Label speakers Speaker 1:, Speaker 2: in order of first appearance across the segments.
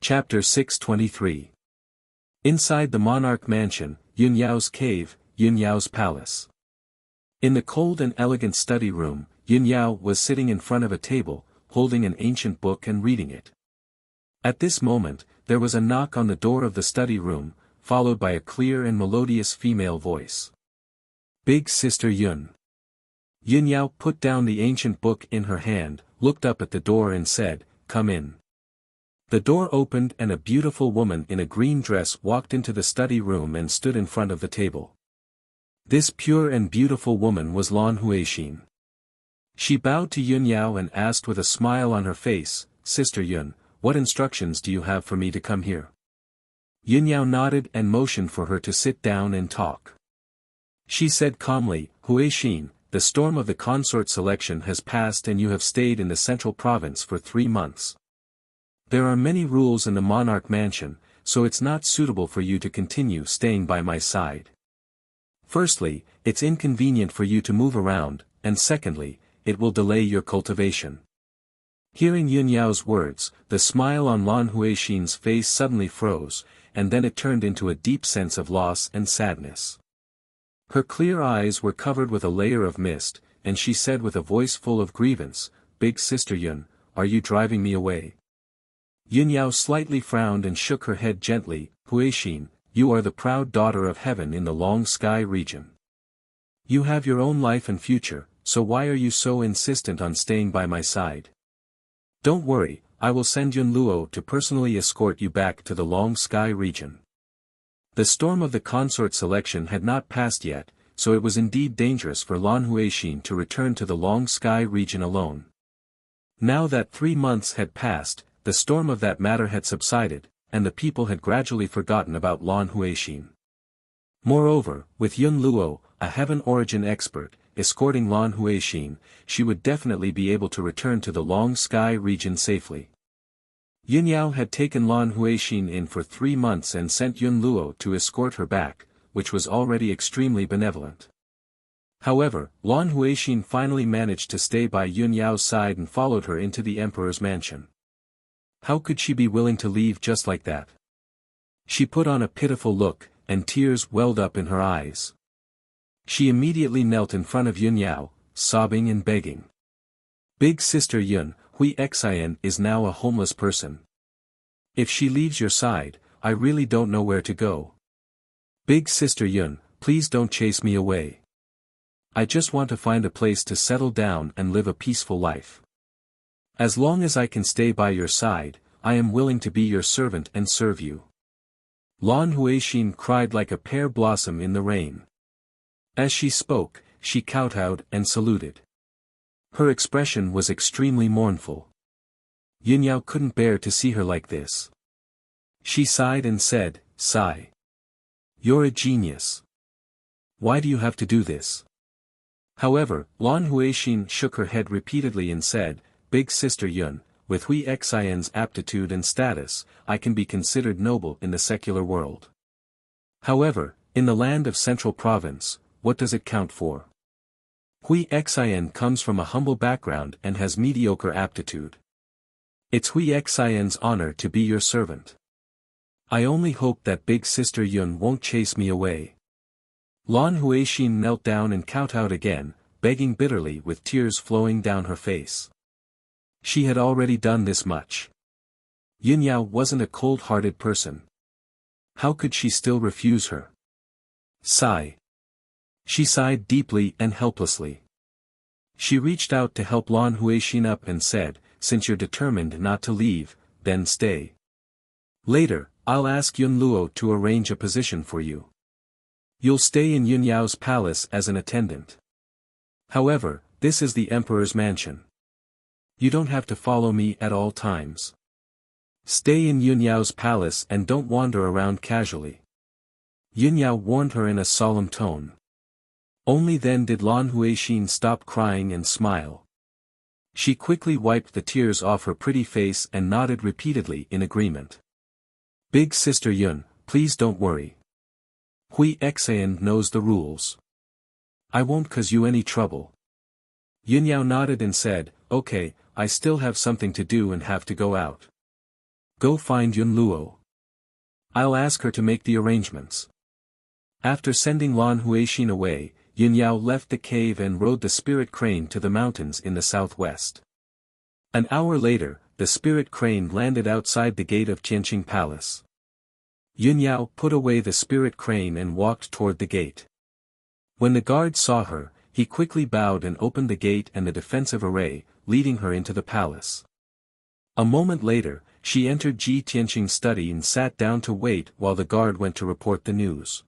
Speaker 1: Chapter 623. Inside the monarch mansion, Yun Yao's cave, Yun Yao's palace. In the cold and elegant study room, Yun Yao was sitting in front of a table, holding an ancient book and reading it. At this moment, there was a knock on the door of the study room, followed by a clear and melodious female voice. "Big Sister Yun." Yun Yao put down the ancient book in her hand, looked up at the door and said, "Come in." The door opened and a beautiful woman in a green dress walked into the study room and stood in front of the table. This pure and beautiful woman was Lan Huixin. She bowed to Yun Yao and asked with a smile on her face, "Sister Yun, what instructions do you have for me to come here?" Yun Yao nodded and motioned for her to sit down and talk. She said calmly, "Huixin, the storm of the consort selection has passed and you have stayed in the central province for 3 months. There are many rules in the monarch mansion, so it's not suitable for you to continue staying by my side. Firstly, it's inconvenient for you to move around, and secondly, it will delay your cultivation." Hearing Yun Yao's words, the smile on Lan Huixin's face suddenly froze, and then it turned into a deep sense of loss and sadness. Her clear eyes were covered with a layer of mist, and she said with a voice full of grievance, "Big Sister Yun, are you driving me away?" Yun Yao slightly frowned and shook her head gently, "Huixin, you are the proud daughter of heaven in the long sky region. You have your own life and future, so why are you so insistent on staying by my side? Don't worry, I will send Yun Luo to personally escort you back to the long sky region." The storm of the consort selection had not passed yet, so it was indeed dangerous for Lan Huixin to return to the long sky region alone. Now that 3 months had passed, the storm of that matter had subsided, and the people had gradually forgotten about Lan Huixin. Moreover, with Yun Luo, a heaven origin expert, escorting Lan Huixin, she would definitely be able to return to the long sky region safely. Yun Yao had taken Lan Huixin in for 3 months and sent Yun Luo to escort her back, which was already extremely benevolent. However, Lan Huixin finally managed to stay by Yun Yao's side and followed her into the emperor's mansion. How could she be willing to leave just like that? She put on a pitiful look, and tears welled up in her eyes. She immediately knelt in front of Yun Yao, sobbing and begging. "Big Sister Yun, Huixin is now a homeless person. If she leaves your side, I really don't know where to go. Big Sister Yun, please don't chase me away. I just want to find a place to settle down and live a peaceful life. As long as I can stay by your side, I am willing to be your servant and serve you." Lan Huixin cried like a pear blossom in the rain. As she spoke, she kowtowed and saluted. Her expression was extremely mournful. Yun Yao couldn't bear to see her like this. She sighed and said, "Sigh. You're a genius. Why do you have to do this?" However, Lan Huixin shook her head repeatedly and said, "Big Sister Yun, with Huixin's aptitude and status, I can be considered noble in the secular world. However, in the land of Central Province, what does it count for? Huixin comes from a humble background and has mediocre aptitude. It's Huixin's honor to be your servant. I only hope that Big Sister Yun won't chase me away." Lan Huixin knelt down and kowtowed again, begging bitterly with tears flowing down her face. She had already done this much. Yun Yao wasn't a cold-hearted person. How could she still refuse her? Sigh. She sighed deeply and helplessly. She reached out to help Lan Huixin up and said, "Since you're determined not to leave, then stay. Later, I'll ask Yun Luo to arrange a position for you. You'll stay in Yun Yao's palace as an attendant. However, this is the emperor's mansion. You don't have to follow me at all times. Stay in Yun Yao's palace and don't wander around casually." Yun Yao warned her in a solemn tone. Only then did Lan Huixin stop crying and smile. She quickly wiped the tears off her pretty face and nodded repeatedly in agreement. "Big Sister Yun, please don't worry. Huixin knows the rules. I won't cause you any trouble." Yun Yao nodded and said, "Okay, I still have something to do and have to go out. Go find Yun Luo. I'll ask her to make the arrangements. After sending Lan Huixin away, Yun Yao left the cave and rode the spirit crane to the mountains in the southwest. An hour later, the spirit crane landed outside the gate of Tianqing Palace. Yun Yao put away the spirit crane and walked toward the gate. When the guard saw her, he quickly bowed and opened the gate and the defensive array, leading her into the palace. A moment later, she entered Ji Tianqing's study and sat down to wait while the guard went to report the news.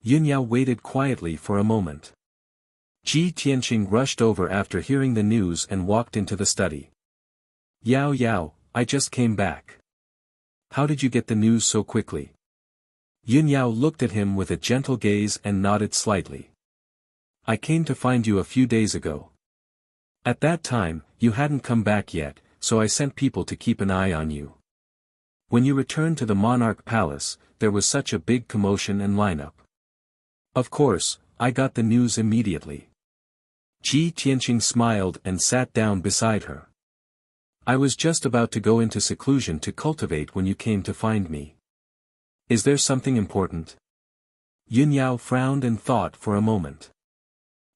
Speaker 1: Yun Yao waited quietly for a moment. Ji Tianqing rushed over after hearing the news and walked into the study. Yao Yao, I just came back. How did you get the news so quickly? Yun Yao looked at him with a gentle gaze and nodded slightly. I came to find you a few days ago. At that time, you hadn't come back yet, so I sent people to keep an eye on you. When you returned to the monarch palace, there was such a big commotion and lineup. Of course, I got the news immediately. Ji Tianqing smiled and sat down beside her. I was just about to go into seclusion to cultivate when you came to find me. Is there something important? Yun Yao frowned and thought for a moment.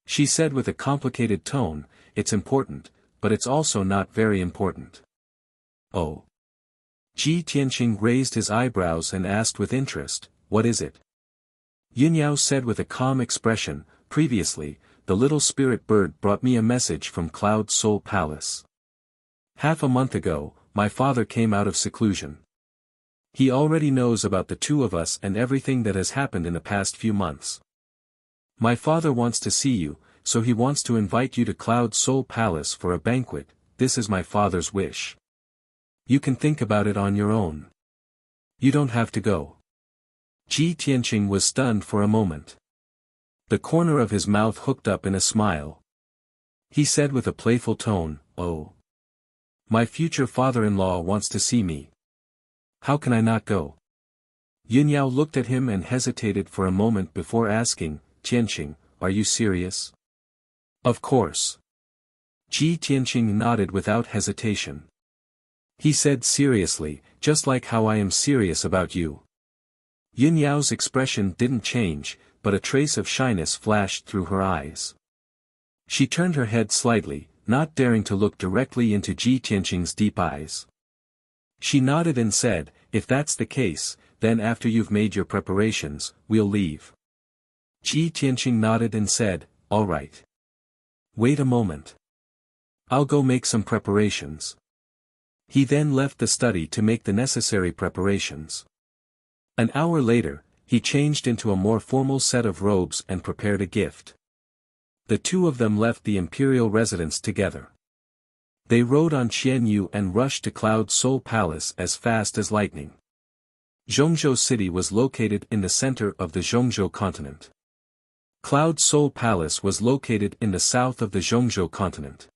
Speaker 1: She said with a complicated tone, it's important, but it's also not very important. Oh. Ji Tianqing raised his eyebrows and asked with interest, what is it? Yun Yao said with a calm expression, previously, the little spirit bird brought me a message from Cloud Soul Palace. Half a month ago, my father came out of seclusion. He already knows about the two of us and everything that has happened in the past few months. My father wants to see you, so he wants to invite you to Cloud Soul Palace for a banquet. This is my father's wish. You can think about it on your own. You don't have to go. Ji Tianqing was stunned for a moment. The corner of his mouth hooked up in a smile. He said with a playful tone, oh. My future father-in-law wants to see me. How can I not go? Yun Yao looked at him and hesitated for a moment before asking, Tianqing, are you serious? Of course. Ji Tianqing nodded without hesitation. He said seriously, just like how I am serious about you. Yun Yao's expression didn't change, but a trace of shyness flashed through her eyes. She turned her head slightly, not daring to look directly into Ji Tianqing's deep eyes. She nodded and said, if that's the case, then after you've made your preparations, we'll leave. Ji Tianqing nodded and said, all right. Wait a moment. I'll go make some preparations. He then left the study to make the necessary preparations. An hour later, he changed into a more formal set of robes and prepared a gift. The two of them left the imperial residence together. They rode on Qianyu and rushed to Cloud Soul Palace as fast as lightning. Zhongzhou City was located in the center of the Zhongzhou continent. Cloud Soul Palace was located in the south of the Zhongzhou continent.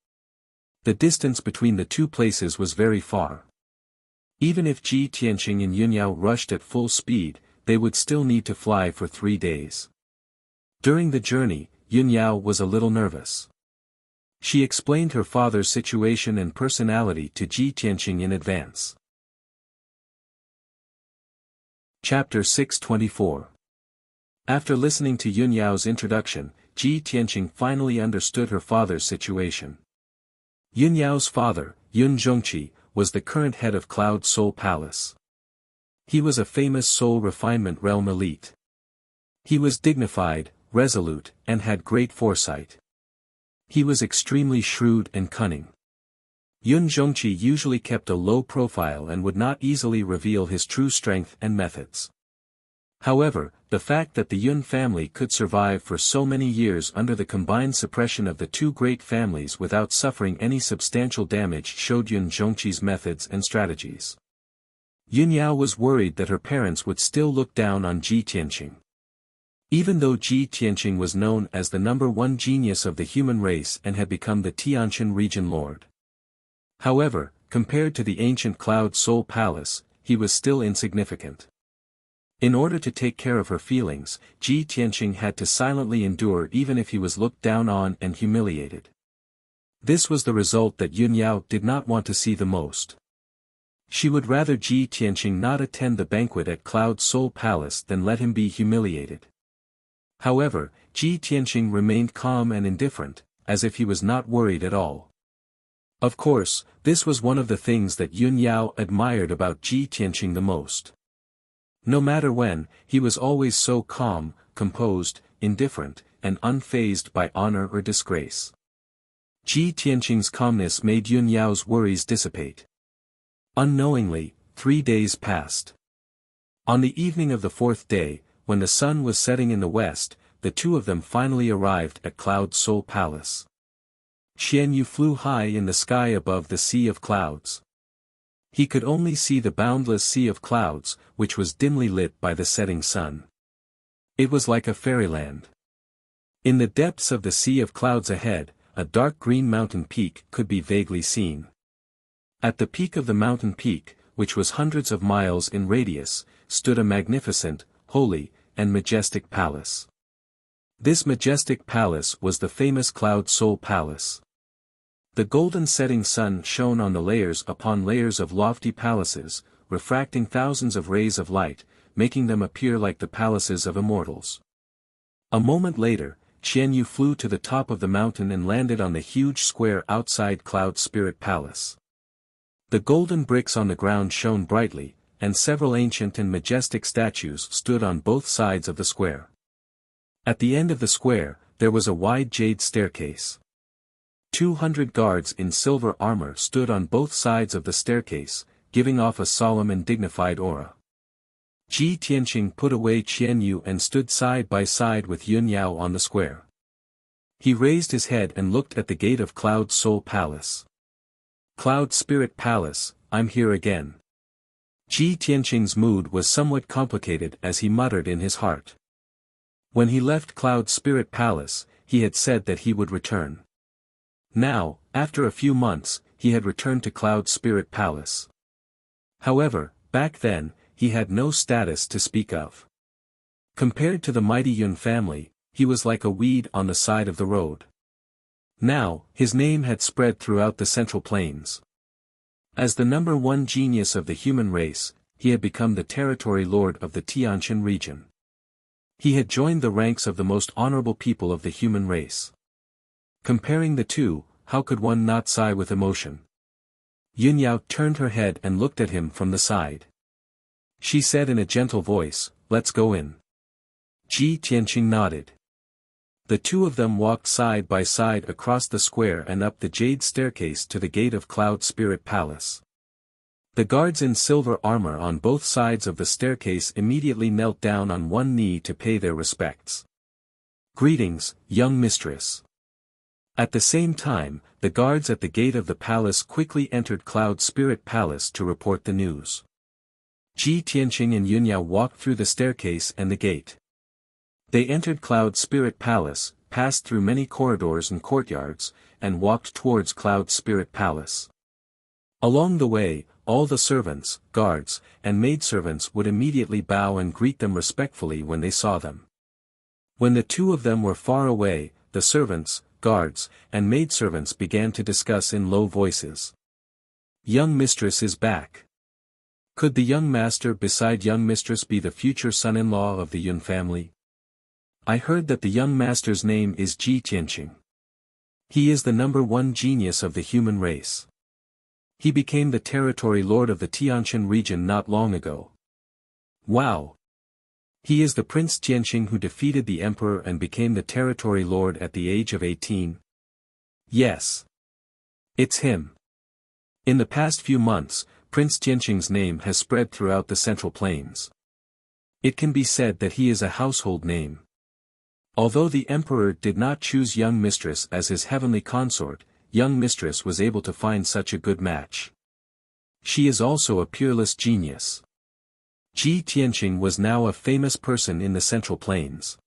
Speaker 1: The distance between the two places was very far. Even if Ji Tianqing and Yun Yao rushed at full speed, they would still need to fly for 3 days. During the journey, Yun Yao was a little nervous. She explained her father's situation and personality to Ji Tianqing in advance. Chapter 624. After listening to Yun Yao's introduction, Ji Tianqing finally understood her father's situation. Yun Yao's father, Yun Zhongqi, was the current head of Cloud Soul Palace. He was a famous soul refinement realm elite. He was dignified, resolute, and had great foresight. He was extremely shrewd and cunning. Yun Zhongqi usually kept a low profile and would not easily reveal his true strength and methods. However, the fact that the Yun family could survive for so many years under the combined suppression of the two great families without suffering any substantial damage showed Yun Zhongqi's methods and strategies. Yun Yao was worried that her parents would still look down on Ji Tianqing. Even though Ji Tianqing was known as the #1 genius of the human race and had become the Tianqian region lord. However, compared to the ancient Cloud Soul Palace, he was still insignificant. In order to take care of her feelings, Ji Tianqing had to silently endure even if he was looked down on and humiliated. This was the result that Yun Yao did not want to see the most. She would rather Ji Tianqing not attend the banquet at Cloud Soul Palace than let him be humiliated. However, Ji Tianqing remained calm and indifferent, as if he was not worried at all. Of course, this was one of the things that Yun Yao admired about Ji Tianqing the most. No matter when, he was always so calm, composed, indifferent, and unfazed by honor or disgrace. Ji Tianqing's calmness made Yun Yao's worries dissipate. Unknowingly, 3 days passed. On the evening of the 4th day, when the sun was setting in the west, the two of them finally arrived at Cloud Soul Palace. Qian Yu flew high in the sky above the sea of clouds. He could only see the boundless sea of clouds, which was dimly lit by the setting sun. It was like a fairyland. In the depths of the sea of clouds ahead, a dark green mountain peak could be vaguely seen. At the peak of the mountain peak, which was hundreds of miles in radius, stood a magnificent, holy, and majestic palace. This majestic palace was the famous Cloud Soul Palace. The golden setting sun shone on the layers upon layers of lofty palaces, refracting thousands of rays of light, making them appear like the palaces of immortals. A moment later, Qian Yu flew to the top of the mountain and landed on the huge square outside Cloud Spirit Palace. The golden bricks on the ground shone brightly, and several ancient and majestic statues stood on both sides of the square. At the end of the square, there was a wide jade staircase. 200 guards in silver armor stood on both sides of the staircase, giving off a solemn and dignified aura. Ji Tianqing put away Qian Yu and stood side by side with Yun Yao on the square. He raised his head and looked at the gate of Cloud Soul Palace. Cloud Spirit Palace, I'm here again. Ji Tianqing's mood was somewhat complicated as he muttered in his heart. When he left Cloud Spirit Palace, he had said that he would return. Now, after a few months, he had returned to Cloud Spirit Palace. However, back then, he had no status to speak of. Compared to the mighty Yun family, he was like a weed on the side of the road. Now, his name had spread throughout the Central Plains. As the #1 genius of the human race, he had become the territory lord of the Tianjin region. He had joined the ranks of the most honorable people of the human race. Comparing the two, how could one not sigh with emotion? Yun Yao turned her head and looked at him from the side. She said in a gentle voice, "Let's go in." Ji Tianqing nodded. The two of them walked side by side across the square and up the jade staircase to the gate of Cloud Spirit Palace. The guards in silver armor on both sides of the staircase immediately knelt down on one knee to pay their respects. "Greetings, young mistress." At the same time, the guards at the gate of the palace quickly entered Cloud Spirit Palace to report the news. Ji Tianqing and Yun Yao walked through the staircase and the gate. They entered Cloud Spirit Palace, passed through many corridors and courtyards, and walked towards Cloud Spirit Palace. Along the way, all the servants, guards, and maidservants would immediately bow and greet them respectfully when they saw them. When the two of them were far away, the servants, guards, and maidservants began to discuss in low voices. "Young mistress is back. Could the young master beside young mistress be the future son-in-law of the Yun family? I heard that the young master's name is Ji Tianqing. He is the #1 genius of the human race. He became the territory lord of the Tianjin region not long ago. Wow! He is the Prince Tianqing who defeated the emperor and became the territory lord at the age of 18. Yes. It's him. In the past few months, Prince Tianqing's name has spread throughout the Central Plains. It can be said that he is a household name. Although the emperor did not choose young mistress as his heavenly consort, young mistress was able to find such a good match. She is also a peerless genius. Ji Tianqing was now a famous person in the Central Plains.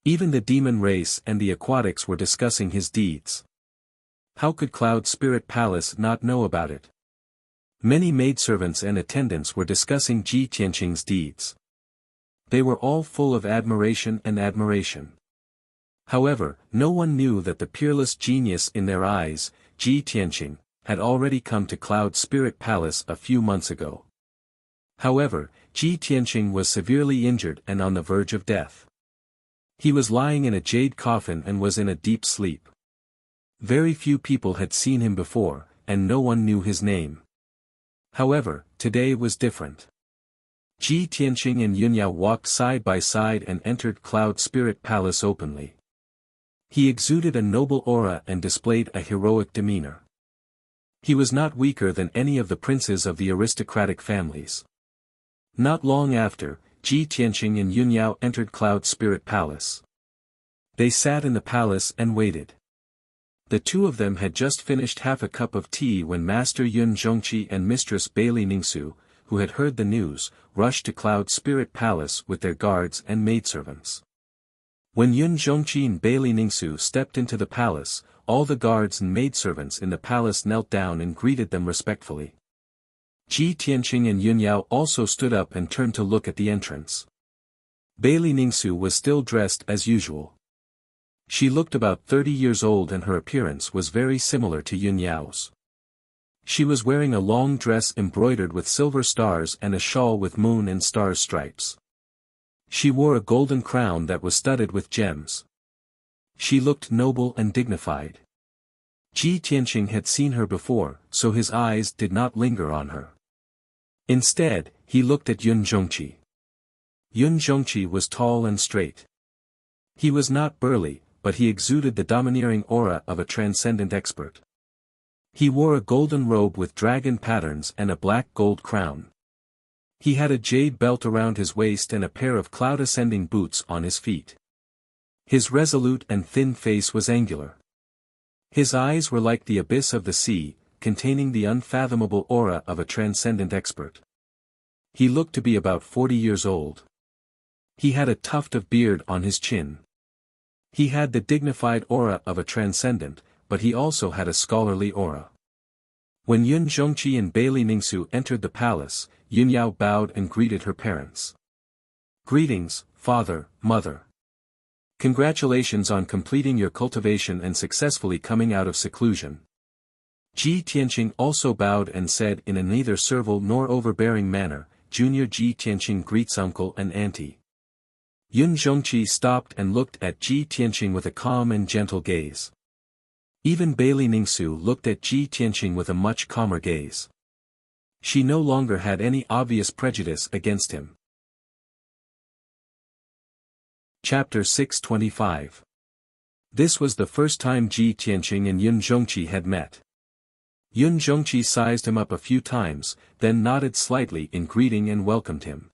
Speaker 1: Even the demon race and the aquatics were discussing his deeds. How could Cloud Spirit Palace not know about it? Many maidservants and attendants were discussing Ji Tianqing's deeds. They were all full of admiration and admiration. However, no one knew that the peerless genius in their eyes, Ji Tianqing, had already come to Cloud Spirit Palace a few months ago. However, Ji Tianqing was severely injured and on the verge of death. He was lying in a jade coffin and was in a deep sleep. Very few people had seen him before, and no one knew his name. However, today was different. Ji Tianqing and Yunyao walked side by side and entered Cloud Spirit Palace openly. He exuded a noble aura and displayed a heroic demeanor. He was not weaker than any of the princes of the aristocratic families. Not long after, Ji Tianqing and Yunyao entered Cloud Spirit Palace. They sat in the palace and waited. The two of them had just finished half a cup of tea when Master Yun Zhongqi and Mistress Bailey Ningsu, who had heard the news, rushed to Cloud Spirit Palace with their guards and maidservants. When Yun Zhongqi and Bailey Ningsu stepped into the palace, all the guards and maidservants in the palace knelt down and greeted them respectfully. Ji Tianqing and Yunyao also stood up and turned to look at the entrance. Bailey Ningsu was still dressed as usual. She looked about 30 years old and her appearance was very similar to Yunyao's. She was wearing a long dress embroidered with silver stars and a shawl with moon and stars stripes. She wore a golden crown that was studded with gems. She looked noble and dignified. Ji Tianqing had seen her before, so his eyes did not linger on her. Instead, he looked at Yun Zhongqi. Yun Zhongqi was tall and straight. He was not burly, but he exuded the domineering aura of a transcendent expert. He wore a golden robe with dragon patterns and a black gold crown. He had a jade belt around his waist and a pair of cloud-ascending boots on his feet. His resolute and thin face was angular. His eyes were like the abyss of the sea, containing the unfathomable aura of a transcendent expert. He looked to be about 40 years old. He had a tuft of beard on his chin. He had the dignified aura of a transcendent, but he also had a scholarly aura. When Yun Zhongqi and Bailey Ningsu entered the palace, Yunyao bowed and greeted her parents. "Greetings, father, mother. Congratulations on completing your cultivation and successfully coming out of seclusion." Ji Tianqing also bowed and said in a neither servile nor overbearing manner, "Junior Ji Tianqing greets uncle and auntie." Yun Zhongqi stopped and looked at Ji Tianqing with a calm and gentle gaze. Even Bailey Ningsu looked at Ji Tianqing with a much calmer gaze. She no longer had any obvious prejudice against him. Chapter 625. This was the first time Ji Tianqing and Yun Zhongqi had met. Yun Zhongqi sized him up a few times, then nodded slightly in greeting and welcomed him.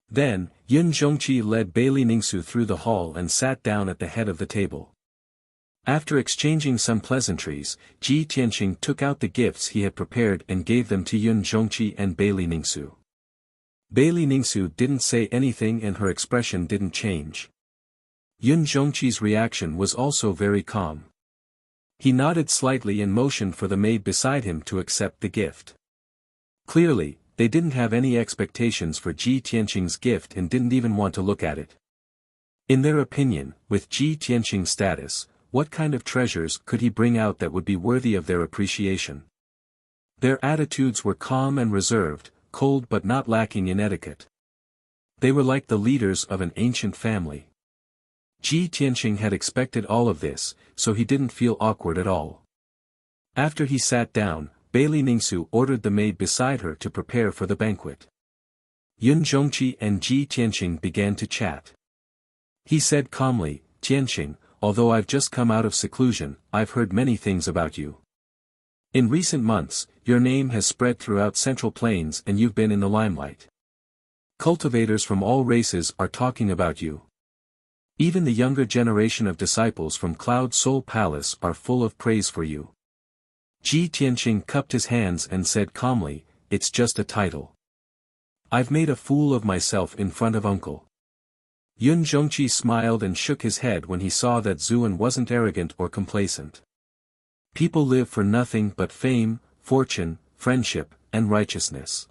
Speaker 1: Then, Yun Zhongqi led Bailey Ningsu through the hall and sat down at the head of the table. After exchanging some pleasantries, Ji Tianqing took out the gifts he had prepared and gave them to Yun Zhongqi and Bailey Ningsu. Bailey Ningsu didn't say anything and her expression didn't change. Yun Zhongqi's reaction was also very calm. He nodded slightly and motioned for the maid beside him to accept the gift. Clearly, they didn't have any expectations for Ji Tianqing's gift and didn't even want to look at it. In their opinion, with Ji Tianqing's status, what kind of treasures could he bring out that would be worthy of their appreciation? Their attitudes were calm and reserved, cold but not lacking in etiquette. They were like the leaders of an ancient family. Ji Tianqing had expected all of this, so he didn't feel awkward at all. After he sat down, Bailey Ningsu ordered the maid beside her to prepare for the banquet. Yun Zhongqi and Ji Tianqing began to chat. He said calmly, "Tianqing, although I've just come out of seclusion, I've heard many things about you. In recent months, your name has spread throughout Central Plains and you've been in the limelight. Cultivators from all races are talking about you. Even the younger generation of disciples from Cloud Soul Palace are full of praise for you." Ji Tianqing cupped his hands and said calmly, "It's just a title. I've made a fool of myself in front of uncle." Yun Zhongqi smiled and shook his head when he saw that Zuan wasn't arrogant or complacent. People live for nothing but fame, fortune, friendship, and righteousness.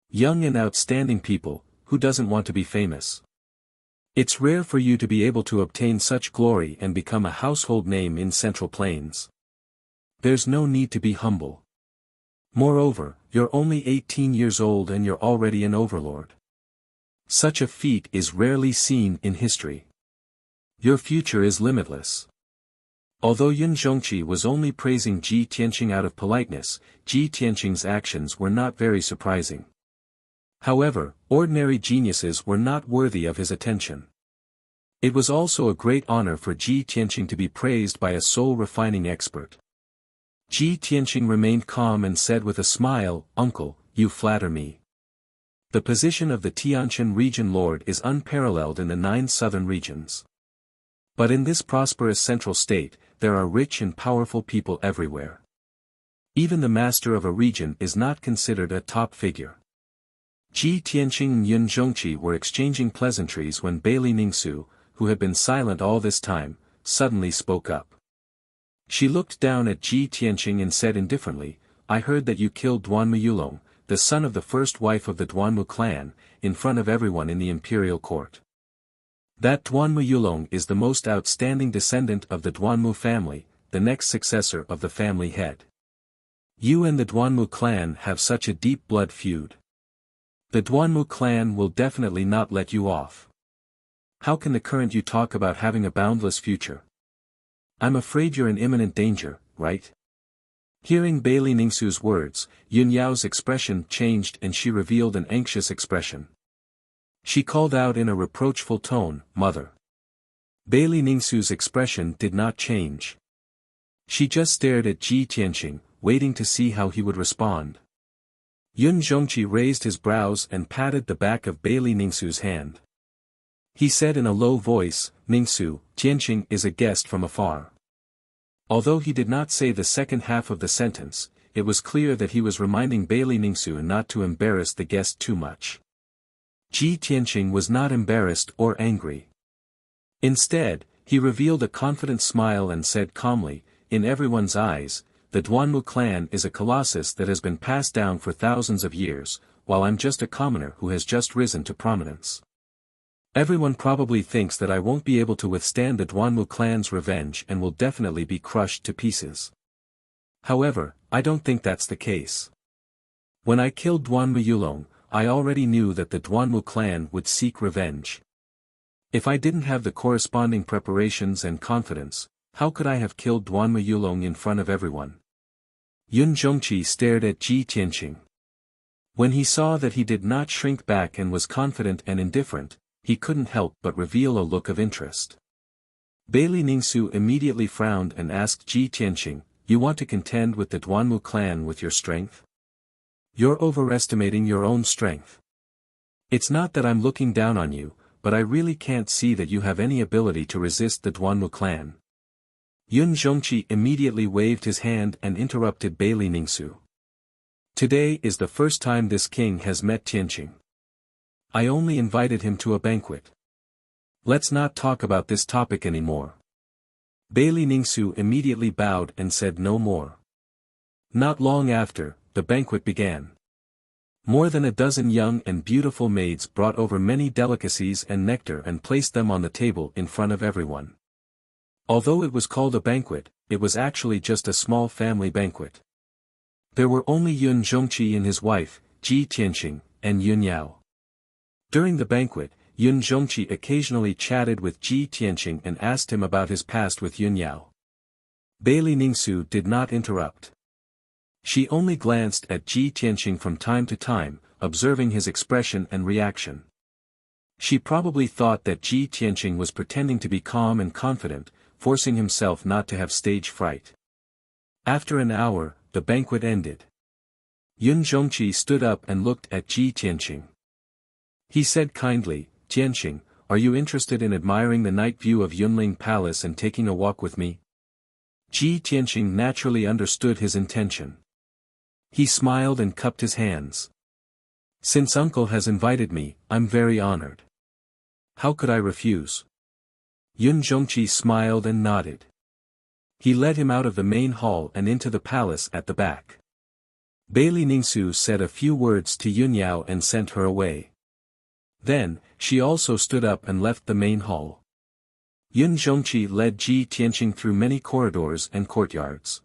Speaker 1: Young and outstanding people, who doesn't want to be famous? It's rare for you to be able to obtain such glory and become a household name in Central Plains. There's no need to be humble. Moreover, you're only 18 years old and you're already an overlord. Such a feat is rarely seen in history. Your future is limitless. Although Yun Zhongqi was only praising Ji Tianqing out of politeness, Ji Tianqing's actions were not very surprising. However, ordinary geniuses were not worthy of his attention. It was also a great honor for Ji Tianqing to be praised by a soul-refining expert. Ji Tianqing remained calm and said with a smile, "Uncle, you flatter me. The position of the Tianqian region lord is unparalleled in the 9 southern regions. But in this prosperous central state, there are rich and powerful people everywhere. Even the master of a region is not considered a top figure." Ji Tianqing and Yun Zhongqi were exchanging pleasantries when Bailey Ningsu, who had been silent all this time, suddenly spoke up. She looked down at Ji Tianqing and said indifferently, "I heard that you killed Duanmu Yulong, the son of the first wife of the Duanmu clan, in front of everyone in the imperial court. That Duanmu Yulong is the most outstanding descendant of the Duanmu family, the next successor of the family head. You and the Duanmu clan have such a deep blood feud. The Duanmu clan will definitely not let you off. How can the current you talk about having a boundless future? I'm afraid you're in imminent danger, right?" Hearing Bailey Ningsu's words, Yun Yao's expression changed and she revealed an anxious expression. She called out in a reproachful tone, "Mother." Bailey Ningsu's expression did not change. She just stared at Ji Tianqing, waiting to see how he would respond. Yun Zhongqi raised his brows and patted the back of Bailey Ningsu's hand. He said in a low voice, "Ningsu, Tianqing is a guest from afar." Although he did not say the second half of the sentence, it was clear that he was reminding Bailey Ningsu not to embarrass the guest too much. Ji Tianqing was not embarrassed or angry. Instead, he revealed a confident smile and said calmly, "In everyone's eyes, the Duanmu clan is a colossus that has been passed down for thousands of years, while I'm just a commoner who has just risen to prominence. Everyone probably thinks that I won't be able to withstand the Duanmu clan's revenge and will definitely be crushed to pieces. However, I don't think that's the case. When I killed Duanmu Yulong, I already knew that the Duanmu clan would seek revenge. If I didn't have the corresponding preparations and confidence, how could I have killed Duanmu Yulong in front of everyone?" Yun Zhongqi stared at Ji Tianqing. When he saw that he did not shrink back and was confident and indifferent, he couldn't help but reveal a look of interest. Bailey Ningsu immediately frowned and asked Ji Tianqing, "You want to contend with the Duanmu clan with your strength? You're overestimating your own strength. It's not that I'm looking down on you, but I really can't see that you have any ability to resist the Duanmu clan." Yun Zhongqi immediately waved his hand and interrupted Bailey Ningsu. "Today is the first time this king has met Tianqing. I only invited him to a banquet. Let's not talk about this topic anymore." Bailey Ningsu immediately bowed and said no more. Not long after, the banquet began. More than a dozen young and beautiful maids brought over many delicacies and nectar and placed them on the table in front of everyone. Although it was called a banquet, it was actually just a small family banquet. There were only Yun Zhongqi and his wife, Ji Tianqing, and Yun Yao. During the banquet, Yun Zhongqi occasionally chatted with Ji Tianqing and asked him about his past with Yun Yao. Bailey Ningsu did not interrupt. She only glanced at Ji Tianqing from time to time, observing his expression and reaction. She probably thought that Ji Tianqing was pretending to be calm and confident, forcing himself not to have stage fright. After an hour, the banquet ended. Yun Zhongqi stood up and looked at Ji Tianqing. He said kindly, "Tianqing, are you interested in admiring the night view of Yunling Palace and taking a walk with me?" Ji Tianqing naturally understood his intention. He smiled and cupped his hands. "Since uncle has invited me, I'm very honored. How could I refuse?" Yun Zhongqi smiled and nodded. He led him out of the main hall and into the palace at the back. Bailey Ningsu said a few words to Yun Yao and sent her away. Then, she also stood up and left the main hall. Yun Zhongqi led Ji Tianqing through many corridors and courtyards.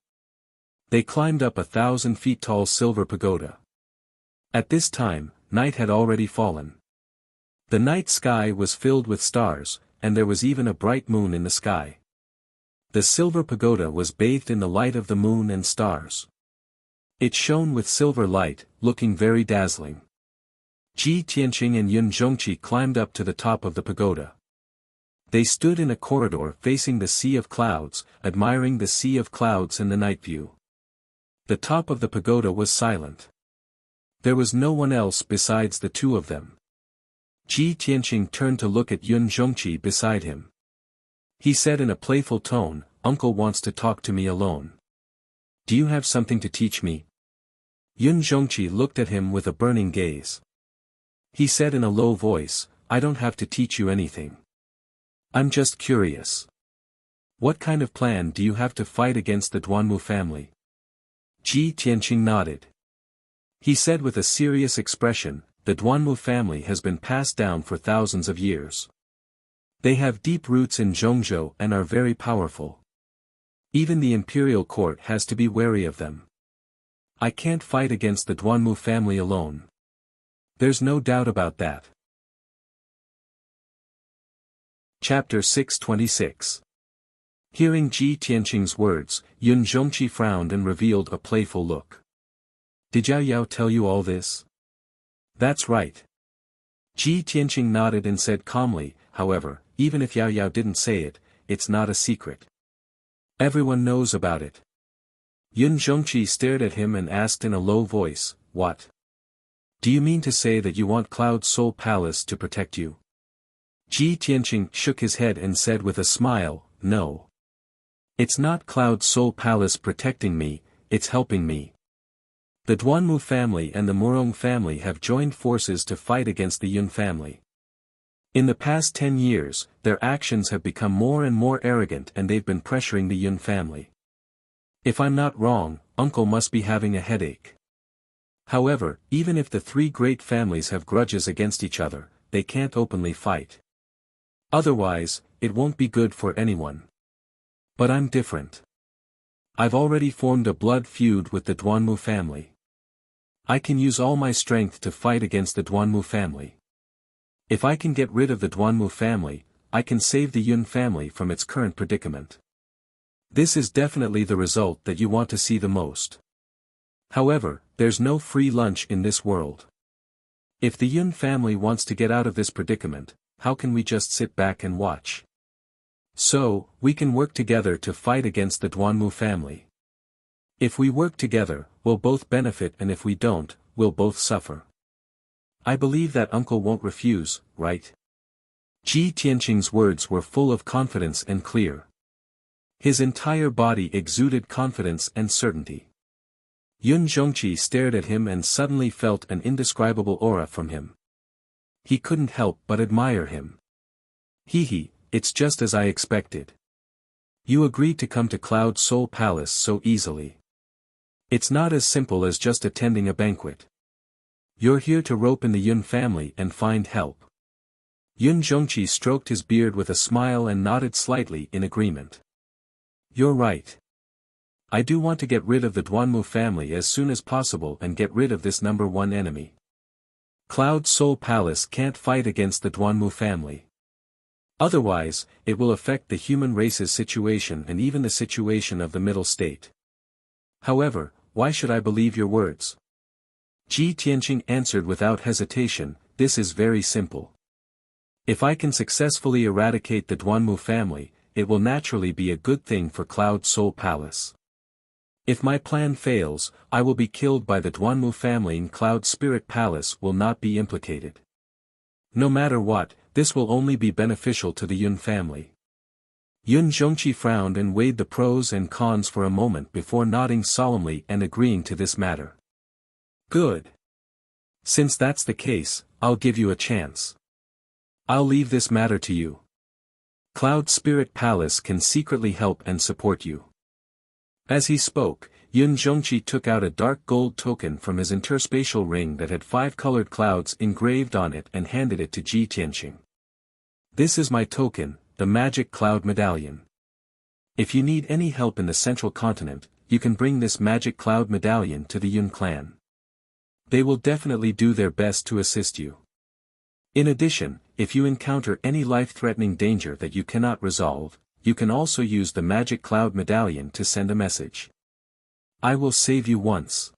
Speaker 1: They climbed up 1,000 feet tall silver pagoda. At this time, night had already fallen. The night sky was filled with stars, and there was even a bright moon in the sky. The silver pagoda was bathed in the light of the moon and stars. It shone with silver light, looking very dazzling. Ji Tianqing and Yun Zhongqi climbed up to the top of the pagoda. They stood in a corridor facing the sea of clouds, admiring the sea of clouds and the night view. The top of the pagoda was silent. There was no one else besides the two of them. Ji Tianqing turned to look at Yun Zhongqi beside him. He said in a playful tone, "Uncle wants to talk to me alone. Do you have something to teach me?" Yun Zhongqi looked at him with a burning gaze. He said in a low voice, "I don't have to teach you anything. I'm just curious. What kind of plan do you have to fight against the Duanmu family?" Ji Tianqing nodded. He said with a serious expression, "The Duanmu family has been passed down for thousands of years. They have deep roots in Zhongzhou and are very powerful. Even the imperial court has to be wary of them. I can't fight against the Duanmu family alone. There's no doubt about that." Chapter 626. Hearing Ji Tianqing's words, Yun Zhongqi frowned and revealed a playful look. "Did Yao Yao tell you all this?" "That's right." Ji Tianqing nodded and said calmly, "However, even if Yao Yao didn't say it, it's not a secret. Everyone knows about it." Yun Zhongqi stared at him and asked in a low voice, "What? Do you mean to say that you want Cloud Soul Palace to protect you?" Ji Tianqing shook his head and said with a smile, "No. It's not Cloud Soul Palace protecting me, it's helping me. The Duanmu family and the Murong family have joined forces to fight against the Yun family. In the past 10 years, their actions have become more and more arrogant and they've been pressuring the Yun family. If I'm not wrong, Uncle must be having a headache. However, even if the three great families have grudges against each other, they can't openly fight. Otherwise, it won't be good for anyone. But I'm different. I've already formed a blood feud with the Duanmu family. I can use all my strength to fight against the Duanmu family. If I can get rid of the Duanmu family, I can save the Yun family from its current predicament. This is definitely the result that you want to see the most. However, there's no free lunch in this world. If the Yun family wants to get out of this predicament, how can we just sit back and watch? So, we can work together to fight against the Duanmu family. If we work together, we'll both benefit, and if we don't, we'll both suffer. I believe that Uncle won't refuse, right?" Ji Tianqing's words were full of confidence and clear. His entire body exuded confidence and certainty. Yun Zhongqi stared at him and suddenly felt an indescribable aura from him. He couldn't help but admire him. He, it's just as I expected. You agreed to come to Cloud Soul Palace so easily. It's not as simple as just attending a banquet. You're here to rope in the Yun family and find help. Yun Zhongqi stroked his beard with a smile and nodded slightly in agreement. You're right. I do want to get rid of the Duanmu family as soon as possible and get rid of this number one enemy. Cloud Soul Palace can't fight against the Duanmu family. Otherwise, it will affect the human race's situation and even the situation of the middle state. However, why should I believe your words? Ji Tianqing answered without hesitation, this is very simple. If I can successfully eradicate the Duanmu family, it will naturally be a good thing for Cloud Soul Palace. If my plan fails, I will be killed by the Duanmu family and Cloud Spirit Palace will not be implicated. No matter what, this will only be beneficial to the Yun family. Yun Zhongqi frowned and weighed the pros and cons for a moment before nodding solemnly and agreeing to this matter. Good. Since that's the case, I'll give you a chance. I'll leave this matter to you. Cloud Spirit Palace can secretly help and support you. As he spoke, Yun Zhongqi took out a dark gold token from his interspatial ring that had 5 colored clouds engraved on it and handed it to Ji Tianqing. This is my token, the Magic Cloud Medallion. If you need any help in the central continent, you can bring this magic cloud medallion to the Yun clan. They will definitely do their best to assist you. In addition, if you encounter any life-threatening danger that you cannot resolve, you can also use the magic cloud medallion to send a message. I will save you once.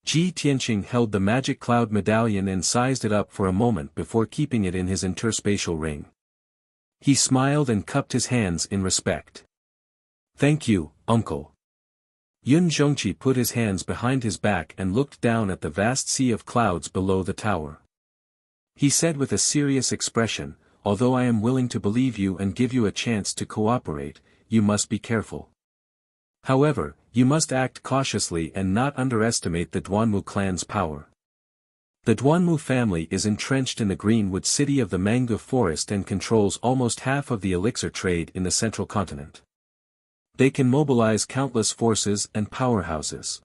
Speaker 1: Ji Tianqing held the magic cloud medallion and sized it up for a moment before keeping it in his interspatial ring. He smiled and cupped his hands in respect. Thank you, uncle. Yun Zhongqi put his hands behind his back and looked down at the vast sea of clouds below the tower. He said with a serious expression, although I am willing to believe you and give you a chance to cooperate, you must be careful. However, you must act cautiously and not underestimate the Duanmu clan's power. The Duanmu family is entrenched in the Greenwood city of the Mango Forest and controls almost half of the elixir trade in the central continent. They can mobilize countless forces and powerhouses.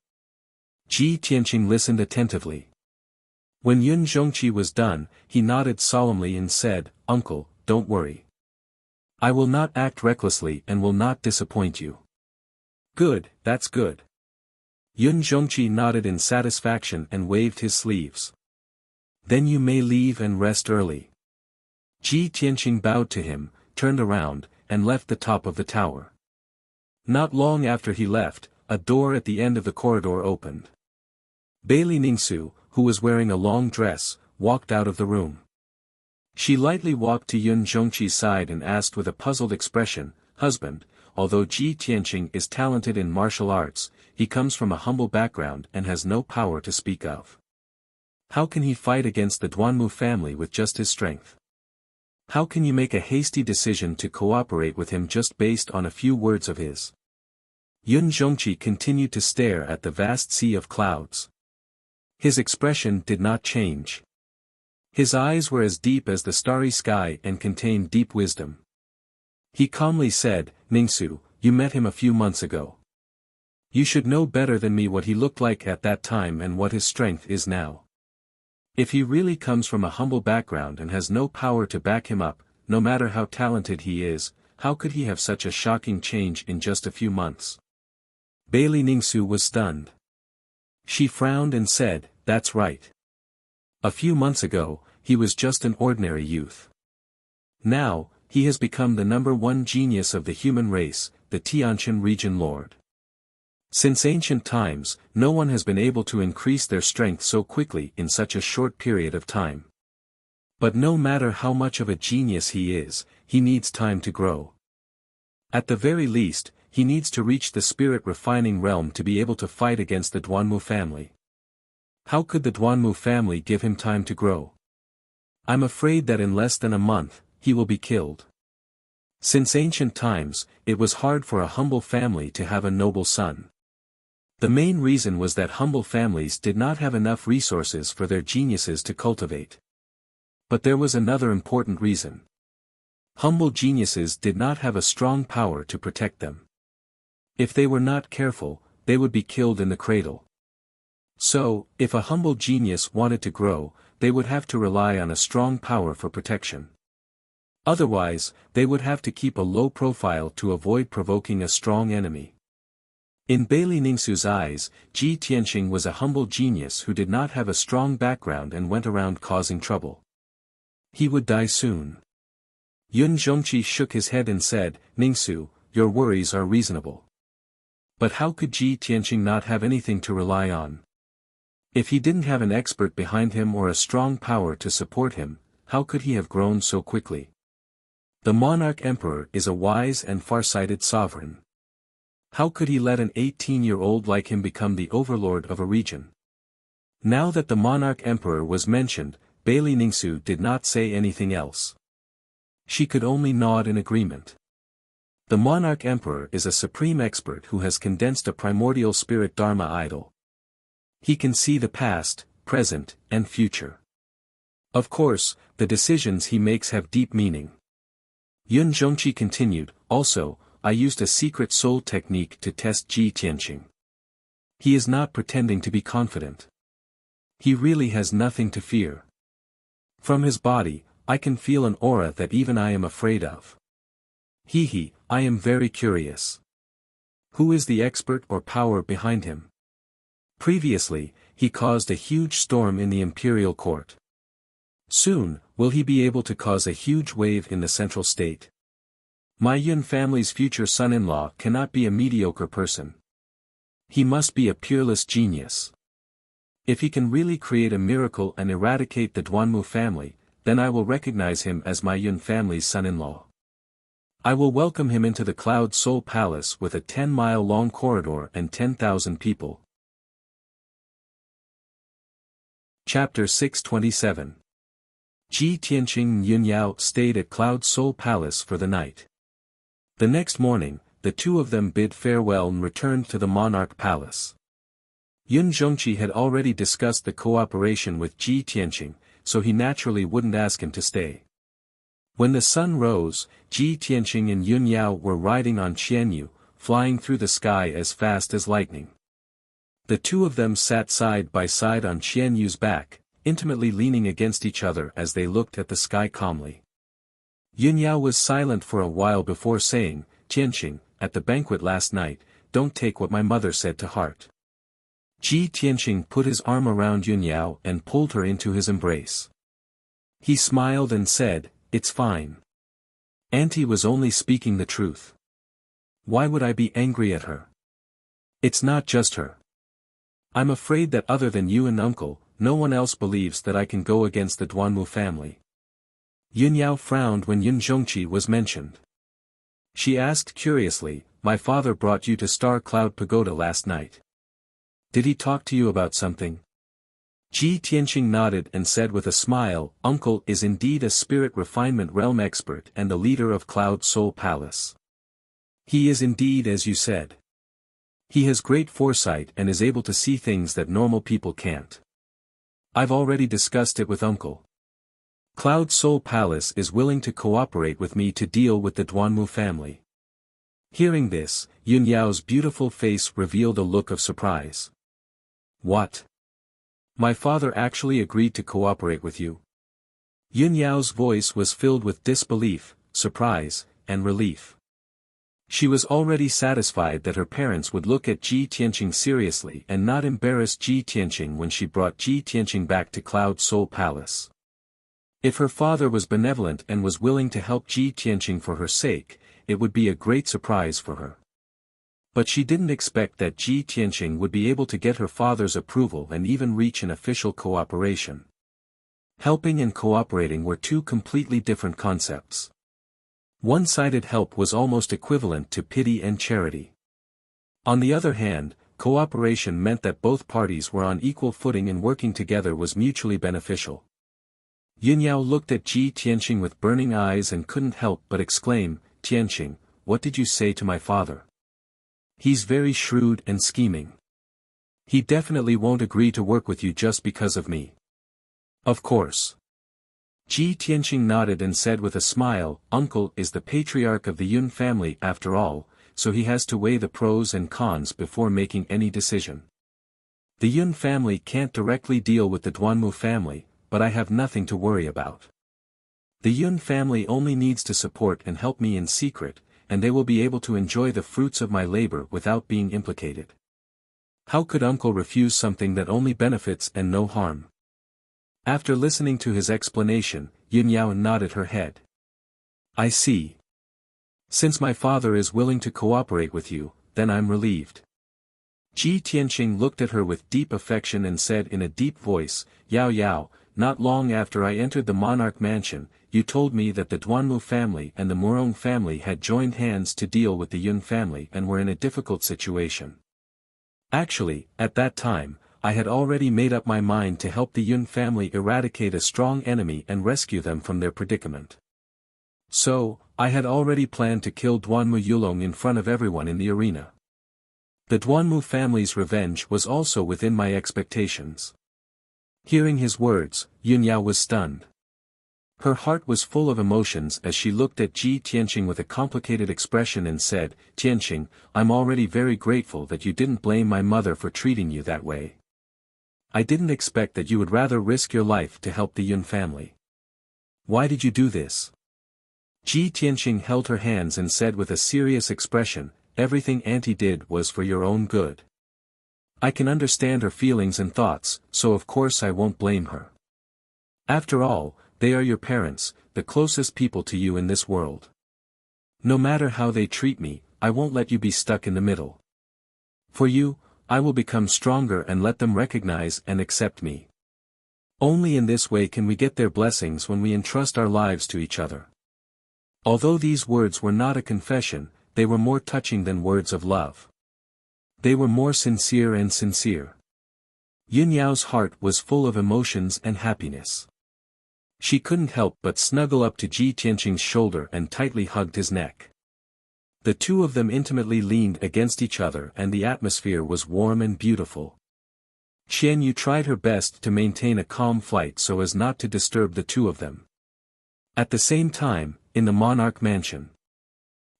Speaker 1: Ji Tianqing listened attentively. When Yun Zhongqi was done, he nodded solemnly and said, Uncle, don't worry. I will not act recklessly and will not disappoint you. Good, that's good. Yun Zhongqi nodded in satisfaction and waved his sleeves. Then you may leave and rest early. Ji Tianqing bowed to him, turned around, and left the top of the tower. Not long after he left, a door at the end of the corridor opened. Bailey Ningsu, who was wearing a long dress, walked out of the room. She lightly walked to Yun Zhongqi's side and asked with a puzzled expression, Husband, although Ji Tianqing is talented in martial arts, he comes from a humble background and has no power to speak of. How can he fight against the Duanmu family with just his strength? How can you make a hasty decision to cooperate with him just based on a few words of his? Yun Zhongqi continued to stare at the vast sea of clouds. His expression did not change. His eyes were as deep as the starry sky and contained deep wisdom. He calmly said, Ningsu, you met him a few months ago. You should know better than me what he looked like at that time and what his strength is now. If he really comes from a humble background and has no power to back him up, no matter how talented he is, how could he have such a shocking change in just a few months? Bailey Ningsu was stunned. She frowned and said, That's right. A few months ago, he was just an ordinary youth. Now, he has become the #1 genius of the human race, the Tianqian region lord. Since ancient times, no one has been able to increase their strength so quickly in such a short period of time. But no matter how much of a genius he is, he needs time to grow. At the very least, he needs to reach the spirit-refining realm to be able to fight against the Duanmu family. How could the Duanmu family give him time to grow? I'm afraid that in less than a month, he will be killed. Since ancient times, it was hard for a humble family to have a noble son. The main reason was that humble families did not have enough resources for their geniuses to cultivate. But there was another important reason. Humble geniuses did not have a strong power to protect them. If they were not careful, they would be killed in the cradle. So, if a humble genius wanted to grow, they would have to rely on a strong power for protection. Otherwise, they would have to keep a low profile to avoid provoking a strong enemy. In Bailey Ningsu's eyes, Ji Tianqing was a humble genius who did not have a strong background and went around causing trouble. He would die soon. Yun Zhongqi shook his head and said, Ningsu, your worries are reasonable. But how could Ji Tianqing not have anything to rely on? If he didn't have an expert behind him or a strong power to support him, how could he have grown so quickly? The monarch emperor is a wise and far-sighted sovereign. How could he let an 18-year-old like him become the overlord of a region? Now that the monarch emperor was mentioned, Bailey Ningsu did not say anything else. She could only nod in agreement. The monarch emperor is a supreme expert who has condensed a primordial spirit Dharma idol. He can see the past, present, and future. Of course, the decisions he makes have deep meaning. Yun Zhongqi continued, also, I used a secret soul technique to test Ji Tianqing. He is not pretending to be confident. He really has nothing to fear. From his body, I can feel an aura that even I am afraid of. I am very curious. Who is the expert or power behind him? Previously, he caused a huge storm in the imperial court. Soon, will he be able to cause a huge wave in the central state? My Yun family's future son-in-law cannot be a mediocre person. He must be a peerless genius. If he can really create a miracle and eradicate the Duanmu family, then I will recognize him as my Yun family's son-in-law. I will welcome him into the Cloud Soul Palace with a 10-mile-long corridor and 10,000 people. Chapter 627. Ji Tianqing and Yun Yao stayed at Cloud Soul Palace for the night. The next morning, the two of them bid farewell and returned to the Monarch Palace. Yun Zhongqi had already discussed the cooperation with Ji Tianqing, so he naturally wouldn't ask him to stay. When the sun rose, Ji Tianqing and Yun Yao were riding on Qianyu, flying through the sky as fast as lightning. The two of them sat side by side on Qianyu's back, intimately leaning against each other as they looked at the sky calmly. Yun Yao was silent for a while before saying, "Tianqing, at the banquet last night, don't take what my mother said to heart." Ji Tianqing put his arm around Yun Yao and pulled her into his embrace. He smiled and said, "It's fine. Auntie was only speaking the truth. Why would I be angry at her? It's not just her. I'm afraid that other than you and uncle, no one else believes that I can go against the Duanmu family." Yun Yao frowned when Yun Zhongqi was mentioned. She asked curiously, "My father brought you to Star Cloud Pagoda last night. Did he talk to you about something?" Ji Tianqing nodded and said with a smile, "Uncle is indeed a spirit refinement realm expert and the leader of Cloud Soul Palace. He is indeed as you said. He has great foresight and is able to see things that normal people can't. I've already discussed it with uncle. Cloud Soul Palace is willing to cooperate with me to deal with the Duanmu family." Hearing this, Yun Yao's beautiful face revealed a look of surprise. "What? My father actually agreed to cooperate with you?" Yun Yao's voice was filled with disbelief, surprise, and relief. She was already satisfied that her parents would look at Ji Tianqing seriously and not embarrass Ji Tianqing when she brought Ji Tianqing back to Cloud Soul Palace. If her father was benevolent and was willing to help Ji Tianqing for her sake, it would be a great surprise for her. But she didn't expect that Ji Tianqing would be able to get her father's approval and even reach an official cooperation. Helping and cooperating were two completely different concepts. One-sided help was almost equivalent to pity and charity. On the other hand, cooperation meant that both parties were on equal footing and working together was mutually beneficial. Yun Yao looked at Ji Tianqing with burning eyes and couldn't help but exclaim, "Tianqing, what did you say to my father? He's very shrewd and scheming. He definitely won't agree to work with you just because of me." "Of course." Ji Tianqing nodded and said with a smile, "Uncle is the patriarch of the Yun family after all, so he has to weigh the pros and cons before making any decision. The Yun family can't directly deal with the Duanmu family, but I have nothing to worry about. The Yun family only needs to support and help me in secret, and they will be able to enjoy the fruits of my labor without being implicated. How could uncle refuse something that only benefits and no harm?" After listening to his explanation, Yun Yao nodded her head. "I see. Since my father is willing to cooperate with you, then I'm relieved." Ji Tianqing looked at her with deep affection and said in a deep voice, "Yao Yao, not long after I entered the monarch mansion, you told me that the Duanmu family and the Murong family had joined hands to deal with the Yun family and were in a difficult situation. Actually, at that time, I had already made up my mind to help the Yun family eradicate a strong enemy and rescue them from their predicament. So, I had already planned to kill Duanmu Yulong in front of everyone in the arena. The Duanmu family's revenge was also within my expectations." Hearing his words, Yun Yao was stunned. Her heart was full of emotions as she looked at Ji Tianqing with a complicated expression and said, "Tianqing, I'm already very grateful that you didn't blame my mother for treating you that way. I didn't expect that you would rather risk your life to help the Yun family. Why did you do this?" Ji Tianqing held her hands and said with a serious expression, everything Auntie did was for your own good. I can understand her feelings and thoughts, so of course I won't blame her. After all, they are your parents, the closest people to you in this world. No matter how they treat me, I won't let you be stuck in the middle. For you, I will become stronger and let them recognize and accept me. Only in this way can we get their blessings when we entrust our lives to each other. Although these words were not a confession, they were more touching than words of love. They were more sincere and sincere. Yunyao's heart was full of emotions and happiness. She couldn't help but snuggle up to Ji Tianqing's shoulder and tightly hugged his neck. The two of them intimately leaned against each other and the atmosphere was warm and beautiful. Xian Yu tried her best to maintain a calm flight so as not to disturb the two of them. At the same time, in the monarch mansion,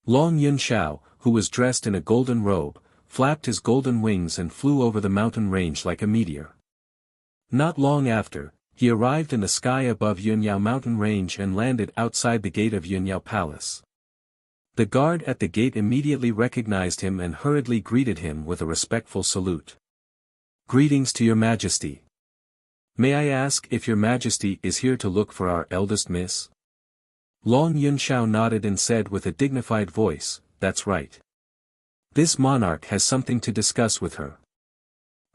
Speaker 1: Long Yunxiao, who was dressed in a golden robe, flapped his golden wings and flew over the mountain range like a meteor. Not long after, he arrived in the sky above Yunyao mountain range and landed outside the gate of Yunyao Palace. The guard at the gate immediately recognized him and hurriedly greeted him with a respectful salute. Greetings to your majesty. May I ask if your majesty is here to look for our eldest miss? Long Yunxiao nodded and said with a dignified voice, that's right. This monarch has something to discuss with her.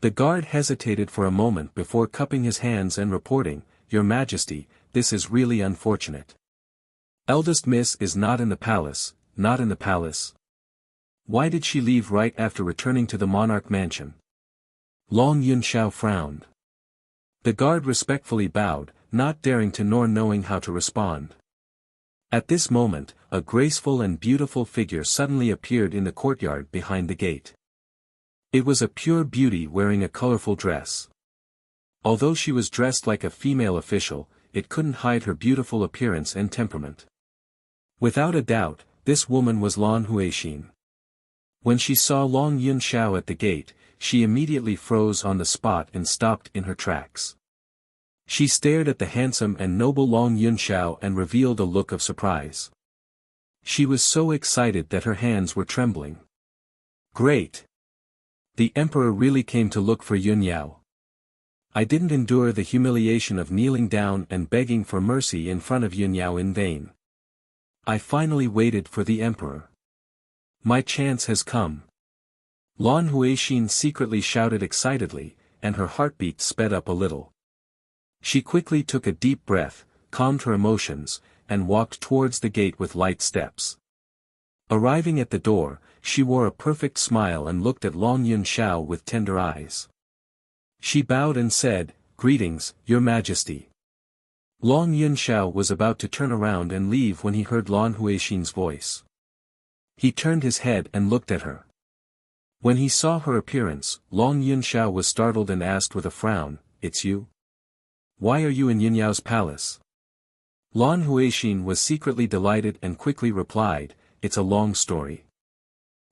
Speaker 1: The guard hesitated for a moment before cupping his hands and reporting, Your Majesty, this is really unfortunate. Eldest Miss is not in the palace, not in the palace. Why did she leave right after returning to the monarch mansion? Long Yunxiao frowned. The guard respectfully bowed, not daring to nor knowing how to respond. At this moment, a graceful and beautiful figure suddenly appeared in the courtyard behind the gate. It was a pure beauty wearing a colorful dress. Although she was dressed like a female official, it couldn't hide her beautiful appearance and temperament. Without a doubt, this woman was Lan Huixin. When she saw Long Yunxiao at the gate, she immediately froze on the spot and stopped in her tracks. She stared at the handsome and noble Long Yunxiao and revealed a look of surprise. She was so excited that her hands were trembling. Great! The emperor really came to look for Yunyao. I didn't endure the humiliation of kneeling down and begging for mercy in front of Yunyao in vain. I finally waited for the emperor. My chance has come. Lan Huixin secretly shouted excitedly, and her heartbeat sped up a little. She quickly took a deep breath, calmed her emotions, and walked towards the gate with light steps. Arriving at the door, she wore a perfect smile and looked at Long Yunxiao with tender eyes. She bowed and said, Greetings, Your Majesty. Long Yunxiao was about to turn around and leave when he heard Lan Huixin's voice. He turned his head and looked at her. When he saw her appearance, Long Yunxiao was startled and asked with a frown, It's you? Why are you in Yunyao's palace? Lan Huixin was secretly delighted and quickly replied, It's a long story.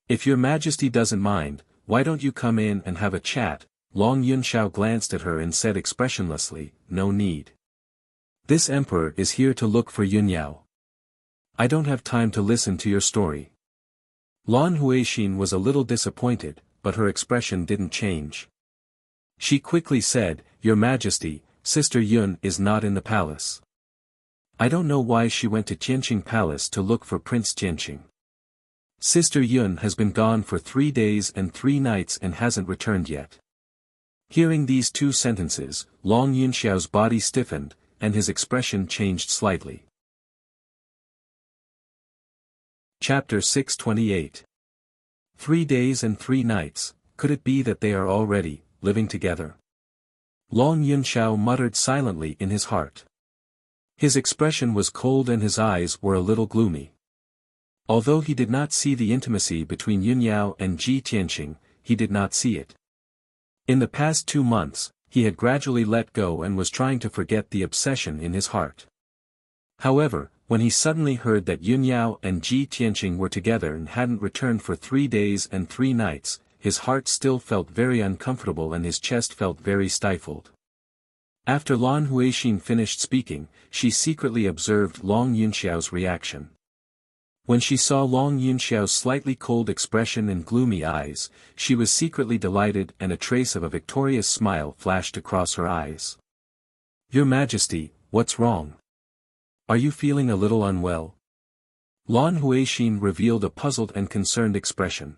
Speaker 1: If your majesty doesn't mind, why don't you come in and have a chat? Long Yunxiao glanced at her and said expressionlessly, No need. This emperor is here to look for Yunyao. I don't have time to listen to your story. Lan Huixin was a little disappointed, but her expression didn't change. She quickly said, Your Majesty, Sister Yun is not in the palace. I don't know why she went to Tianqing Palace to look for Prince Tianqing. Sister Yun has been gone for 3 days and 3 nights and hasn't returned yet. Hearing these 2 sentences, Long Yunxiao's body stiffened, and his expression changed slightly. Chapter 628. 3 days and 3 nights, could it be that they are already living together? Long Yunxiao muttered silently in his heart. His expression was cold and his eyes were a little gloomy. Although he did not see the intimacy between Yunyao and Ji Tianqing, he did not see it. In the past 2 months, he had gradually let go and was trying to forget the obsession in his heart. However, when he suddenly heard that Yunyao and Ji Tianqing were together and hadn't returned for 3 days and 3 nights, his heart still felt very uncomfortable and his chest felt very stifled. After Lan Huixin finished speaking, she secretly observed Long Yunxiao's reaction. When she saw Long Yunxiao's slightly cold expression and gloomy eyes, she was secretly delighted and a trace of a victorious smile flashed across her eyes. "Your Majesty, what's wrong? Are you feeling a little unwell?" Lan Huixin revealed a puzzled and concerned expression.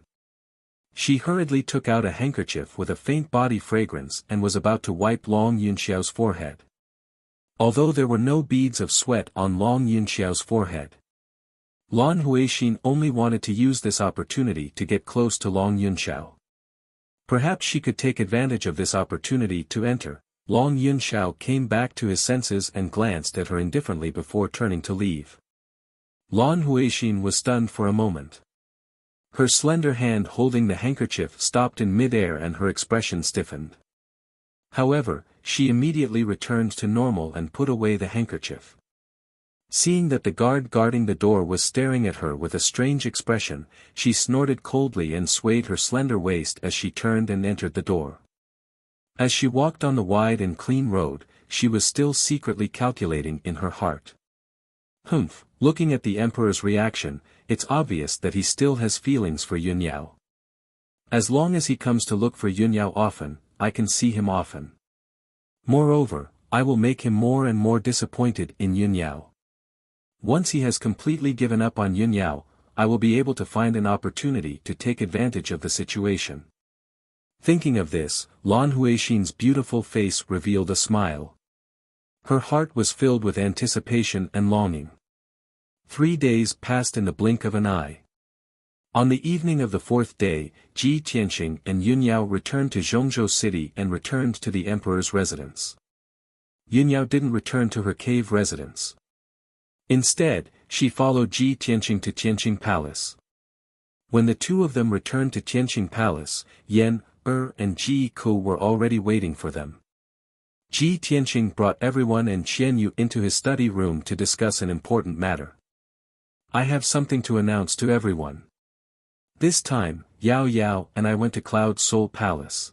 Speaker 1: She hurriedly took out a handkerchief with a faint body fragrance and was about to wipe Long Yunxiao's forehead. Although there were no beads of sweat on Long Yunxiao's forehead, Lan Huixin only wanted to use this opportunity to get close to Long Yunxiao. Perhaps she could take advantage of this opportunity to enter. Long Yunxiao came back to his senses and glanced at her indifferently before turning to leave. Lan Huixin was stunned for a moment. Her slender hand holding the handkerchief stopped in mid-air and her expression stiffened. However, she immediately returned to normal and put away the handkerchief. Seeing that the guard guarding the door was staring at her with a strange expression, she snorted coldly and swayed her slender waist as she turned and entered the door. As she walked on the wide and clean road, she was still secretly calculating in her heart. Humph, looking at the emperor's reaction, it's obvious that he still has feelings for Yunyao. As long as he comes to look for Yunyao often, I can see him often. Moreover, I will make him more and more disappointed in Yunyao. Once he has completely given up on Yunyao, I will be able to find an opportunity to take advantage of the situation. Thinking of this, Lan Huixin's beautiful face revealed a smile. Her heart was filled with anticipation and longing. 3 days passed in the blink of an eye. On the evening of the 4th day, Ji Tianxing and Yunyao returned to Zhongzhou city and returned to the emperor's residence. Yunyao didn't return to her cave residence. Instead, she followed Ji Tianxing to Tianqing Palace. When the two of them returned to Tianqing Palace, Yan, and Ji Ku were already waiting for them. Ji Tianxing brought everyone and Qian Yu into his study room to discuss an important matter. "I have something to announce to everyone. This time, Yao Yao and I went to Cloud Soul Palace.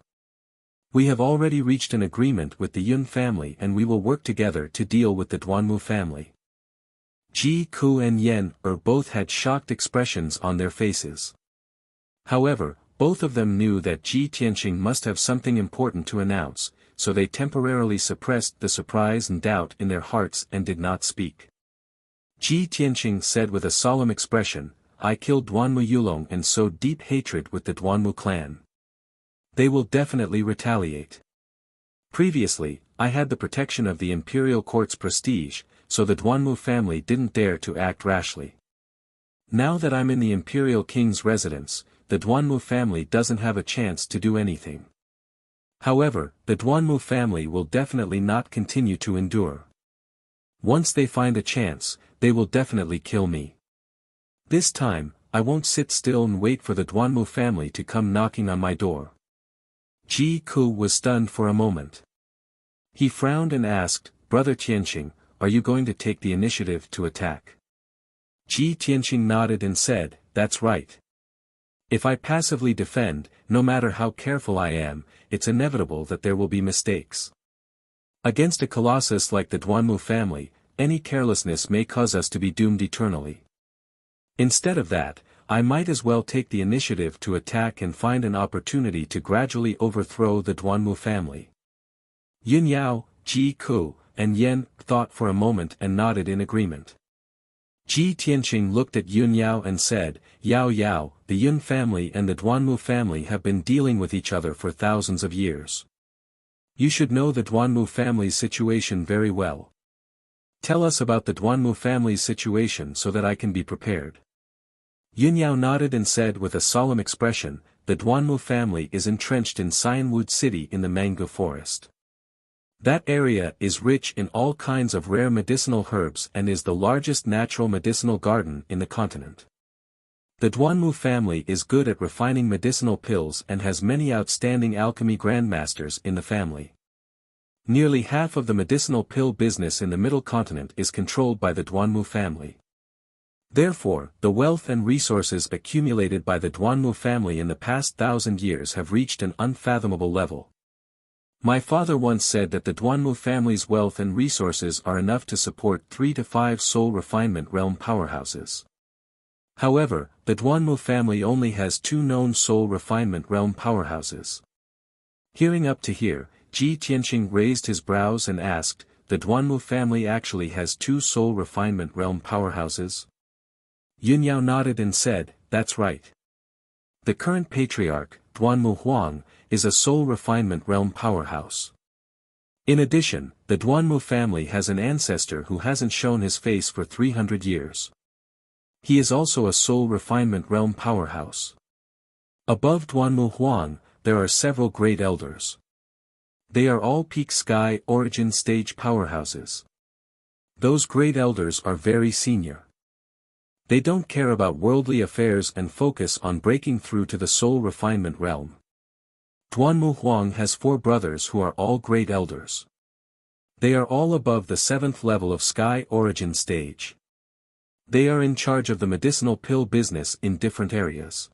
Speaker 1: We have already reached an agreement with the Yun family and we will work together to deal with the Duanmu family." Ji Ku and Yan both had shocked expressions on their faces. However, both of them knew that Ji Tianxing must have something important to announce, so they temporarily suppressed the surprise and doubt in their hearts and did not speak. Ji Tianxing said with a solemn expression, "I killed Duanmu Yulong and sowed deep hatred with the Duanmu clan. They will definitely retaliate. Previously, I had the protection of the imperial court's prestige, so the Duanmu family didn't dare to act rashly. Now that I'm in the imperial king's residence, the Duanmu family doesn't have a chance to do anything. However, the Duanmu family will definitely not continue to endure. Once they find a chance, they will definitely kill me. This time, I won't sit still and wait for the Duanmu family to come knocking on my door." Ji Ku was stunned for a moment. He frowned and asked, "Brother Tianxing, are you going to take the initiative to attack?" Ji Tianxing nodded and said, "That's right. If I passively defend, no matter how careful I am, it's inevitable that there will be mistakes. Against a colossus like the Duanmu family, any carelessness may cause us to be doomed eternally. Instead of that, I might as well take the initiative to attack and find an opportunity to gradually overthrow the Duanmu family." Yunyao, Ji Ku, and Yan thought for a moment and nodded in agreement. Ji Tianxing looked at Yunyao and said, "Yao Yao, the Yun family and the Duanmu family have been dealing with each other for thousands of years. You should know the Duanmu family's situation very well. Tell us about the Duanmu family's situation so that I can be prepared." Yunyao nodded and said with a solemn expression, "The Duanmu family is entrenched in Xianwood City in the mango forest. That area is rich in all kinds of rare medicinal herbs and is the largest natural medicinal garden in the continent. The Duanmu family is good at refining medicinal pills and has many outstanding alchemy grandmasters in the family. Nearly half of the medicinal pill business in the Middle Continent is controlled by the Duanmu family. Therefore, the wealth and resources accumulated by the Duanmu family in the past 1,000 years have reached an unfathomable level. My father once said that the Duanmu family's wealth and resources are enough to support 3 to 5 soul refinement realm powerhouses. However, the Duanmu family only has two known soul refinement realm powerhouses. Hearing up to here, Ji Tianqing raised his brows and asked, the Duanmu family actually has two soul refinement realm powerhouses? Yunyao nodded and said, that's right. The current patriarch, Duanmu Huang, is a soul refinement realm powerhouse. In addition, the Duanmu family has an ancestor who hasn't shown his face for 300 years. He is also a soul refinement realm powerhouse. Above Duanmu Huang, there are several great elders. They are all peak sky origin stage powerhouses. Those great elders are very senior. They don't care about worldly affairs and focus on breaking through to the soul refinement realm. Duanmu Huang has 4 brothers who are all great elders. They are all above the 7th level of sky origin stage. They are in charge of the medicinal pill business in different areas.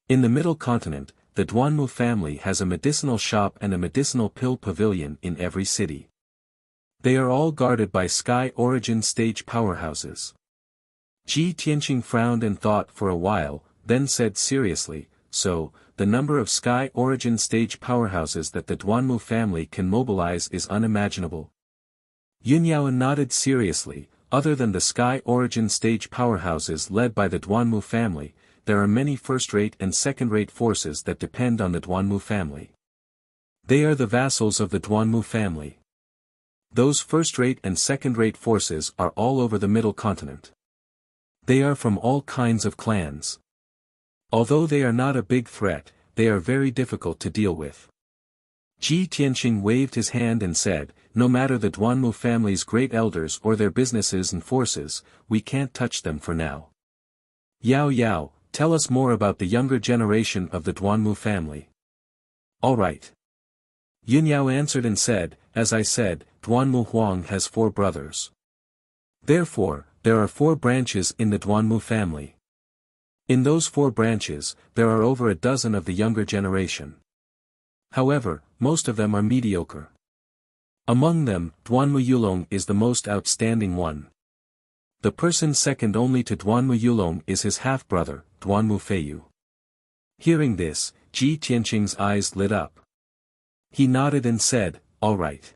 Speaker 1: In the middle continent, the Duanmu family has a medicinal shop and a medicinal pill pavilion in every city. They are all guarded by sky origin stage powerhouses. Ji Tianqing frowned and thought for a while, then said seriously, so, the number of sky origin stage powerhouses that the Duanmu family can mobilize is unimaginable. Yunyao nodded seriously, other than the sky origin stage powerhouses led by the Duanmu family, there are many first-rate and second-rate forces that depend on the Duanmu family. They are the vassals of the Duanmu family. Those first-rate and second-rate forces are all over the middle continent. They are from all kinds of clans. Although they are not a big threat, they are very difficult to deal with. Ji Tianqing waved his hand and said, no matter the Duanmu family's great elders or their businesses and forces, we can't touch them for now. Yao Yao, tell us more about the younger generation of the Duanmu family. All right. Yunyao answered and said, as I said, Duanmu Huang has 4 brothers. Therefore, there are 4 branches in the Duanmu family. In those 4 branches, there are over a dozen of the younger generation. However, most of them are mediocre. Among them, Duanmu Yulong is the most outstanding one. The person second only to Duanmu Yulong is his half-brother, Duanmu Feiyu. Hearing this, Ji Tianqing's eyes lit up. He nodded and said, all right.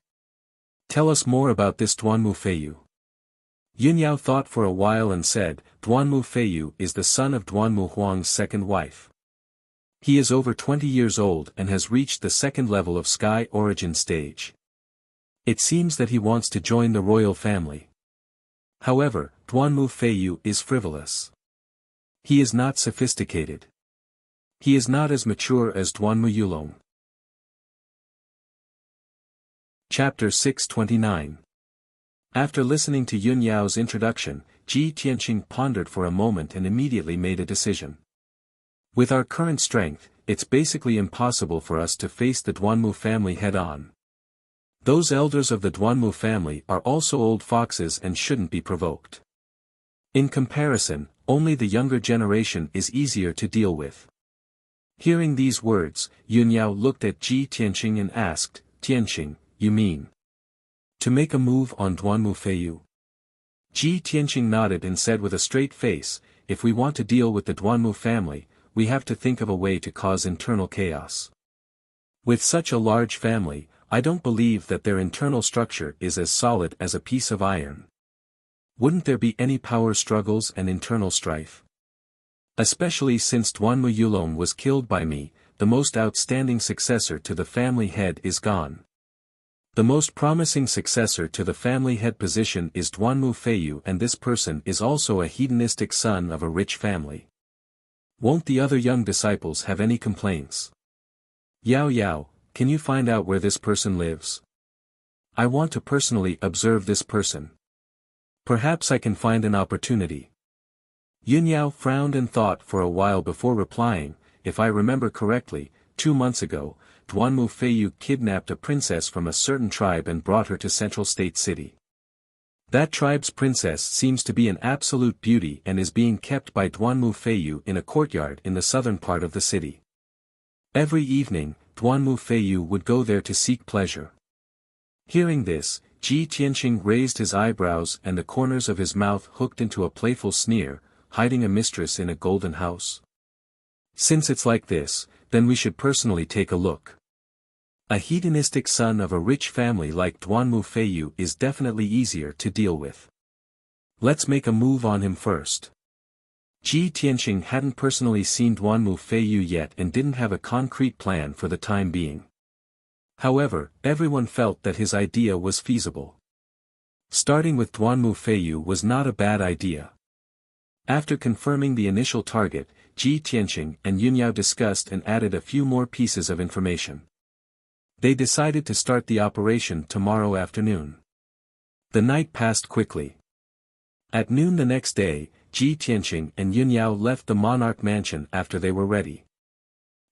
Speaker 1: Tell us more about this Duanmu Feiyu. Yunyao thought for a while and said, Duanmu Feiyu is the son of Duanmu Huang's second wife. He is over 20 years old and has reached the 2nd level of sky origin stage. It seems that he wants to join the royal family. However, Duanmu Feiyu is frivolous. He is not sophisticated. He is not as mature as Duanmu Yulong. Chapter 629. After listening to Yunyao's introduction, Ji Tianqing pondered for a moment and immediately made a decision. With our current strength, it's basically impossible for us to face the Duanmu family head-on. Those elders of the Duanmu family are also old foxes and shouldn't be provoked. In comparison, only the younger generation is easier to deal with. Hearing these words, Yunyao looked at Ji Tianqing and asked, Tianqing, you mean to make a move on Duanmu Feiyu? Ji Tianqing nodded and said with a straight face, if we want to deal with the Duanmu family, we have to think of a way to cause internal chaos. With such a large family, I don't believe that their internal structure is as solid as a piece of iron. Wouldn't there be any power struggles and internal strife? Especially since Duanmu Yulong was killed by me, the most outstanding successor to the family head is gone. The most promising successor to the family head position is Duanmu Feiyu, and this person is also a hedonistic son of a rich family. Won't the other young disciples have any complaints? Yao Yao, can you find out where this person lives? I want to personally observe this person. Perhaps I can find an opportunity. Yunyao frowned and thought for a while before replying, if I remember correctly, 2 months ago, Duanmu Feiyu kidnapped a princess from a certain tribe and brought her to Central State City. That tribe's princess seems to be an absolute beauty and is being kept by Duanmu Feiyu in a courtyard in the southern part of the city. Every evening, Duanmu Feiyu would go there to seek pleasure. Hearing this, Ji Tianqing raised his eyebrows and the corners of his mouth hooked into a playful sneer, hiding a mistress in a golden house? Since it's like this, then we should personally take a look. A hedonistic son of a rich family like Duanmu Feiyu is definitely easier to deal with. Let's make a move on him first. Ji Tianqing hadn't personally seen Duanmu Feiyu yet and didn't have a concrete plan for the time being. However, everyone felt that his idea was feasible. Starting with Duanmu Feiyu was not a bad idea. After confirming the initial target, Ji Tianqing and Yunyao discussed and added a few more pieces of information. They decided to start the operation tomorrow afternoon. The night passed quickly. At noon the next day, Ji Tianqing and Yunyao left the monarch mansion after they were ready.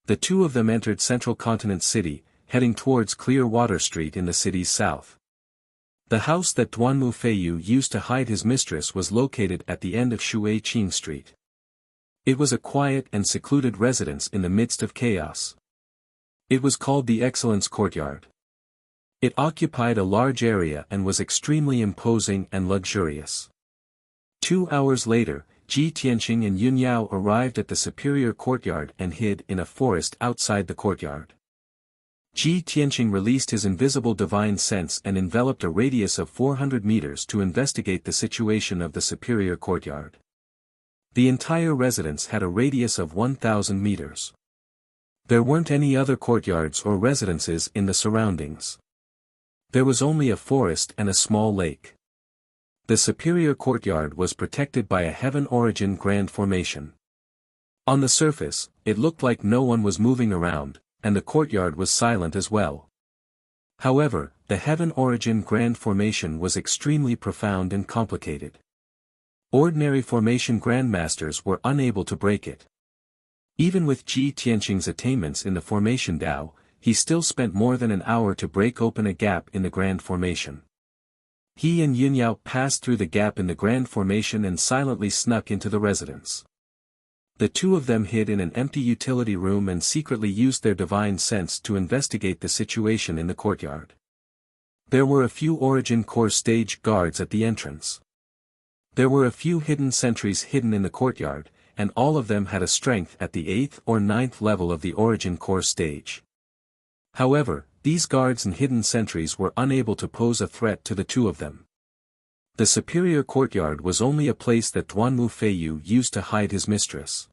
Speaker 1: The two of them entered Central Continent City, heading towards Clearwater Street in the city's south. The house that Duanmu Feiyu used to hide his mistress was located at the end of Shuiqing Street. It was a quiet and secluded residence in the midst of chaos. It was called the Excellence Courtyard. It occupied a large area and was extremely imposing and luxurious. 2 hours later, Ji Tianqing and Yunyao arrived at the superior courtyard and hid in a forest outside the courtyard. Ji Tianqing released his invisible divine sense and enveloped a radius of 400 meters to investigate the situation of the superior courtyard. The entire residence had a radius of 1,000 meters. There weren't any other courtyards or residences in the surroundings. There was only a forest and a small lake. The superior courtyard was protected by a heaven origin grand formation. On the surface, it looked like no one was moving around, and the courtyard was silent as well. However, the heaven origin grand formation was extremely profound and complicated. Ordinary formation grandmasters were unable to break it. Even with Ji Tianqing's attainments in the formation Dao, he still spent more than an hour to break open a gap in the grand formation. He and Yunyao passed through the gap in the grand formation and silently snuck into the residence. The two of them hid in an empty utility room and secretly used their divine sense to investigate the situation in the courtyard. There were a few Origin Core stage guards at the entrance. There were a few hidden sentries hidden in the courtyard, and all of them had a strength at the 8th or 9th level of the Origin Core stage. However, these guards and hidden sentries were unable to pose a threat to the two of them. The superior courtyard was only a place that Duanmu Feiyu used to hide his mistress.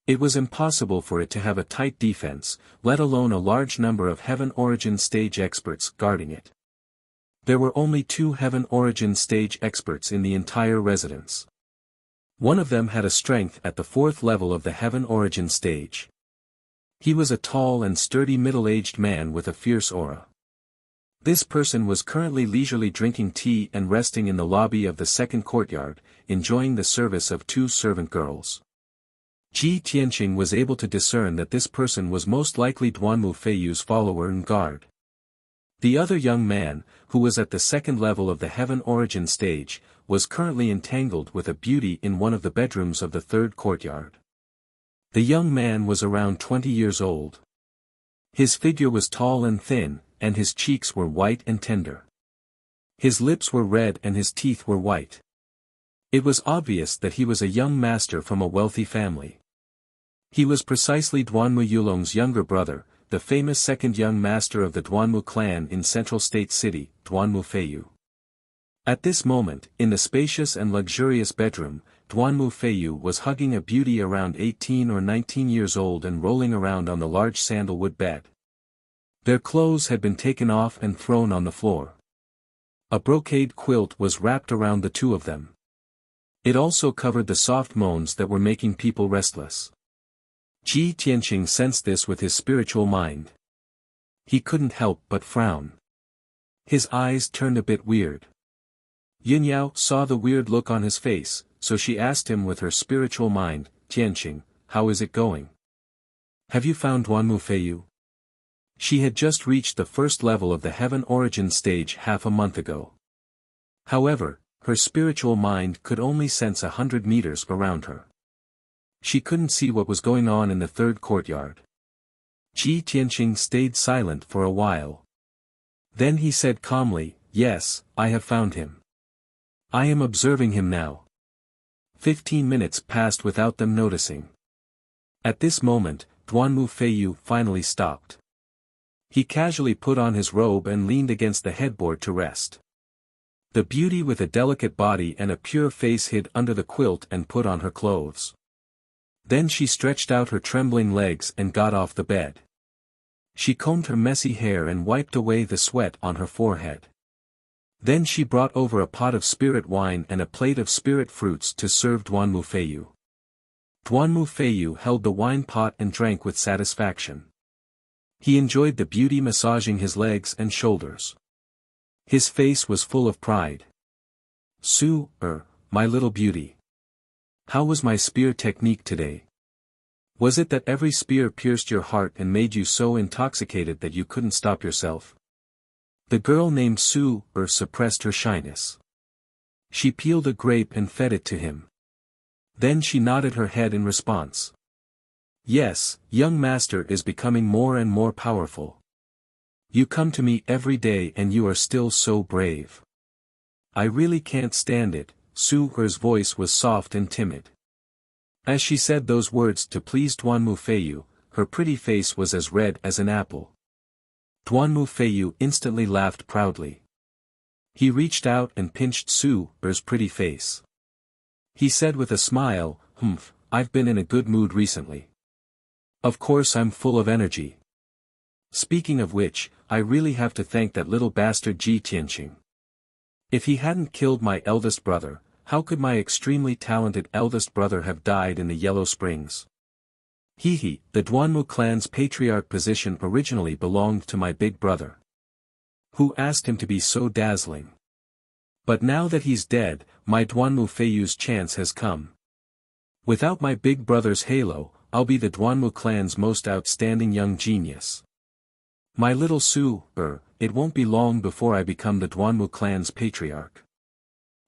Speaker 1: It was impossible for it to have a tight defense, let alone a large number of Heaven Origin stage experts guarding it. There were only 2 Heaven Origin stage experts in the entire residence. One of them had a strength at the 4th level of the Heaven Origin stage. He was a tall and sturdy middle-aged man with a fierce aura. This person was currently leisurely drinking tea and resting in the lobby of the second courtyard, enjoying the service of 2 servant girls. Ji Tianqing was able to discern that this person was most likely Duanmu Feiyu's follower and guard. The other young man, who was at the 2nd level of the Heaven Origin stage, was currently entangled with a beauty in one of the bedrooms of the 3rd courtyard. The young man was around 20 years old. His figure was tall and thin, and his cheeks were white and tender. His lips were red and his teeth were white. It was obvious that he was a young master from a wealthy family. He was precisely Duanmu Yulong's younger brother, the famous second young master of the Duanmu clan in Central State City, Duanmu Feiyu. At this moment, in the spacious and luxurious bedroom, Duanmu Feiyu was hugging a beauty around 18 or 19 years old and rolling around on the large sandalwood bed. Their clothes had been taken off and thrown on the floor. A brocade quilt was wrapped around the two of them. It also covered the soft moans that were making people restless. Ji Tianqing sensed this with his spiritual mind. He couldn't help but frown. His eyes turned a bit weird. Yunyao saw the weird look on his face, so she asked him with her spiritual mind, "Tianqing, how is it going? Have you found Duanmu Feiyu?" She had just reached the 1st level of the Heaven Origin stage half a month ago. However, her spiritual mind could only sense 100 meters around her. She couldn't see what was going on in the 3rd courtyard. Ji Tianqing stayed silent for a while. Then he said calmly, "Yes, I have found him. I am observing him now." 15 minutes passed without them noticing. At this moment, Duanmu Feiyu finally stopped. He casually put on his robe and leaned against the headboard to rest. The beauty with a delicate body and a pure face hid under the quilt and put on her clothes. Then she stretched out her trembling legs and got off the bed. She combed her messy hair and wiped away the sweat on her forehead. Then she brought over a pot of spirit wine and a plate of spirit fruits to serve Duanmu Feiyu. Duanmu Feiyu held the wine pot and drank with satisfaction. He enjoyed the beauty massaging his legs and shoulders. His face was full of pride. My little beauty. How was my spear technique today? Was it that every spear pierced your heart and made you so intoxicated that you couldn't stop yourself? The girl named suppressed her shyness. She peeled a grape and fed it to him. Then she nodded her head in response. Yes, young master is becoming more and more powerful. You come to me every day and you are still so brave. I really can't stand it. Su'er's voice was soft and timid. As she said those words to please Duanmu Feiyu, her pretty face was as red as an apple. Duanmu Feiyu instantly laughed proudly. He reached out and pinched Su'er's pretty face. He said with a smile, I've been in a good mood recently. Of course I'm full of energy. Speaking of which, I really have to thank that little bastard Ji Tianqing. If he hadn't killed my eldest brother, how could my extremely talented eldest brother have died in the Yellow Springs? The Duanmu clan's patriarch position originally belonged to my big brother. Who asked him to be so dazzling? But now that he's dead, my Duanmu Feiyu's chance has come. Without my big brother's halo, I'll be the Duanmu clan's most outstanding young genius. My little it won't be long before I become the Duanmu clan's patriarch.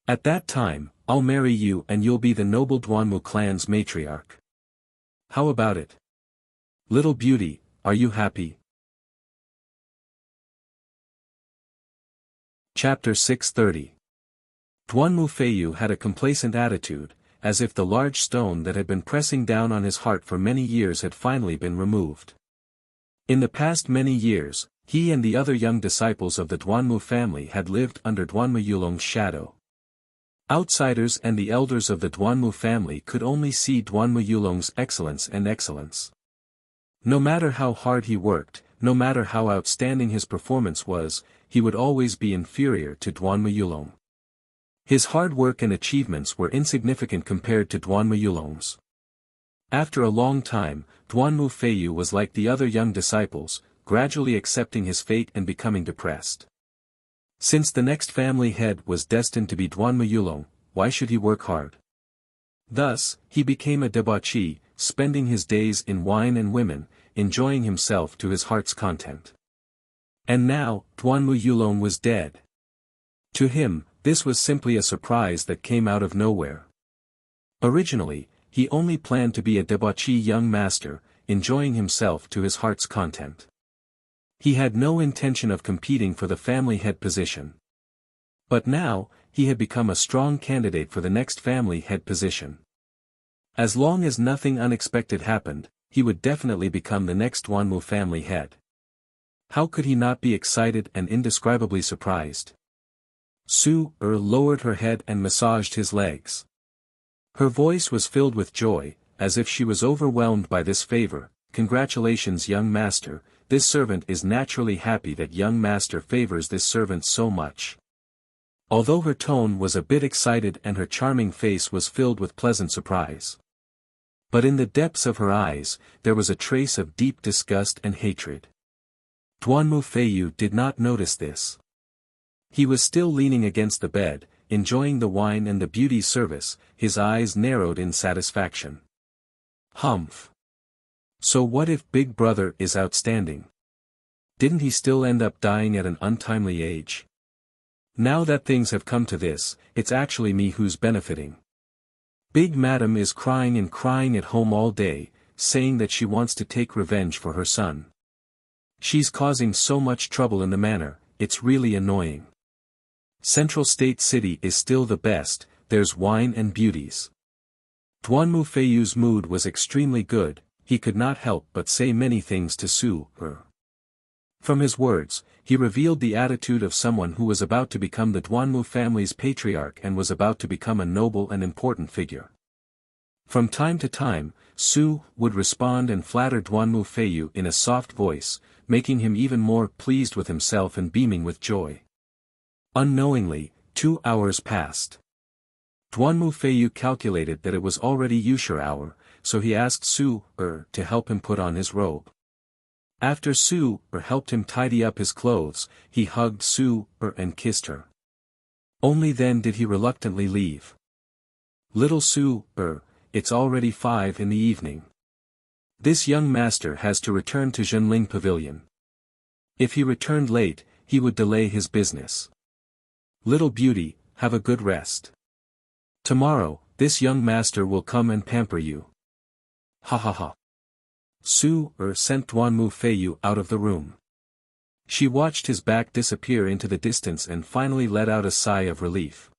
Speaker 1: At that time, I'll marry you and you'll be the noble Duanmu clan's matriarch. How about it? Little beauty, are you happy? Chapter 630. Duanmu Feiyu had a complacent attitude, as if the large stone that had been pressing down on his heart for many years had finally been removed. In the past many years, he and the other young disciples of the Duanmu family had lived under Duanmu Yulong's shadow. Outsiders and the elders of the Duanmu family could only see Duanmu Yulong's excellence. No matter how hard he worked, no matter how outstanding his performance was, he would always be inferior to Duanmu Yulong. His hard work and achievements were insignificant compared to Duanmu Yulong's. After a long time, Duanmu Feiyu was like the other young disciples, gradually accepting his fate and becoming depressed. Since the next family head was destined to be Duanmu Yulong, why should he work hard? Thus, he became a debauchee, spending his days in wine and women, enjoying himself to his heart's content. And now, Duanmu Yulong was dead. To him, this was simply a surprise that came out of nowhere. Originally, he only planned to be a debauchee young master, enjoying himself to his heart's content. He had no intention of competing for the family head position. But now, he had become a strong candidate for the next family head position. As long as nothing unexpected happened, he would definitely become the next Duanmu family head. How could he not be excited and indescribably surprised? Lowered her head and massaged his legs. Her voice was filled with joy, as if she was overwhelmed by this favor. Congratulations, young master, this servant is naturally happy that young master favors this servant so much. Although her tone was a bit excited and her charming face was filled with pleasant surprise. But in the depths of her eyes, there was a trace of deep disgust and hatred. Duanmu Feiyu did not notice this. He was still leaning against the bed, enjoying the wine and the beauty service, his eyes narrowed in satisfaction. So what if Big Brother is outstanding? Didn't he still end up dying at an untimely age? Now that things have come to this, it's actually me who's benefiting. Big Madam is crying and crying at home all day, saying that she wants to take revenge for her son. She's causing so much trouble in the manor, it's really annoying. Central State City is still the best, there's wine and beauties. Duan Mufeiyu's mood was extremely good, he could not help but say many things to Su-er. From his words, he revealed the attitude of someone who was about to become the Duanmu family's patriarch and was about to become a noble and important figure. From time to time, Su would respond and flatter Duanmu Feiyu in a soft voice, making him even more pleased with himself and beaming with joy. Unknowingly, 2 hours passed. Duanmu Feiyu calculated that it was already Yushur hour, so he asked Su-er to help him put on his robe. After Su-er helped him tidy up his clothes, he hugged Su-er and kissed her. Only then did he reluctantly leave. Little Su-er, it's already 5 in the evening. This young master has to return to Zhenling Pavilion. If he returned late, he would delay his business. Little beauty, have a good rest. Tomorrow, this young master will come and pamper you. Ha ha ha. Su-er sent Duanmu Feiyu out of the room. She watched his back disappear into the distance and finally let out a sigh of relief.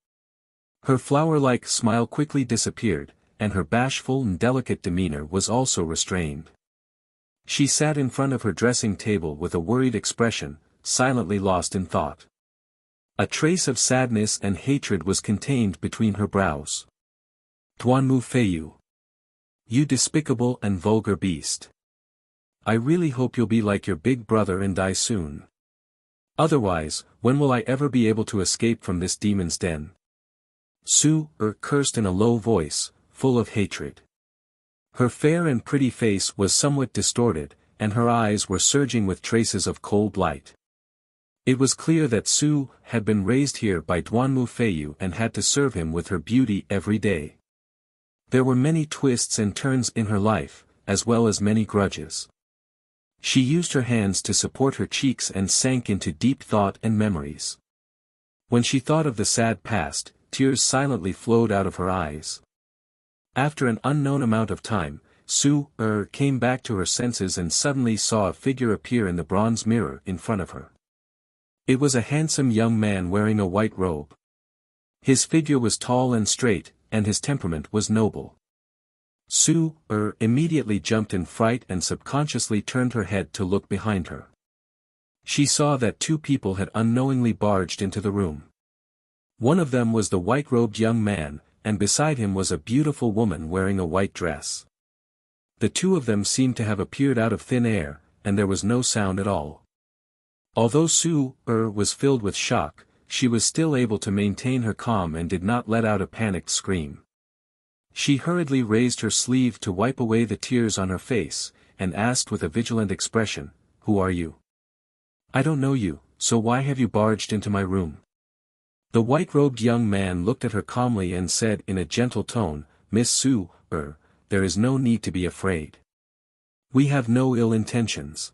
Speaker 1: Her flower-like smile quickly disappeared, and her bashful and delicate demeanor was also restrained. She sat in front of her dressing table with a worried expression, silently lost in thought. A trace of sadness and hatred was contained between her brows. Duanmu Feiyu. You despicable and vulgar beast. I really hope you'll be like your big brother and die soon. Otherwise, when will I ever be able to escape from this demon's den? Su-er cursed in a low voice, full of hatred. Her fair and pretty face was somewhat distorted, and her eyes were surging with traces of cold light. It was clear that Su had been raised here by Duanmu Feiyu and had to serve him with her beauty every day. There were many twists and turns in her life, as well as many grudges. She used her hands to support her cheeks and sank into deep thought and memories. When she thought of the sad past, tears silently flowed out of her eyes. After an unknown amount of time, Su-er came back to her senses and suddenly saw a figure appear in the bronze mirror in front of her. It was a handsome young man wearing a white robe. His figure was tall and straight, and his temperament was noble. Su-er immediately jumped in fright and subconsciously turned her head to look behind her. She saw that 2 people had unknowingly barged into the room. One of them was the white-robed young man, and beside him was a beautiful woman wearing a white dress. The 2 of them seemed to have appeared out of thin air, and there was no sound at all. Although Su-er was filled with shock, she was still able to maintain her calm and did not let out a panicked scream. She hurriedly raised her sleeve to wipe away the tears on her face, and asked with a vigilant expression, "Who are you? I don't know you, so why have you barged into my room?" The white-robed young man looked at her calmly and said in a gentle tone, "Miss Su-er, there is no need to be afraid. We have no ill intentions."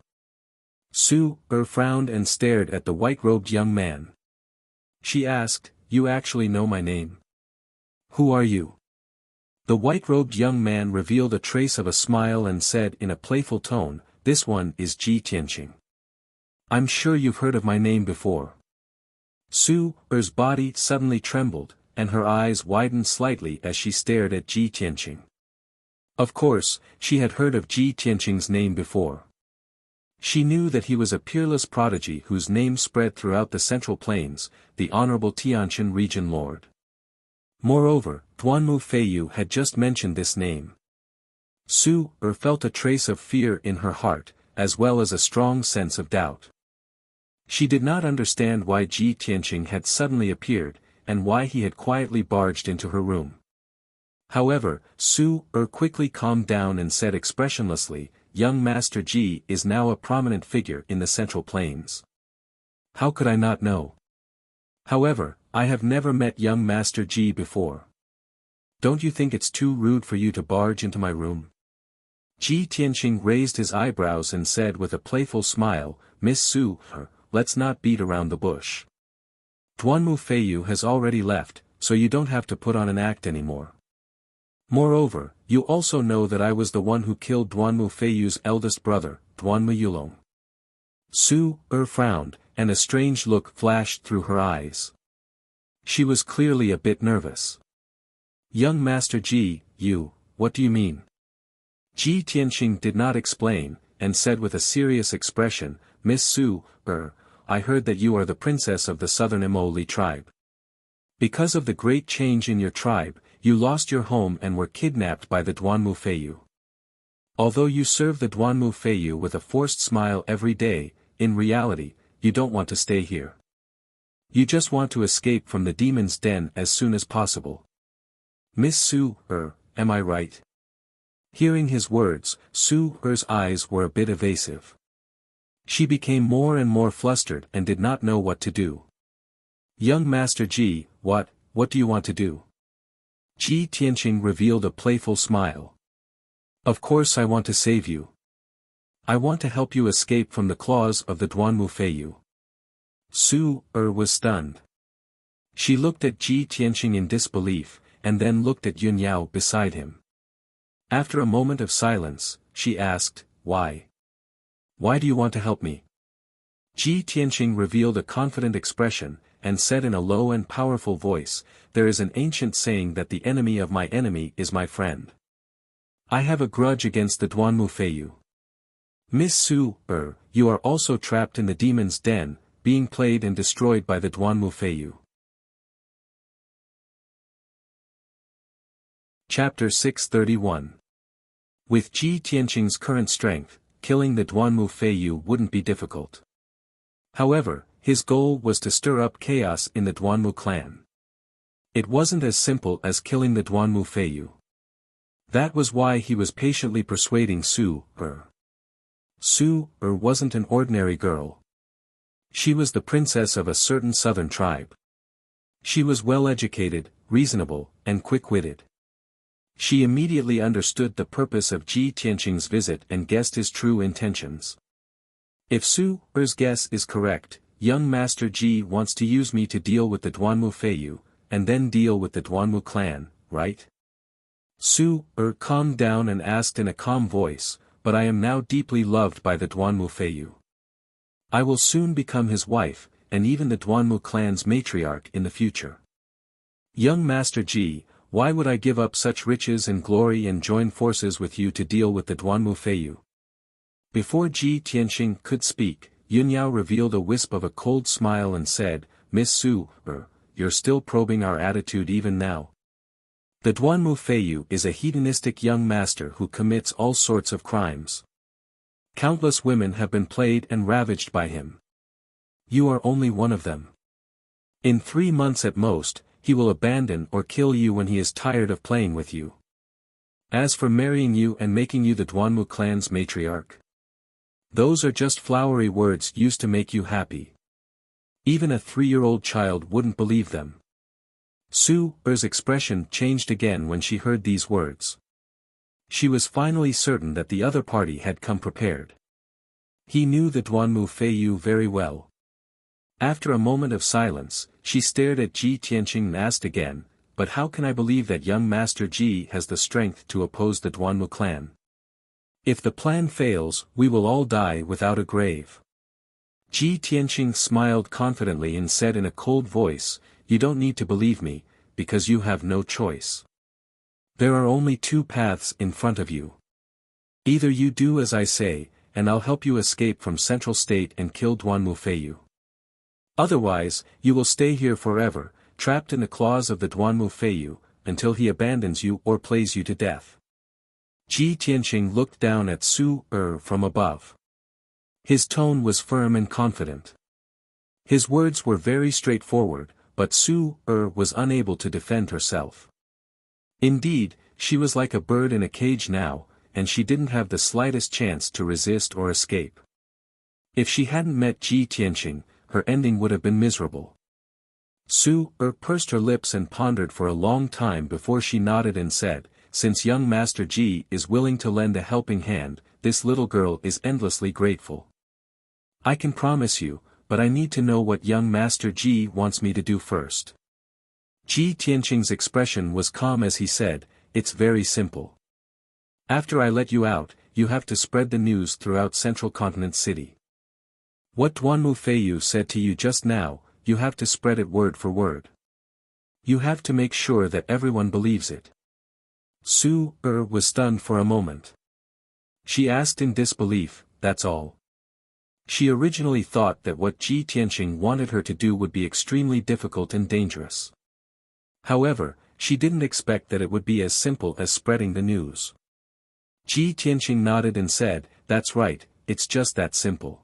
Speaker 1: Su-er frowned and stared at the white-robed young man. She asked, "You actually know my name? Who are you?" The white-robed young man revealed a trace of a smile and said in a playful tone, "This one is Ji Tianqing. I'm sure you've heard of my name before." Su-er's body suddenly trembled, and her eyes widened slightly as she stared at Ji Tianqing. Of course, she had heard of Ji Tianqing's name before. She knew that he was a peerless prodigy whose name spread throughout the Central Plains, the Honorable Tianqian Region Lord. Moreover, Duanmu Feiyu had just mentioned this name. Su-er felt a trace of fear in her heart, as well as a strong sense of doubt. She did not understand why Ji Tianqing had suddenly appeared, and why he had quietly barged into her room. However, Su-er quickly calmed down and said expressionlessly, "Young Master Ji is now a prominent figure in the Central Plains. How could I not know? However, I have never met young Master Ji before. Don't you think it's too rude for you to barge into my room?" Ji Tianqing raised his eyebrows and said with a playful smile, "Miss Su-er, let's not beat around the bush. Duanmu Feiyu has already left, so you don't have to put on an act anymore. Moreover, you also know that I was the one who killed Duanmu Feiyu's eldest brother, Duanmu Yulong." Su-er frowned, and a strange look flashed through her eyes. She was clearly a bit nervous. "Young Master Ji, you, what do you mean? Ji Tianqing did not explain, and said with a serious expression, Miss Su, I heard that you are the princess of the southern Emoli tribe. Because of the great change in your tribe, you lost your home and were kidnapped by the Duanmu Feiyu. Although you serve the Duanmu Feiyu with a forced smile every day, in reality, you don't want to stay here. You just want to escape from the demon's den as soon as possible. Miss Su, am I right? Hearing his words, Su-er's eyes were a bit evasive. She became more and more flustered and did not know what to do. Young Master Ji, what do you want to do? Ji Tianqing revealed a playful smile. Of course I want to save you. I want to help you escape from the claws of the Duanmu Feiyu. Su-er was stunned. She looked at Ji Tianqing in disbelief, and then looked at Yun Yao beside him. After a moment of silence, she asked, Why? Why do you want to help me? Ji Tianqing revealed a confident expression, and said in a low and powerful voice, There is an ancient saying that the enemy of my enemy is my friend. I have a grudge against the Duanmu Feiyu. Miss Su, you are also trapped in the demon's den, being played and destroyed by the Duanmu Feiyu. Chapter 631. With Ji Tianqing's current strength, killing the Duanmu Feiyu wouldn't be difficult. However, his goal was to stir up chaos in the Duanmu clan. It wasn't as simple as killing the Duanmu Feiyu. That was why he was patiently persuading Su-er. Su-er wasn't an ordinary girl. She was the princess of a certain southern tribe. She was well-educated, reasonable, and quick-witted. She immediately understood the purpose of Ji Tianqing's visit and guessed his true intentions. If Su-er's guess is correct, young Master Ji wants to use me to deal with the Duanmu Feiyu, and then deal with the Duanmu clan, right? Su-er calmed down and asked in a calm voice, but I am now deeply loved by the Duanmu Feiyu. I will soon become his wife, and even the Duanmu clan's matriarch in the future. Young Master Ji, why would I give up such riches and glory and join forces with you to deal with the Duanmu Feiyu? Before Ji Tianqing could speak, Yun Yao revealed a wisp of a cold smile and said, Miss Su, you're still probing our attitude even now. The Duanmu Feiyu is a hedonistic young master who commits all sorts of crimes. Countless women have been played and ravaged by him. You are only one of them. In 3 months at most, he will abandon or kill you when he is tired of playing with you. As for marrying you and making you the Duanmu clan's matriarch, those are just flowery words used to make you happy. Even a 3-year-old child wouldn't believe them. Su-er's expression changed again when she heard these words. She was finally certain that the other party had come prepared. He knew the Duanmu Feiyu very well. After a moment of silence, she stared at Ji Tianqing and asked again, But how can I believe that young Master Ji has the strength to oppose the Duanmu clan? If the plan fails, we will all die without a grave. Ji Tianqing smiled confidently and said in a cold voice, You don't need to believe me, because you have no choice. There are only 2 paths in front of you. Either you do as I say, and I'll help you escape from Central State and kill Duanmu Feiyu. Otherwise, you will stay here forever, trapped in the claws of the Duanmu Feiyu, until he abandons you or plays you to death. Ji Tianqing looked down at Su-er from above. His tone was firm and confident. His words were very straightforward, but Su-er was unable to defend herself. Indeed, she was like a bird in a cage now, and she didn't have the slightest chance to resist or escape. If she hadn't met Ji Tianqing, her ending would have been miserable. Su-er pursed her lips and pondered for a long time before she nodded and said, Since young Master Ji is willing to lend a helping hand, this little girl is endlessly grateful. I can promise you, but I need to know what young Master Ji wants me to do first. Ji Tianqing's expression was calm as he said, It's very simple. After I let you out, you have to spread the news throughout Central Continent City. What Duanmu Feiyu said to you just now, you have to spread it word for word. You have to make sure that everyone believes it. Su was stunned for a moment. She asked in disbelief, "That's all?" She originally thought that what Ji Tianqing wanted her to do would be extremely difficult and dangerous. However, she didn't expect that it would be as simple as spreading the news. Ji Tianqing nodded and said, "That's right, it's just that simple.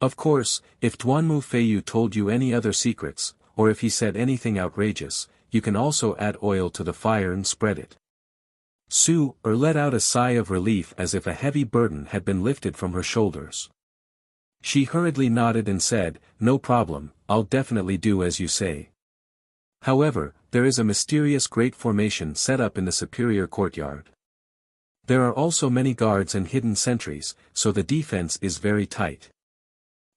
Speaker 1: Of course, if Duanmu Feiyu told you any other secrets, or if he said anything outrageous, you can also add oil to the fire and spread it." Su let out a sigh of relief as if a heavy burden had been lifted from her shoulders. She hurriedly nodded and said, "No problem, I'll definitely do as you say. However, there is a mysterious great formation set up in the superior courtyard. There are also many guards and hidden sentries, so the defense is very tight.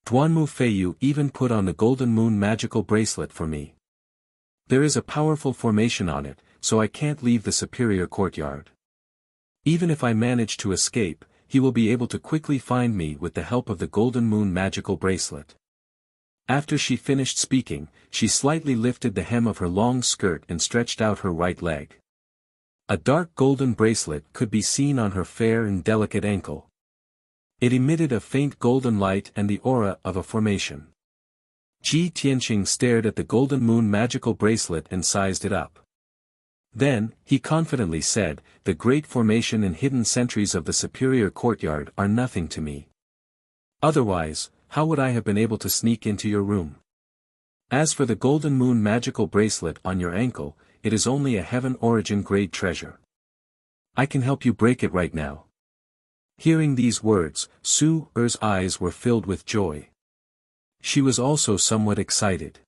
Speaker 1: Duanmu Feiyu even put on the Golden Moon magical bracelet for me. There is a powerful formation on it, so I can't leave the superior courtyard. Even if I manage to escape, he will be able to quickly find me with the help of the Golden Moon magical bracelet." After she finished speaking, she slightly lifted the hem of her long skirt and stretched out her right leg. A dark golden bracelet could be seen on her fair and delicate ankle. It emitted a faint golden light and the aura of a formation. Ji Tianqing stared at the Golden Moon magical bracelet and sized it up. Then, he confidently said, "The great formation and hidden sentries of the superior courtyard are nothing to me. Otherwise, how would I have been able to sneak into your room? As for the Golden Moon magical bracelet on your ankle, it is only a heaven origin grade treasure. I can help you break it right now." Hearing these words, Su's eyes were filled with joy. She was also somewhat excited.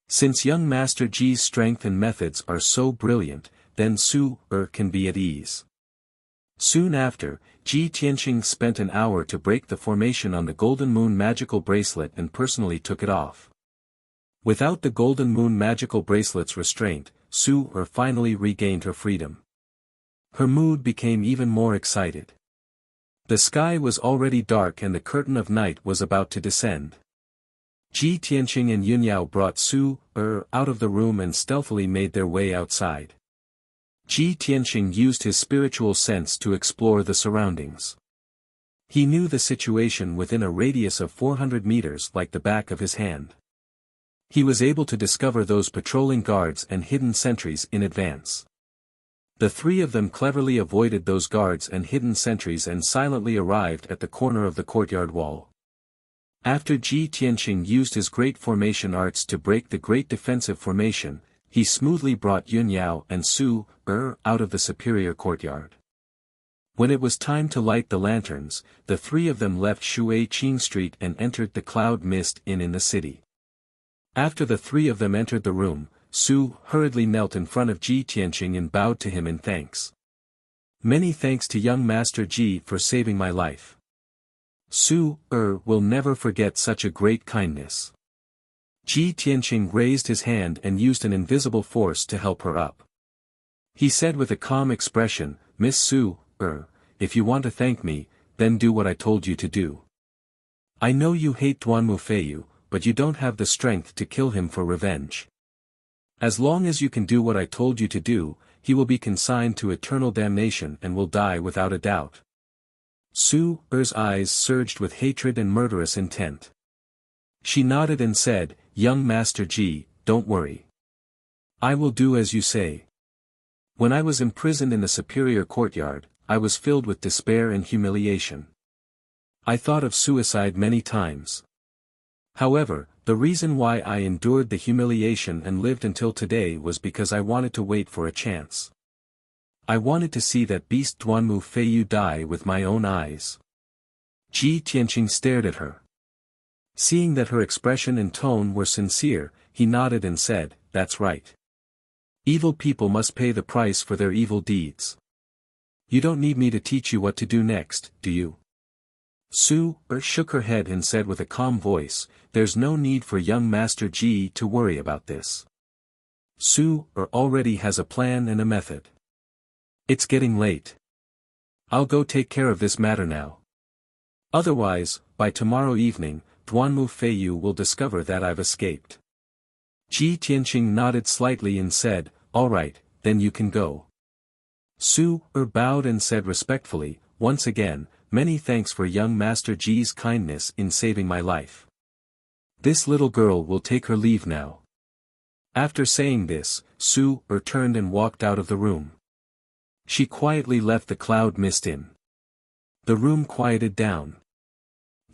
Speaker 1: Since young Master Ji's strength and methods are so brilliant, then Su can be at ease. Soon after, Ji Tianqing spent an hour to break the formation on the Golden Moon magical bracelet and personally took it off. Without the Golden Moon magical bracelet's restraint, Su finally regained her freedom. Her mood became even more excited. The sky was already dark and the curtain of night was about to descend. Ji Tianqing and Yunyao brought Su out of the room and stealthily made their way outside. Ji Tianqing used his spiritual sense to explore the surroundings. He knew the situation within a radius of 400 meters like the back of his hand. He was able to discover those patrolling guards and hidden sentries in advance. The three of them cleverly avoided those guards and hidden sentries and silently arrived at the corner of the courtyard wall. After Ji Tianqing used his great formation arts to break the great defensive formation, he smoothly brought Yunyao and Su out of the superior courtyard. When it was time to light the lanterns, the three of them left Shui Qing Street and entered the Cloud Mist Inn in the city. After the three of them entered the room, Su hurriedly knelt in front of Ji Tianqing and bowed to him in thanks. "Many thanks to young Master Ji for saving my life. Su will never forget such a great kindness." Ji Tianqing raised his hand and used an invisible force to help her up. He said with a calm expression, "Miss Su, if you want to thank me, then do what I told you to do. I know you hate Duanmu Feiyu, but you don't have the strength to kill him for revenge. As long as you can do what I told you to do, he will be consigned to eternal damnation and will die without a doubt." Su's eyes surged with hatred and murderous intent. She nodded and said, "Young Master Ji, don't worry. I will do as you say. When I was imprisoned in the superior courtyard, I was filled with despair and humiliation. I thought of suicide many times. However, the reason why I endured the humiliation and lived until today was because I wanted to wait for a chance. I wanted to see that beast Duanmu Feiyu die with my own eyes." Ji Tianqing stared at her. Seeing that her expression and tone were sincere, he nodded and said, "That's right. Evil people must pay the price for their evil deeds. You don't need me to teach you what to do next, do you?" Su shook her head and said with a calm voice, "There's no need for young Master Ji to worry about this. Su already has a plan and a method. It's getting late. I'll go take care of this matter now. Otherwise, by tomorrow evening, Duanmu Feiyu will discover that I've escaped." Ji Tianqing nodded slightly and said, "All right, then you can go." Su bowed and said respectfully, "Once again, many thanks for young Master Ji's kindness in saving my life. This little girl will take her leave now." After saying this, Su turned and walked out of the room. She quietly left the cloud mist in. The room quieted down.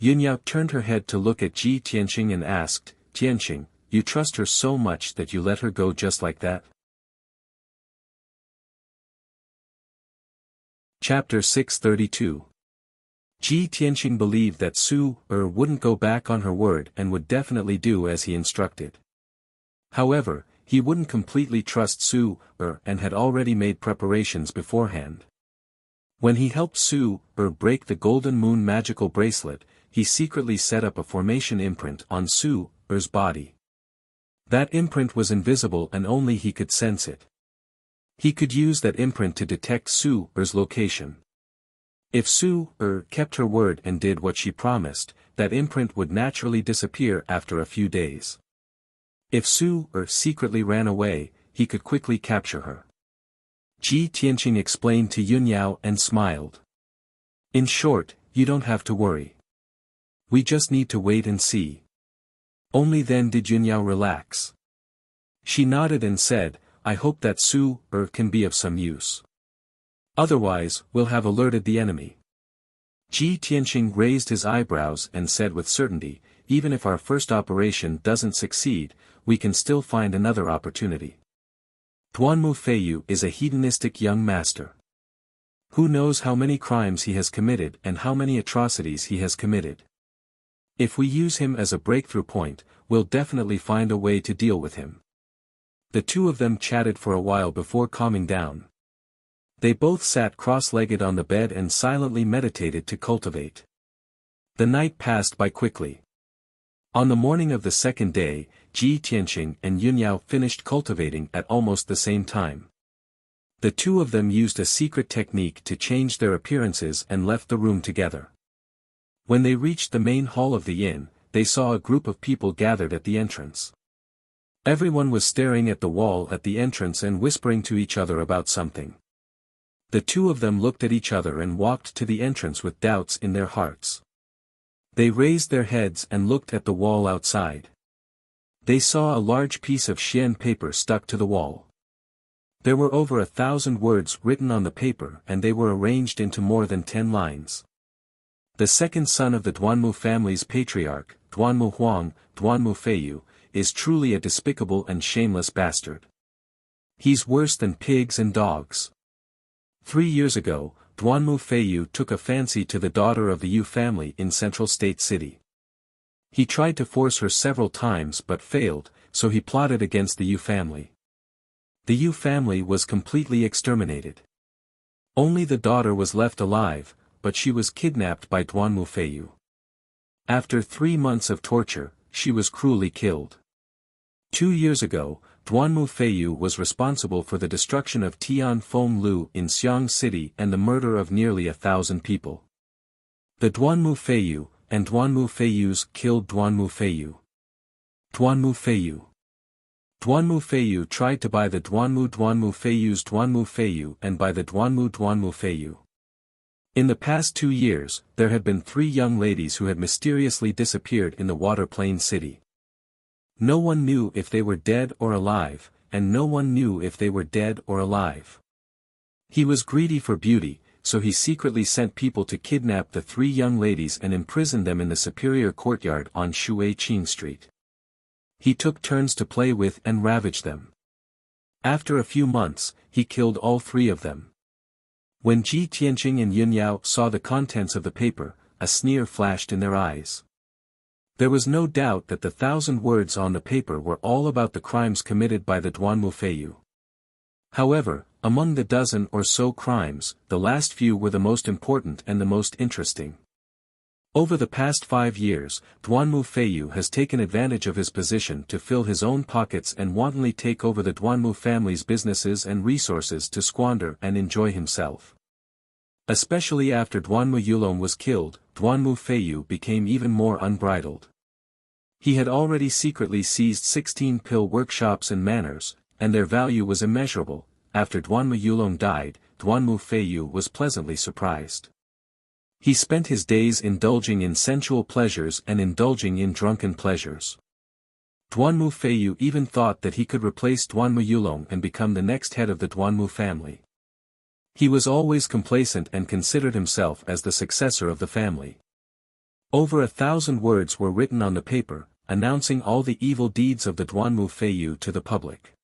Speaker 1: Yunyao turned her head to look at Ji Tianqing and asked, "Tianqing, you trust her so much that you let her go just like that?" Chapter 632. Ji Tianqing believed that Su wouldn't go back on her word and would definitely do as he instructed. However, he wouldn't completely trust Su and had already made preparations beforehand. When he helped Su break the Golden Moon magical bracelet, he secretly set up a formation imprint on Su's body. That imprint was invisible and only he could sense it. He could use that imprint to detect Su's location. If Su kept her word and did what she promised, that imprint would naturally disappear after a few days. If Su secretly ran away, he could quickly capture her. Ji Tianqing explained to Yunyao and smiled. "In short, you don't have to worry. We just need to wait and see." Only then did Yunyao relax. She nodded and said, "I hope that Su can be of some use. Otherwise, we'll have alerted the enemy." Ji Tianqing raised his eyebrows and said with certainty, "Even if our first operation doesn't succeed, we can still find another opportunity. Duanmu Feiyu is a hedonistic young master. Who knows how many crimes he has committed and how many atrocities he has committed. If we use him as a breakthrough point, we'll definitely find a way to deal with him." The two of them chatted for a while before calming down. They both sat cross-legged on the bed and silently meditated to cultivate. The night passed by quickly. On the morning of the second day, Ji Tianqing and Yunyao finished cultivating at almost the same time. The two of them used a secret technique to change their appearances and left the room together. When they reached the main hall of the inn, they saw a group of people gathered at the entrance. Everyone was staring at the wall at the entrance and whispering to each other about something. The two of them looked at each other and walked to the entrance with doubts in their hearts. They raised their heads and looked at the wall outside. They saw a large piece of xian paper stuck to the wall. There were over 1,000 words written on the paper and they were arranged into more than 10 lines. The second son of the Duanmu family's patriarch, Duanmu Huang, Duanmu Feiyu, is truly a despicable and shameless bastard. He's worse than pigs and dogs. 3 years ago, Duanmu Feiyu took a fancy to the daughter of the Yu family in Central State City. He tried to force her several times but failed, so he plotted against the Yu family. The Yu family was completely exterminated. Only the daughter was left alive, but she was kidnapped by Duanmu Feiyu. After 3 months of torture, she was cruelly killed. 2 years ago, Duanmu Feiyu was responsible for the destruction of Tian Feng Lu in Xiang City and the murder of nearly 1,000 people. The Duanmu Feiyu and Duanmu Feiyus killed Duanmu Feiyu. Duanmu Feiyu. Duanmu Feiyu tried to buy the Duanmu Feiyu's Duanmu Feiyu and buy the Duanmu Feiyu. In the past 2 years, there had been 3 young ladies who had mysteriously disappeared in the Water Plain City. No one knew if they were dead or alive, and no one knew if they were dead or alive. He was greedy for beauty, so he secretly sent people to kidnap the 3 young ladies and imprison them in the superior courtyard on Shuiqing Street. He took turns to play with and ravage them. After a few months, he killed all 3 of them. When Ji Tianqing and Yunyao saw the contents of the paper, a sneer flashed in their eyes. There was no doubt that the 1,000 words on the paper were all about the crimes committed by the Duanmu Feiyu. However, among the dozen or so crimes, the last few were the most important and the most interesting. Over the past 5 years, Duanmu Feiyu has taken advantage of his position to fill his own pockets and wantonly take over the Duanmu family's businesses and resources to squander and enjoy himself. Especially after Duanmu Yulong was killed, Duanmu Feiyu became even more unbridled. He had already secretly seized 16 pill workshops and manors, and their value was immeasurable. After Duanmu Yulong died, Duanmu Feiyu was pleasantly surprised. He spent his days indulging in sensual pleasures and indulging in drunken pleasures. Duanmu Feiyu even thought that he could replace Duanmu Yulong and become the next head of the Duanmu family. He was always complacent and considered himself as the successor of the family. Over 1,000 words were written on the paper, announcing all the evil deeds of the Duanmu Feiyu to the public.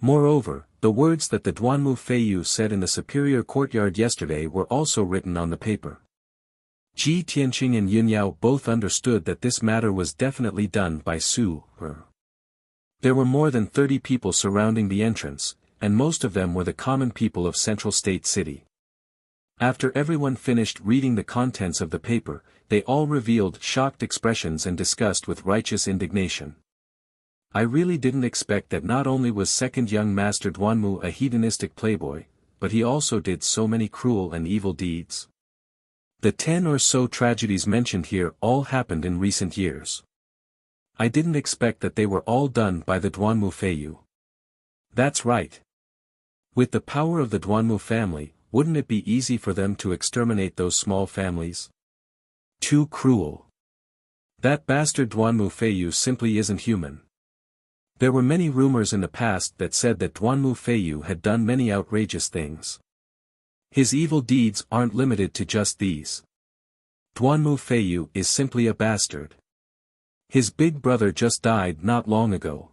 Speaker 1: Moreover, the words that the Duanmu Feiyu said in the superior courtyard yesterday were also written on the paper. Ji Tianqing and Yunyao both understood that this matter was definitely done by Su He. There were more than 30 people surrounding the entrance, and most of them were the common people of Central State City. After everyone finished reading the contents of the paper, they all revealed shocked expressions and discussed with righteous indignation. I really didn't expect that not only was second young master Duanmu a hedonistic playboy, but he also did so many cruel and evil deeds. The 10 or so tragedies mentioned here all happened in recent years. I didn't expect that they were all done by the Duanmu Feiyu. That's right. With the power of the Duanmu family, wouldn't it be easy for them to exterminate those small families? Too cruel. That bastard Duanmu Feiyu simply isn't human. There were many rumors in the past that said that Duanmu Feiyu had done many outrageous things. His evil deeds aren't limited to just these. Duanmu Feiyu is simply a bastard. His big brother just died not long ago.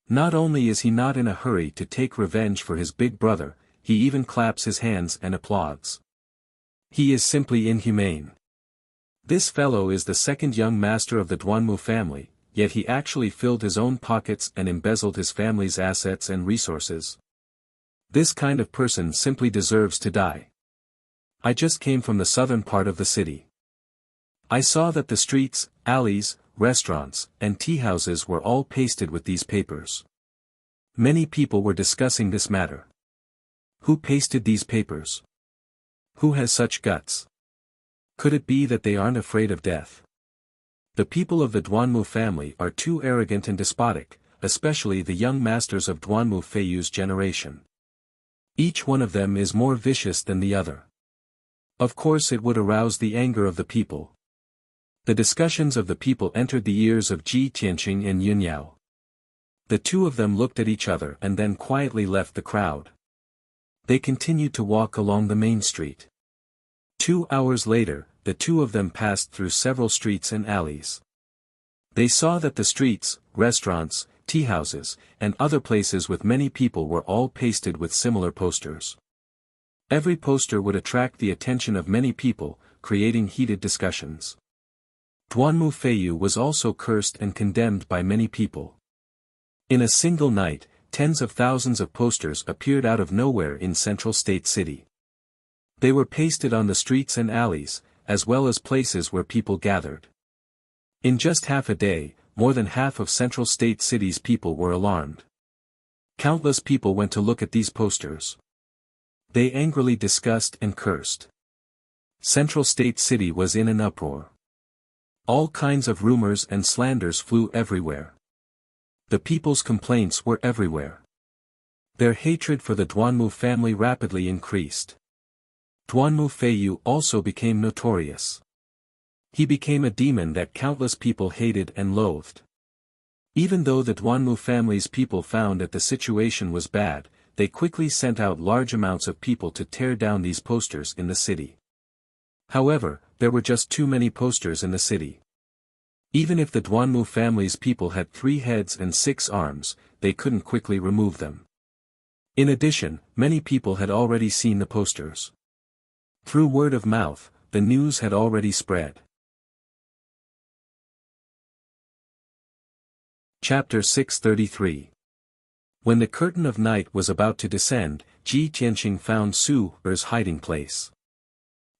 Speaker 1: Not only is he not in a hurry to take revenge for his big brother, he even claps his hands and applauds. He is simply inhumane. This fellow is the second young master of the Duanmu family, yet he actually filled his own pockets and embezzled his family's assets and resources. This kind of person simply deserves to die. I just came from the southern part of the city. I saw that the streets, alleys, restaurants, and tea houses were all pasted with these papers. Many people were discussing this matter. Who pasted these papers? Who has such guts? Could it be that they aren't afraid of death? The people of the Duanmu family are too arrogant and despotic, especially the young masters of Duanmu Feiyu's generation. Each one of them is more vicious than the other. Of course it would arouse the anger of the people. The discussions of the people entered the ears of Ji Tianqing and Yunyao. The two of them looked at each other and then quietly left the crowd. They continued to walk along the main street. 2 hours later, the two of them passed through several streets and alleys. They saw that the streets, restaurants, tea houses, and other places with many people were all pasted with similar posters. Every poster would attract the attention of many people, creating heated discussions. Duanmu Feiyu was also cursed and condemned by many people. In a single night, tens of thousands of posters appeared out of nowhere in Central State City. They were pasted on the streets and alleys, as well as places where people gathered. In just half a day, more than half of Central State City's people were alarmed. Countless people went to look at these posters. They angrily discussed and cursed. Central State City was in an uproar. All kinds of rumors and slanders flew everywhere. The people's complaints were everywhere. Their hatred for the Duanmu family rapidly increased. Duanmu Feiyu also became notorious. He became a demon that countless people hated and loathed. Even though the Duanmu family's people found that the situation was bad, they quickly sent out large amounts of people to tear down these posters in the city. However, there were just too many posters in the city. Even if the Duanmu family's people had 3 heads and 6 arms, they couldn't quickly remove them. In addition, many people had already seen the posters. Through word of mouth, the news had already spread. Chapter 633. When the curtain of night was about to descend, Ji Tianqing found Su Er's hiding place.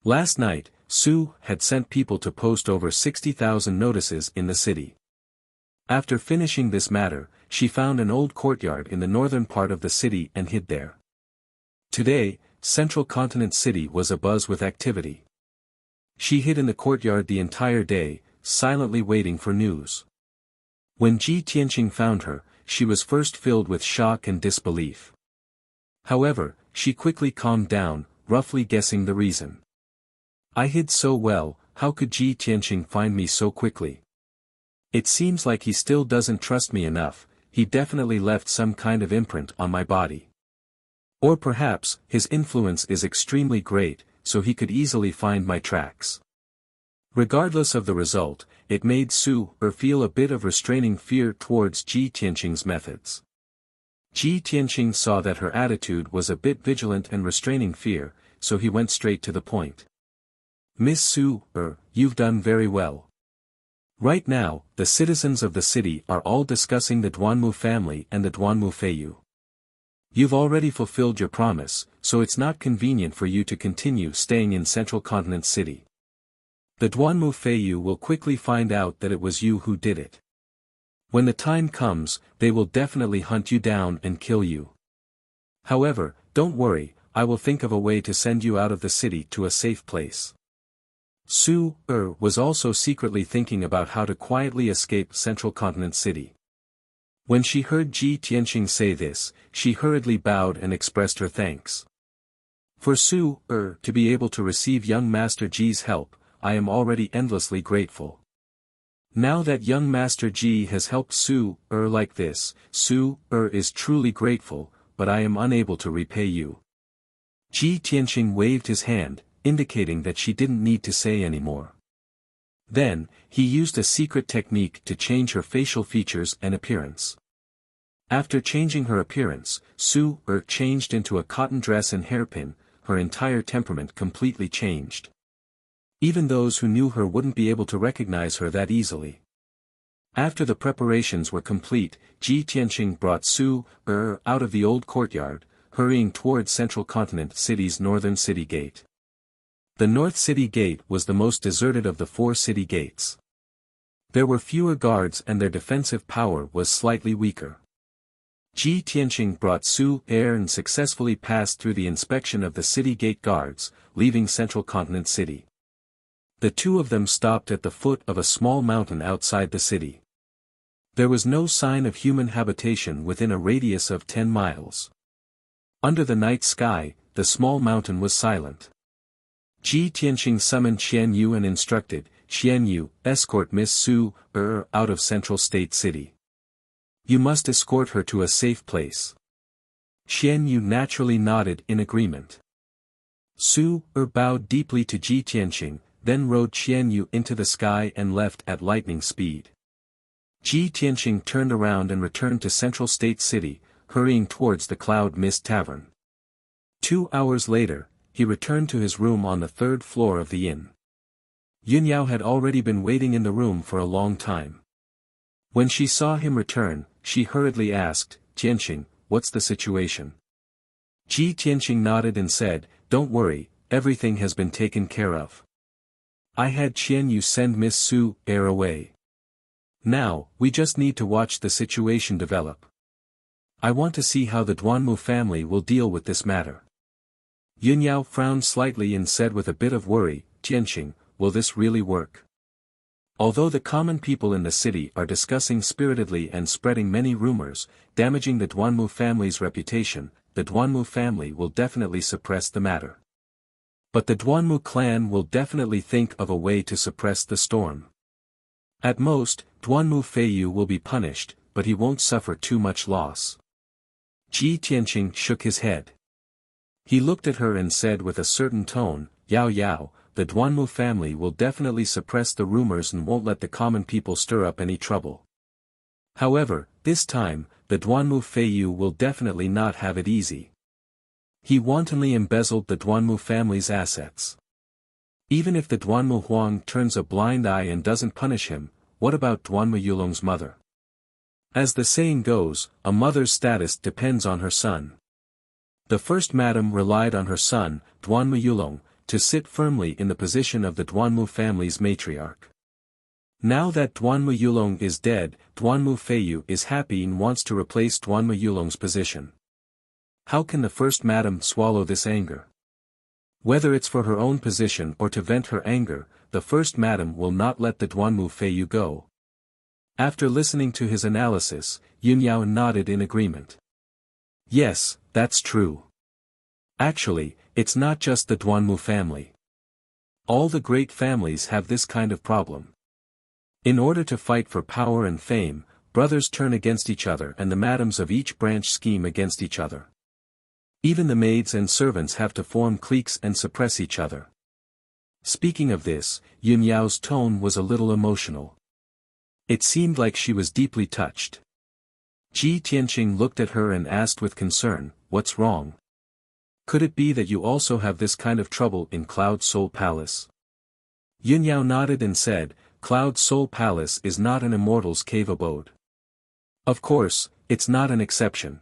Speaker 1: Last night, Su had sent people to post over 60,000 notices in the city. After finishing this matter, she found an old courtyard in the northern part of the city and hid there. Today, Central Continent City was abuzz with activity. She hid in the courtyard the entire day, silently waiting for news. When Ji Tianqing found her, she was first filled with shock and disbelief. However, she quickly calmed down, roughly guessing the reason. I hid so well, how could Ji Tianqing find me so quickly? It seems like he still doesn't trust me enough, he definitely left some kind of imprint on my body. Or perhaps, his influence is extremely great, so he could easily find my tracks. Regardless of the result, it made Su Er feel a bit of restraining fear towards Ji Tianqing's methods. Ji Tianqing saw that her attitude was a bit vigilant and restraining fear, so he went straight to the point. Miss Su Er, you've done very well. Right now, the citizens of the city are all discussing the Duanmu family and the Duanmu Feiyu. You've already fulfilled your promise, so it's not convenient for you to continue staying in Central Continent City. The Duanmu Feiyu will quickly find out that it was you who did it. When the time comes, they will definitely hunt you down and kill you. However, don't worry, I will think of a way to send you out of the city to a safe place. Su Er was also secretly thinking about how to quietly escape Central Continent City. When she heard Ji Tianqing say this, she hurriedly bowed and expressed her thanks. For Su Er to be able to receive young Master Ji's help, I am already endlessly grateful. Now that young Master Ji has helped Su Er like this, Su Er is truly grateful, but I am unable to repay you. Ji Tianqing waved his hand, indicating that she didn't need to say any more. Then, he used a secret technique to change her facial features and appearance. After changing her appearance, Su Er changed into a cotton dress and hairpin, her entire temperament completely changed. Even those who knew her wouldn't be able to recognize her that easily. After the preparations were complete, Ji Tianqing brought Su Er out of the old courtyard, hurrying towards Central Continent City's northern city gate. The North City Gate was the most deserted of the 4 city gates. There were fewer guards and their defensive power was slightly weaker. Ji Tianqing brought Su Er and successfully passed through the inspection of the city gate guards, leaving Central Continent City. The two of them stopped at the foot of a small mountain outside the city. There was no sign of human habitation within a radius of 10 miles. Under the night sky, the small mountain was silent. Ji Tianqing summoned Qian Yu and instructed, Qian Yu, escort Miss Su Er out of Central State City. You must escort her to a safe place. Qian Yu naturally nodded in agreement. Su Er bowed deeply to Ji Tianqing, then rode Qian Yu into the sky and left at lightning speed. Ji Tianqing turned around and returned to Central State City, hurrying towards the Cloud Mist Tavern. 2 hours later, he returned to his room on the 3rd floor of the inn. Yunyao had already been waiting in the room for a long time. When she saw him return, she hurriedly asked, Tianqing, what's the situation? Ji Tianqing nodded and said, don't worry, everything has been taken care of. I had Qian Yu send Miss Su Er away. Now, we just need to watch the situation develop. I want to see how the Duanmu family will deal with this matter. Yunyao frowned slightly and said with a bit of worry, Tianqing, will this really work? Although the common people in the city are discussing spiritedly and spreading many rumors, damaging the Duanmu family's reputation, the Duanmu family will definitely suppress the matter. But the Duanmu clan will definitely think of a way to suppress the storm. At most, Duanmu Feiyu will be punished, but he won't suffer too much loss. Ji Tianqing shook his head. He looked at her and said with a certain tone, Yao Yao, the Duanmu family will definitely suppress the rumors and won't let the common people stir up any trouble. However, this time, the Duanmu Feiyu will definitely not have it easy. He wantonly embezzled the Duanmu family's assets. Even if the Duanmu Huang turns a blind eye and doesn't punish him, what about Duanmu Yulong's mother? As the saying goes, a mother's status depends on her son. The first madam relied on her son, Duanmu Yulong, to sit firmly in the position of the Duanmu family's matriarch. Now that Duanmu Yulong is dead, Duanmu Feiyu is happy and wants to replace Duanmu Yulong's position. How can the first madam swallow this anger? Whether it's for her own position or to vent her anger, the first madam will not let the Duanmu Feiyu go. After listening to his analysis, Yunyao nodded in agreement. Yes, that's true. Actually, it's not just the Duanmu family. All the great families have this kind of problem. In order to fight for power and fame, brothers turn against each other and the madams of each branch scheme against each other. Even the maids and servants have to form cliques and suppress each other. Speaking of this, Yun Yao's tone was a little emotional. It seemed like she was deeply touched. Ji Tianqing looked at her and asked with concern, "What's wrong? Could it be that you also have this kind of trouble in Cloud Soul Palace?" Yun Yao nodded and said, "Cloud Soul Palace is not an immortal's cave abode. Of course, it's not an exception.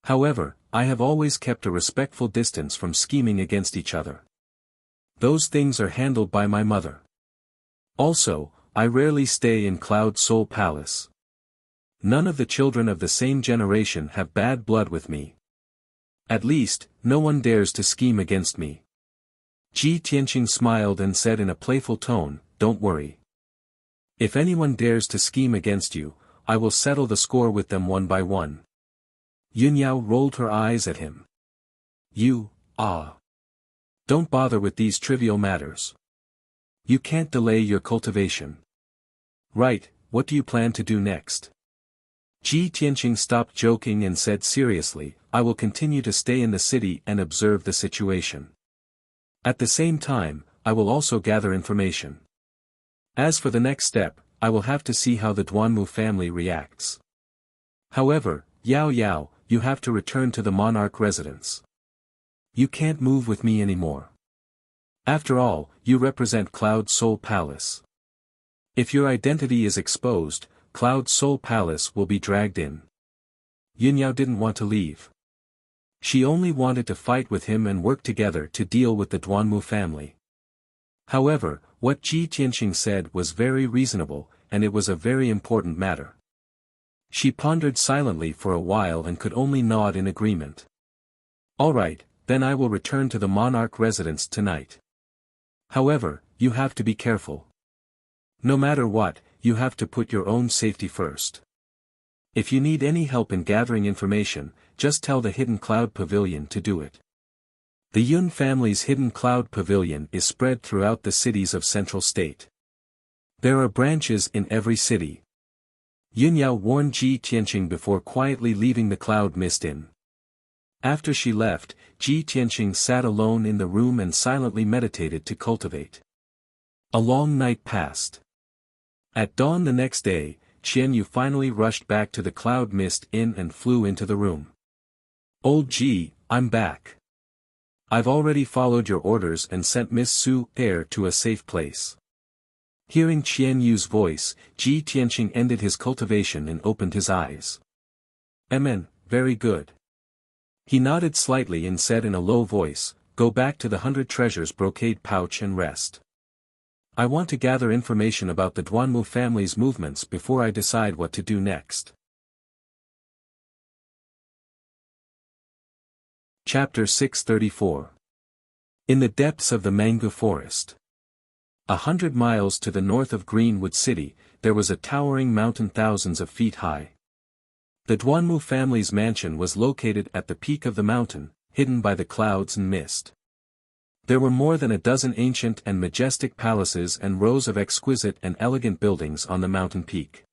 Speaker 1: However, I have always kept a respectful distance from scheming against each other. Those things are handled by my mother. Also, I rarely stay in Cloud Soul Palace. None of the children of the same generation have bad blood with me. At least, no one dares to scheme against me." Ji Tianqing smiled and said in a playful tone, "Don't worry. If anyone dares to scheme against you, I will settle the score with them one by one." Yun Yao rolled her eyes at him. Don't bother with these trivial matters. You can't delay your cultivation. Right, what do you plan to do next?" Ji Tianqing stopped joking and said seriously, "I will continue to stay in the city and observe the situation. At the same time, I will also gather information. As for the next step, I will have to see how the Duanmu family reacts. However, Yao Yao, you have to return to the monarch residence. You can't move with me anymore. After all, you represent Cloud Soul Palace. If your identity is exposed, Cloud Soul Palace will be dragged in." Yun Yao didn't want to leave. She only wanted to fight with him and work together to deal with the Duanmu family. However, what Ji Tianqing said was very reasonable, and it was a very important matter. She pondered silently for a while and could only nod in agreement. "All right, then I will return to the monarch residence tonight. However, you have to be careful. No matter what, you have to put your own safety first. If you need any help in gathering information, just tell the Hidden Cloud Pavilion to do it." The Yun family's Hidden Cloud Pavilion is spread throughout the cities of Central State. There are branches in every city. Yun Yao warned Ji Tianqing before quietly leaving the Cloud Mist Inn. After she left, Ji Tianqing sat alone in the room and silently meditated to cultivate. A long night passed. At dawn the next day, Qian Yu finally rushed back to the Cloud Mist Inn and flew into the room. "Old Ji, I'm back. I've already followed your orders and sent Miss Su Air to a safe place." Hearing Qian Yu's voice, Ji Tianqing ended his cultivation and opened his eyes. "Amen, very good." He nodded slightly and said in a low voice, "Go back to the 100 Treasures brocade pouch and rest. I want to gather information about the Duanmu family's movements before I decide what to do next." Chapter 634. In the depths of the mango forest. 100 miles to the north of Greenwood City, there was a towering mountain thousands of feet high. The Duanmu family's mansion was located at the peak of the mountain, hidden by the clouds and mist. There were more than a dozen ancient and majestic palaces and rows of exquisite and elegant buildings on the mountain peak.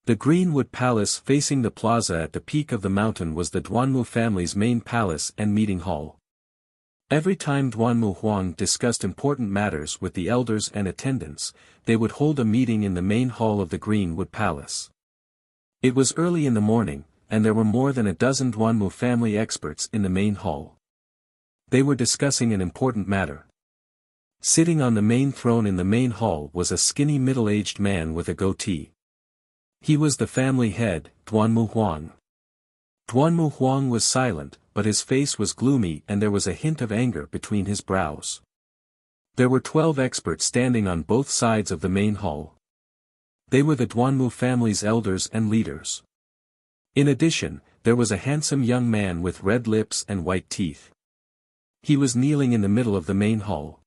Speaker 1: The Greenwood Palace facing the plaza at the peak of the mountain was the Duanmu family's main palace and meeting hall. Every time Duanmu Huang discussed important matters with the elders and attendants, they would hold a meeting in the main hall of the Greenwood Palace. It was early in the morning, and there were more than a dozen Duanmu family experts in the main hall. They were discussing an important matter. Sitting on the main throne in the main hall was a skinny middle-aged man with a goatee. He was the family head, Duanmu Huang. Duanmu Huang was silent, but his face was gloomy and there was a hint of anger between his brows. There were 12 experts standing on both sides of the main hall. They were the Duanmu family's elders and leaders. In addition, there was a handsome young man with red lips and white teeth. He was kneeling in the middle of the main hall.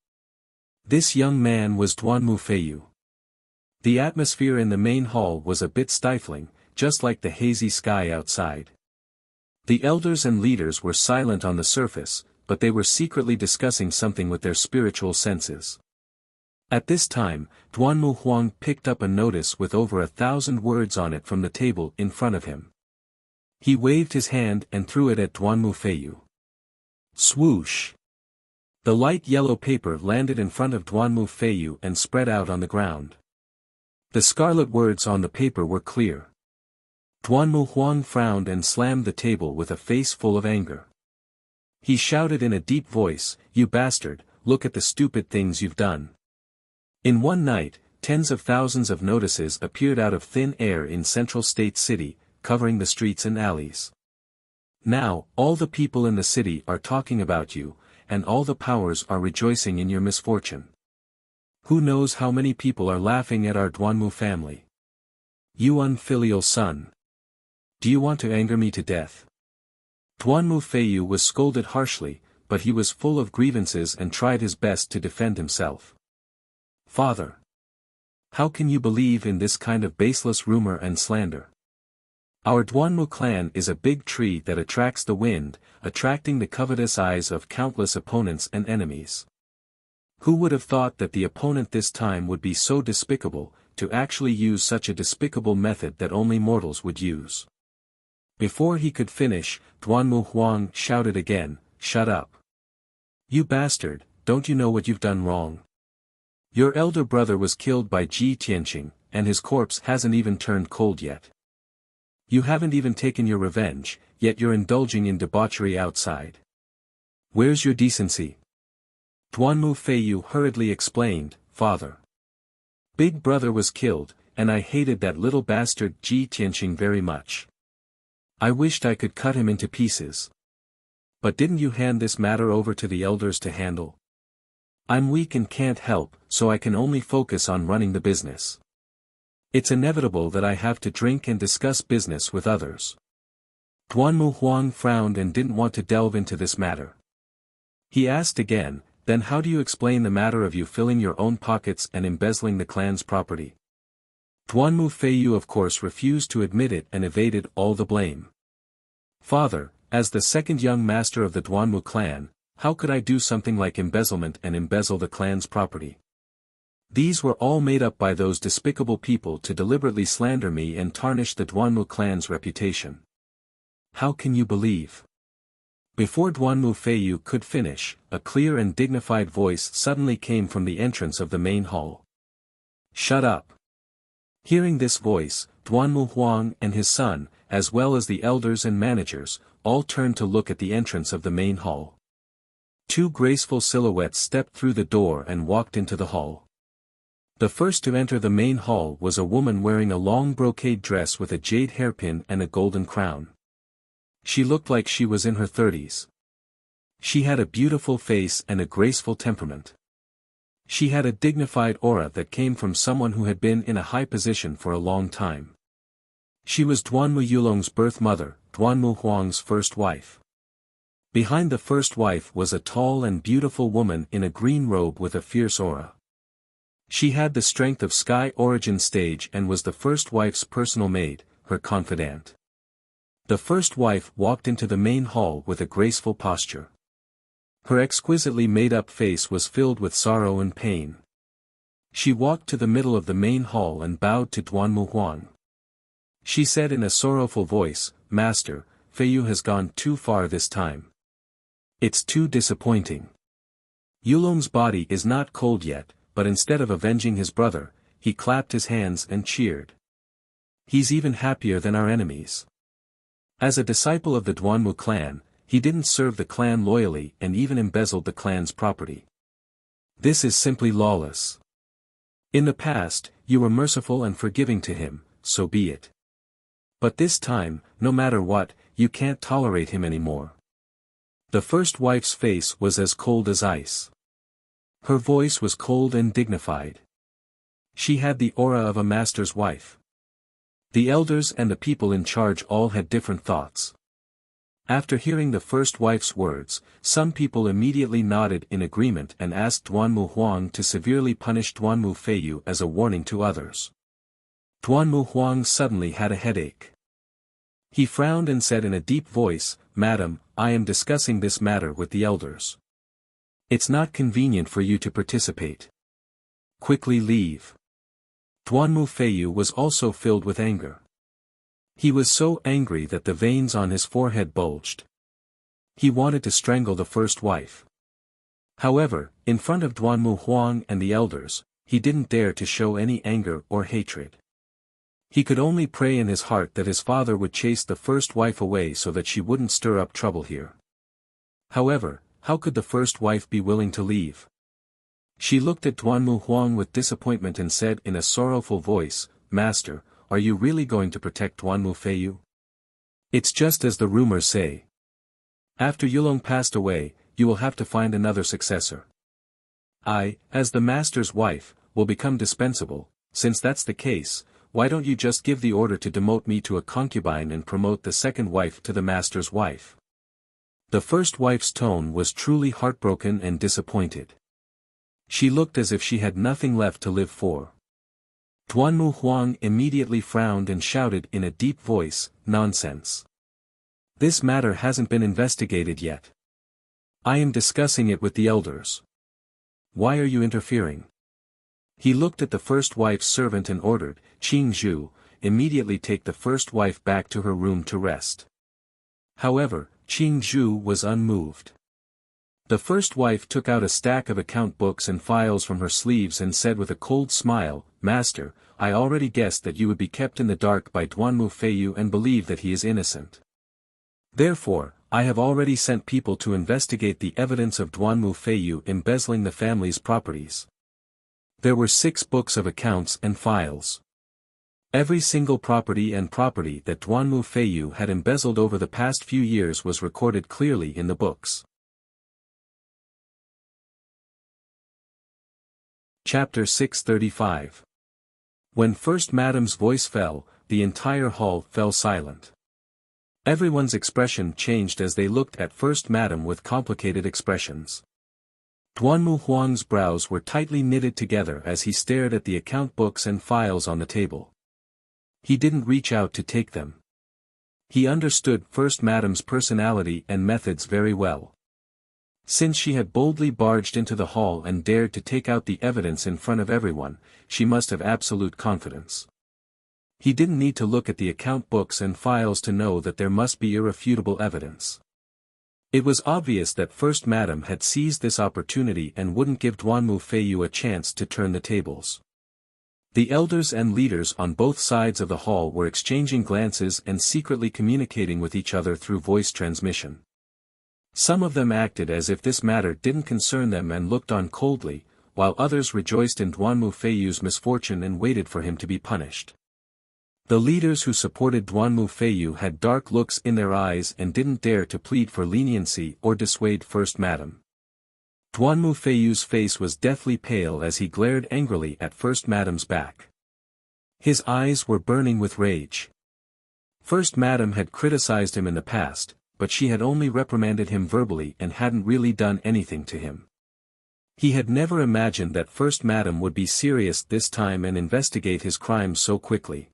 Speaker 1: This young man was Duanmu Feiyu. The atmosphere in the main hall was a bit stifling, just like the hazy sky outside. The elders and leaders were silent on the surface, but they were secretly discussing something with their spiritual senses. At this time, Duanmu Huang picked up a notice with over 1,000 words on it from the table in front of him. He waved his hand and threw it at Duanmu Feiyu. Swoosh! The light yellow paper landed in front of Duanmu Feiyu and spread out on the ground. The scarlet words on the paper were clear. Duanmu Huang frowned and slammed the table with a face full of anger. He shouted in a deep voice, "You bastard, look at the stupid things you've done." In one night, tens of thousands of notices appeared out of thin air in Central State City, covering the streets and alleys. Now, all the people in the city are talking about you, and all the powers are rejoicing in your misfortune. Who knows how many people are laughing at our Duanmu family? You unfilial son! Do you want to anger me to death? Duanmu Feiyu was scolded harshly, but he was full of grievances and tried his best to defend himself. Father! How can you believe in this kind of baseless rumor and slander? Our Duanmu clan is a big tree that attracts the wind, attracting the covetous eyes of countless opponents and enemies. Who would have thought that the opponent this time would be so despicable, to actually use such a despicable method that only mortals would use? Before he could finish, Duanmu Huang shouted again, "Shut up! You bastard, don't you know what you've done wrong? Your elder brother was killed by Ji Tianqing, and his corpse hasn't even turned cold yet. You haven't even taken your revenge, yet you're indulging in debauchery outside. Where's your decency?" Duanmu Feiyu hurriedly explained, "Father. Big brother was killed, and I hated that little bastard Ji Tianqing very much. I wished I could cut him into pieces. But didn't you hand this matter over to the elders to handle? I'm weak and can't help, so I can only focus on running the business. It's inevitable that I have to drink and discuss business with others." Duanmu Huang frowned and didn't want to delve into this matter. He asked again, "Then how do you explain the matter of you filling your own pockets and embezzling the clan's property?" Duanmu Feiyu of course refused to admit it and evaded all the blame. "Father, as the second young master of the Duanmu clan, how could I do something like embezzlement and embezzle the clan's property? These were all made up by those despicable people to deliberately slander me and tarnish the Duanmu clan's reputation. How can you believe?" Before Duanmu Feiyu could finish, a clear and dignified voice suddenly came from the entrance of the main hall. "Shut up!" Hearing this voice, Duanmu Huang and his son, as well as the elders and managers, all turned to look at the entrance of the main hall. Two graceful silhouettes stepped through the door and walked into the hall. The first to enter the main hall was a woman wearing a long brocade dress with a jade hairpin and a golden crown. She looked like she was in her 30s. She had a beautiful face and a graceful temperament. She had a dignified aura that came from someone who had been in a high position for a long time. She was Duanmu Yulong's birth mother, Duanmu Huang's first wife. Behind the first wife was a tall and beautiful woman in a green robe with a fierce aura. She had the strength of Sky Origin Stage and was the first wife's personal maid, her confidant. The first wife walked into the main hall with a graceful posture. Her exquisitely made-up face was filled with sorrow and pain. She walked to the middle of the main hall and bowed to Duanmu Huang. She said in a sorrowful voice, "Master, Feiyu has gone too far this time. It's too disappointing. Yulong's body is not cold yet, but instead of avenging his brother, he clapped his hands and cheered. He's even happier than our enemies. As a disciple of the Duanmu clan, he didn't serve the clan loyally and even embezzled the clan's property. This is simply lawless. In the past, you were merciful and forgiving to him, so be it. But this time, no matter what, you can't tolerate him anymore." The first wife's face was as cold as ice. Her voice was cold and dignified. She had the aura of a master's wife. The elders and the people in charge all had different thoughts. After hearing the first wife's words, some people immediately nodded in agreement and asked Duanmu Huang to severely punish Duanmu Feiyu as a warning to others. Duanmu Huang suddenly had a headache. He frowned and said in a deep voice, "Madam, I am discussing this matter with the elders. It's not convenient for you to participate. Quickly leave." Duan Mufeiyu was also filled with anger. He was so angry that the veins on his forehead bulged. He wanted to strangle the first wife. However, in front of Duan Mu Huang and the elders, he didn't dare to show any anger or hatred. He could only pray in his heart that his father would chase the first wife away so that she wouldn't stir up trouble here. However, how could the first wife be willing to leave? She looked at Duan Mu Huang with disappointment and said in a sorrowful voice, "Master, are you really going to protect Duan Mufeiyu? It's just as the rumors say. After Yulong passed away, you will have to find another successor. I, as the master's wife, will become dispensable. Since that's the case, why don't you just give the order to demote me to a concubine and promote the second wife to the master's wife?" The first wife's tone was truly heartbroken and disappointed. She looked as if she had nothing left to live for. Duan Mu Huang immediately frowned and shouted in a deep voice, "Nonsense. This matter hasn't been investigated yet. I am discussing it with the elders. Why are you interfering?" He looked at the first wife's servant and ordered, "Qing Zhu, immediately take the first wife back to her room to rest." However, Qing Zhu was unmoved. The first wife took out a stack of account books and files from her sleeves and said with a cold smile, "Master, I already guessed that you would be kept in the dark by Duan Mufeiyu and believe that he is innocent. Therefore, I have already sent people to investigate the evidence of Duan Mufeiyu embezzling the family's properties. There were 6 books of accounts and files. Every single property that Duan Mufeiyu had embezzled over the past few years was recorded clearly in the books. Chapter 635. When First Madam's voice fell, the entire hall fell silent. Everyone's expression changed as they looked at First Madam with complicated expressions. Duan Mu Huang's brows were tightly knitted together as he stared at the account books and files on the table. He didn't reach out to take them. He understood First Madam's personality and methods very well. Since she had boldly barged into the hall and dared to take out the evidence in front of everyone, she must have absolute confidence. He didn't need to look at the account books and files to know that there must be irrefutable evidence. It was obvious that First Madam had seized this opportunity and wouldn't give Duan Mufeiyu a chance to turn the tables. The elders and leaders on both sides of the hall were exchanging glances and secretly communicating with each other through voice transmission. Some of them acted as if this matter didn't concern them and looked on coldly, while others rejoiced in Duan Mufeiyu's misfortune and waited for him to be punished. The leaders who supported Duan Mufeiyu had dark looks in their eyes and didn't dare to plead for leniency or dissuade First Madam. Duan Mufeiyu's face was deathly pale as he glared angrily at First Madam's back. His eyes were burning with rage. First Madam had criticized him in the past, but she had only reprimanded him verbally and hadn't really done anything to him. He had never imagined that First Madam would be serious this time and investigate his crimes so quickly.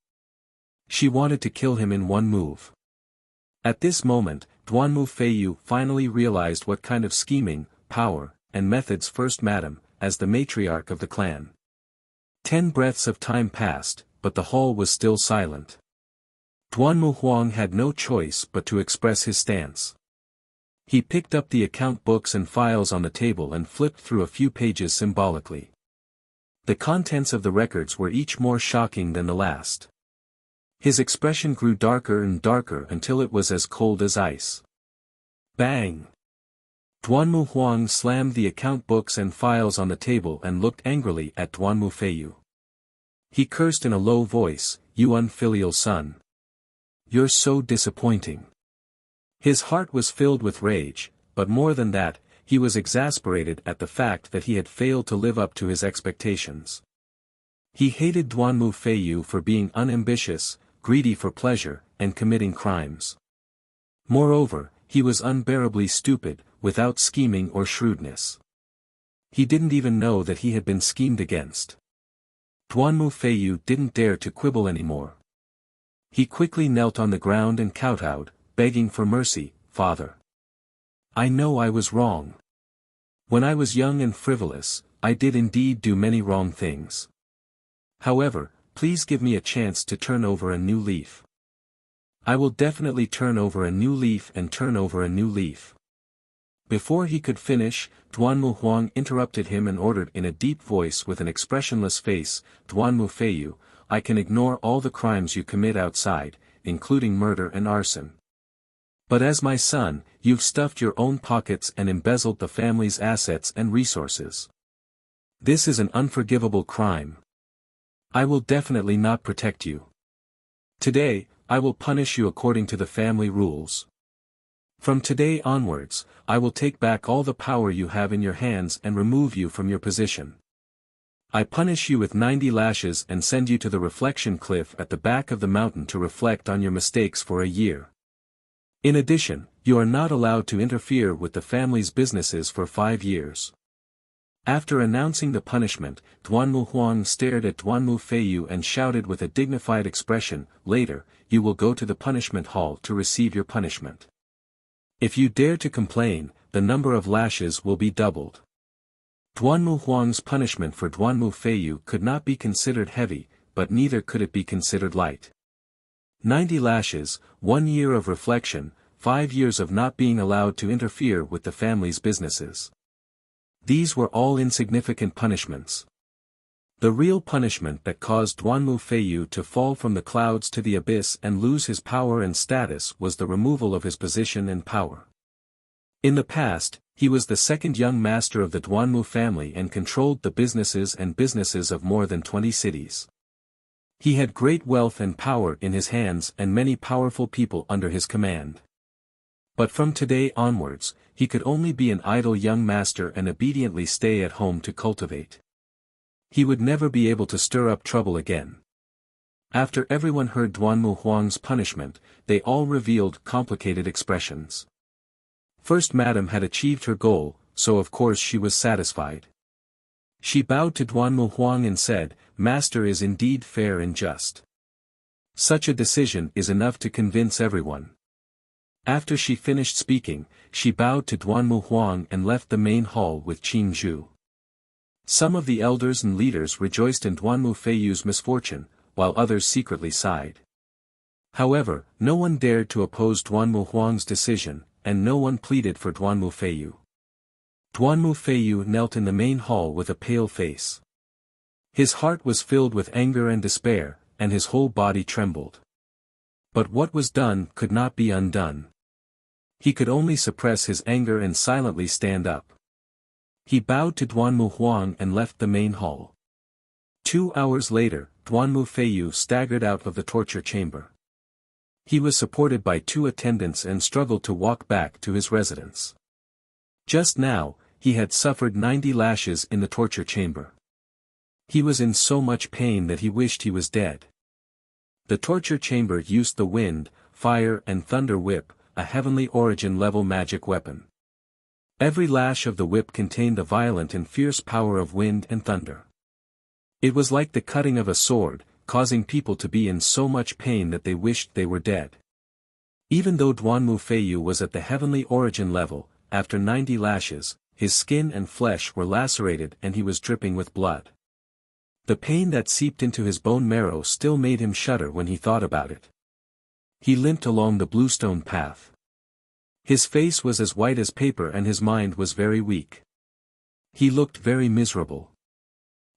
Speaker 1: She wanted to kill him in one move. At this moment, Duan Mufeiyu finally realized what kind of scheming, power, and methods First Madam, as the matriarch of the clan. 10 breaths of time passed, but the hall was still silent. Duan Mu Huang had no choice but to express his stance. He picked up the account books and files on the table and flipped through a few pages symbolically. The contents of the records were each more shocking than the last. His expression grew darker and darker until it was as cold as ice. Bang! Duan Mu Huang slammed the account books and files on the table and looked angrily at Duan Mufeiyu. He cursed in a low voice, "You unfilial son. You're so disappointing." His heart was filled with rage, but more than that, he was exasperated at the fact that he had failed to live up to his expectations. He hated Duan Mufeiyu for being unambitious, greedy for pleasure, and committing crimes. Moreover, he was unbearably stupid, without scheming or shrewdness. He didn't even know that he had been schemed against. Duan Mufeiyu didn't dare to quibble anymore. He quickly knelt on the ground and kowtowed, begging for mercy, "Father. I know I was wrong. When I was young and frivolous, I did indeed do many wrong things. However, please give me a chance to turn over a new leaf. I will definitely turn over a new leaf and turn over a new leaf." Before he could finish, Duanmu Huang interrupted him and ordered in a deep voice with an expressionless face, "Duanmu Feiyu, I can ignore all the crimes you commit outside, including murder and arson. But as my son, you've stuffed your own pockets and embezzled the family's assets and resources. This is an unforgivable crime. I will definitely not protect you. Today, I will punish you according to the family rules. From today onwards, I will take back all the power you have in your hands and remove you from your position. I punish you with 90 lashes and send you to the reflection cliff at the back of the mountain to reflect on your mistakes for a year. In addition, you are not allowed to interfere with the family's businesses for 5 years." After announcing the punishment, Duanmu Huang stared at Duanmu Feiyu and shouted with a dignified expression, "Later, you will go to the punishment hall to receive your punishment. If you dare to complain, the number of lashes will be doubled." Duanmu Huang's punishment for Duanmu Feiyu could not be considered heavy, but neither could it be considered light. 90 lashes, 1 year of reflection, 5 years of not being allowed to interfere with the family's businesses. These were all insignificant punishments. The real punishment that caused Duanmu Feiyu to fall from the clouds to the abyss and lose his power and status was the removal of his position and power. In the past, he was the second young master of the Duanmu family and controlled the businesses of more than 20 cities. He had great wealth and power in his hands and many powerful people under his command. But from today onwards, he could only be an idle young master and obediently stay at home to cultivate. He would never be able to stir up trouble again. After everyone heard Duanmu Huang's punishment, they all revealed complicated expressions. First, Madam had achieved her goal, so of course she was satisfied. She bowed to Duanmu Huang and said, "Master is indeed fair and just. Such a decision is enough to convince everyone." After she finished speaking, she bowed to Duanmu Huang and left the main hall with Qing Zhu. Some of the elders and leaders rejoiced in Duanmu Feiyu's misfortune, while others secretly sighed. However, no one dared to oppose Duanmu Huang's decision, and no one pleaded for Duanmu Feiyu. Duanmu Feiyu knelt in the main hall with a pale face. His heart was filled with anger and despair, and his whole body trembled. But what was done could not be undone. He could only suppress his anger and silently stand up. He bowed to Duanmu Huang and left the main hall. 2 hours later, Duanmu Feiyu staggered out of the torture chamber. He was supported by 2 attendants and struggled to walk back to his residence. Just now, he had suffered 90 lashes in the torture chamber. He was in so much pain that he wished he was dead. The torture chamber used the wind, fire and thunder whip, a heavenly origin level magic weapon. Every lash of the whip contained the violent and fierce power of wind and thunder. It was like the cutting of a sword, causing people to be in so much pain that they wished they were dead. Even though Duanmu Feiyu was at the heavenly origin level, after 90 lashes, his skin and flesh were lacerated and he was dripping with blood. The pain that seeped into his bone marrow still made him shudder when he thought about it. He limped along the bluestone path. His face was as white as paper and his mind was very weak. He looked very miserable.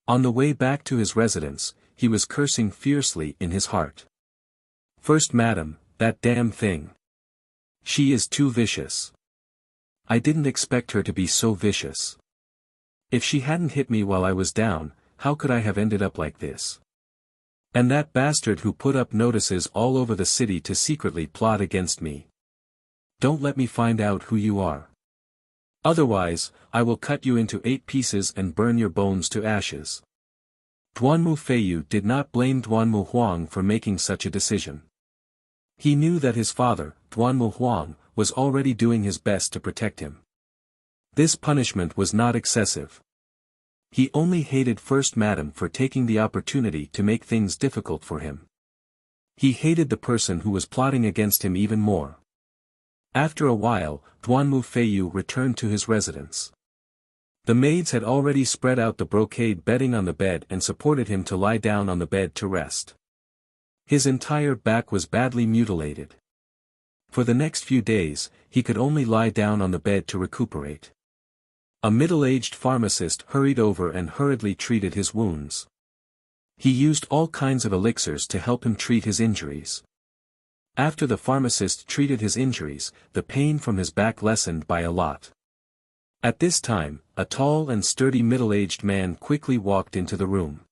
Speaker 1: On the way back to his residence, he was cursing fiercely in his heart. "First Madam, that damn thing. She is too vicious. I didn't expect her to be so vicious. If she hadn't hit me while I was down, how could I have ended up like this? And that bastard who put up notices all over the city to secretly plot against me. Don't let me find out who you are. Otherwise, I will cut you into 8 pieces and burn your bones to ashes." Duanmu Feiyu did not blame Duanmu Huang for making such a decision. He knew that his father, Duanmu Huang, was already doing his best to protect him. This punishment was not excessive. He only hated First Madam for taking the opportunity to make things difficult for him. He hated the person who was plotting against him even more. After a while, Duanmu Feiyu returned to his residence. The maids had already spread out the brocade bedding on the bed and supported him to lie down on the bed to rest. His entire back was badly mutilated. For the next few days, he could only lie down on the bed to recuperate. A middle-aged pharmacist hurried over and hurriedly treated his wounds. He used all kinds of elixirs to help him treat his injuries. After the pharmacist treated his injuries, the pain from his back lessened by a lot. At this time, a tall and sturdy middle-aged man quickly walked into the room.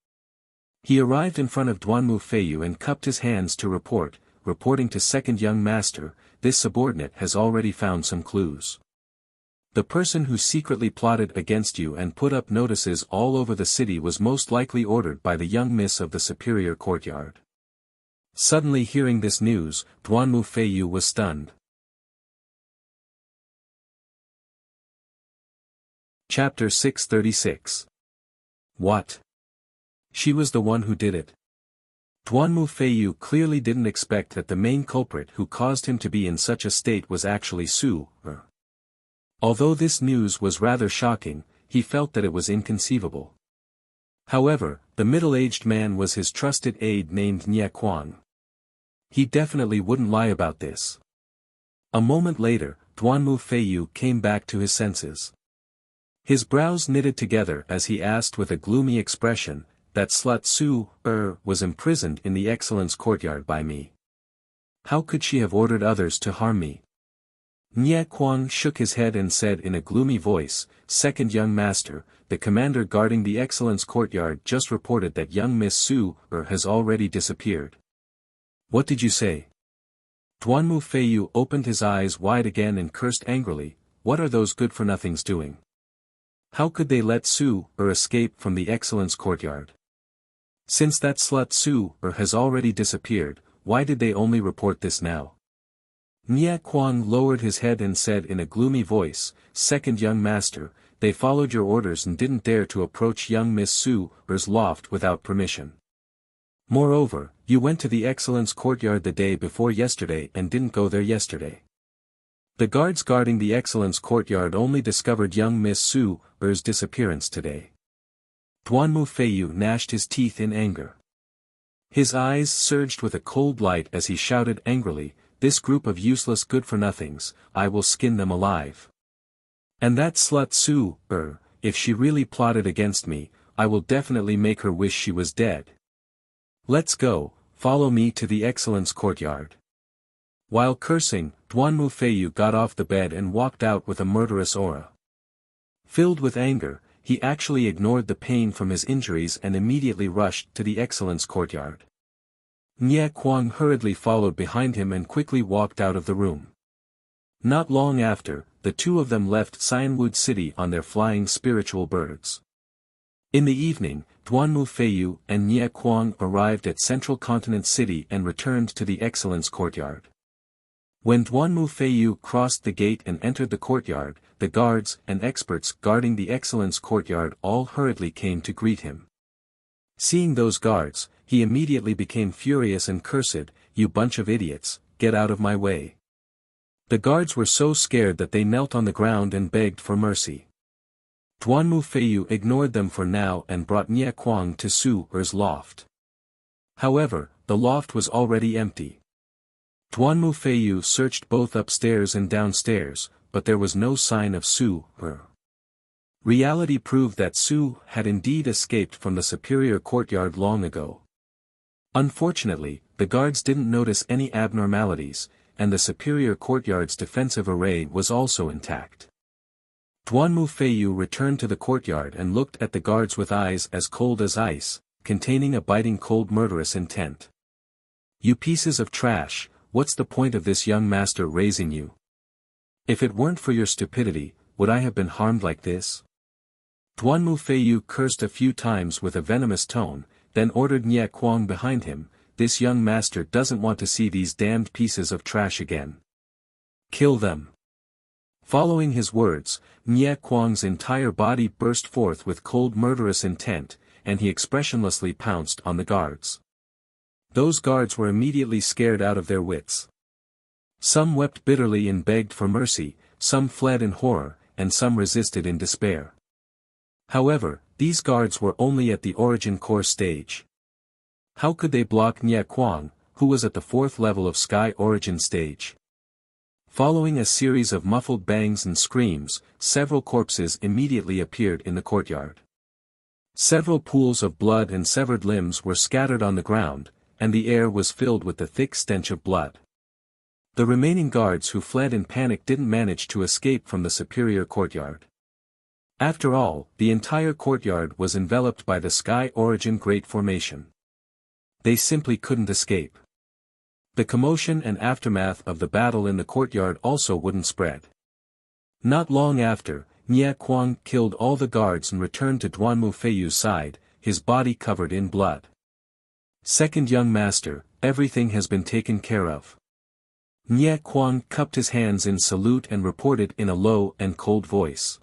Speaker 1: He arrived in front of Duanmu Feiyu and cupped his hands to reporting to second young master, this subordinate has already found some clues. The person who secretly plotted against you and put up notices all over the city was most likely ordered by the young miss of the superior courtyard. Suddenly hearing this news, Duanmu Feiyu was stunned. Chapter 636. What? She was the one who did it. Duanmu Feiyu clearly didn't expect that the main culprit who caused him to be in such a state was actually Su Er. Although this news was rather shocking, he felt that it was inconceivable. However, the middle-aged man was his trusted aide named Nie Kuang. He definitely wouldn't lie about this. A moment later, Duanmu Feiyu came back to his senses. His brows knitted together as he asked with a gloomy expression, that slut Su Er was imprisoned in the Excellence courtyard by me. How could she have ordered others to harm me? Nie Kuang shook his head and said in a gloomy voice, second young master, the commander guarding the Excellence courtyard just reported that young Miss Su Er has already disappeared. What did you say? Duanmu Feiyu opened his eyes wide again and cursed angrily, what are those good-for-nothings doing? How could they let Su Er escape from the Excellence courtyard? Since that slut Su Er has already disappeared, why did they only report this now? Nie Kuang lowered his head and said in a gloomy voice, second young master, they followed your orders and didn't dare to approach young Miss Su Er's loft without permission. Moreover, you went to the Excellence courtyard the day before yesterday and didn't go there yesterday. The guards guarding the Excellence courtyard only discovered young Miss Su Er's disappearance today. Duanmu Feiyu gnashed his teeth in anger. His eyes surged with a cold light as he shouted angrily, this group of useless good-for-nothings, I will skin them alive. And that slut Su Er, if she really plotted against me, I will definitely make her wish she was dead. Let's go, follow me to the Excellence courtyard. While cursing, Duanmu Feiyu got off the bed and walked out with a murderous aura. Filled with anger, he actually ignored the pain from his injuries and immediately rushed to the Excellence courtyard. Nie Kuang hurriedly followed behind him and quickly walked out of the room. Not long after, the two of them left Xianwood City on their flying spiritual birds. In the evening, Duanmu Feiyu and Nie Kuang arrived at Central Continent City and returned to the Excellence courtyard. When Duanmu Feiyu crossed the gate and entered the courtyard, the guards and experts guarding the Excellence courtyard all hurriedly came to greet him. Seeing those guards, he immediately became furious and cursed, you bunch of idiots, get out of my way. The guards were so scared that they knelt on the ground and begged for mercy. Duanmu Feiyu ignored them for now and brought Nie Kuang to Su Er's loft. However, the loft was already empty. Duanmu Feiyu searched both upstairs and downstairs, but there was no sign of Su Er. Reality proved that Su had indeed escaped from the superior courtyard long ago. Unfortunately, the guards didn't notice any abnormalities, and the superior courtyard's defensive array was also intact. Duanmu Feiyu returned to the courtyard and looked at the guards with eyes as cold as ice, containing a biting cold murderous intent. You pieces of trash, what's the point of this young master raising you? If it weren't for your stupidity, would I have been harmed like this? Duanmu Feiyu cursed a few times with a venomous tone, then ordered Nie Kuang behind him, this young master doesn't want to see these damned pieces of trash again. Kill them. Following his words, Nie Kuang's entire body burst forth with cold murderous intent, and he expressionlessly pounced on the guards. Those guards were immediately scared out of their wits. Some wept bitterly and begged for mercy, some fled in horror, and some resisted in despair. However, these guards were only at the origin core stage. How could they block Nye Kuang, who was at the 4th level of Sky Origin stage? Following a series of muffled bangs and screams, several corpses immediately appeared in the courtyard. Several pools of blood and severed limbs were scattered on the ground, and the air was filled with the thick stench of blood. The remaining guards who fled in panic didn't manage to escape from the superior courtyard. After all, the entire courtyard was enveloped by the Sky Origin Great Formation. They simply couldn't escape. The commotion and aftermath of the battle in the courtyard also wouldn't spread. Not long after, Nye Kuang killed all the guards and returned to Duanmu Feiyu's side, his body covered in blood. Second young master, everything has been taken care of. Nye Kuang cupped his hands in salute and reported in a low and cold voice.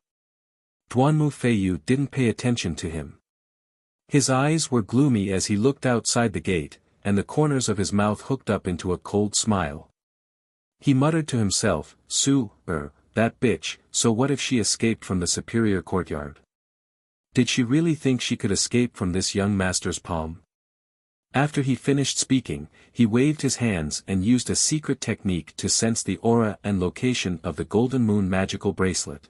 Speaker 1: Duanmu Feiyu didn't pay attention to him. His eyes were gloomy as he looked outside the gate, and the corners of his mouth hooked up into a cold smile. He muttered to himself, that bitch, so what if she escaped from the superior courtyard? Did she really think she could escape from this young master's palm? After he finished speaking, he waved his hands and used a secret technique to sense the aura and location of the Golden Moon magical bracelet.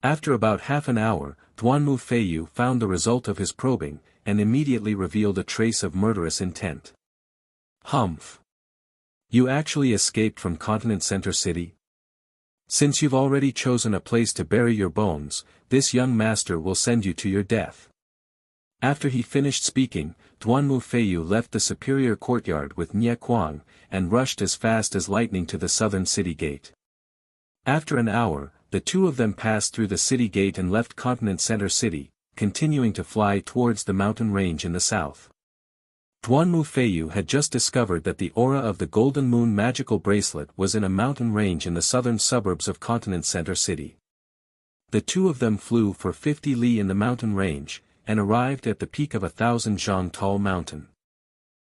Speaker 1: After about half an hour, Duanmu Feiyu found the result of his probing, and immediately revealed a trace of murderous intent. Humph! You actually escaped from Continent Center City? Since you've already chosen a place to bury your bones, this young master will send you to your death. After he finished speaking, Duanmu Feiyu left the superior courtyard with Nye Kuang, and rushed as fast as lightning to the southern city gate. After an hour, the two of them passed through the city gate and left Continent Center City, continuing to fly towards the mountain range in the south. Duanmu Feiyu had just discovered that the aura of the Golden Moon magical bracelet was in a mountain range in the southern suburbs of Continent Center City. The two of them flew for 50 li in the mountain range, and arrived at the peak of 1,000 zhang tall mountain.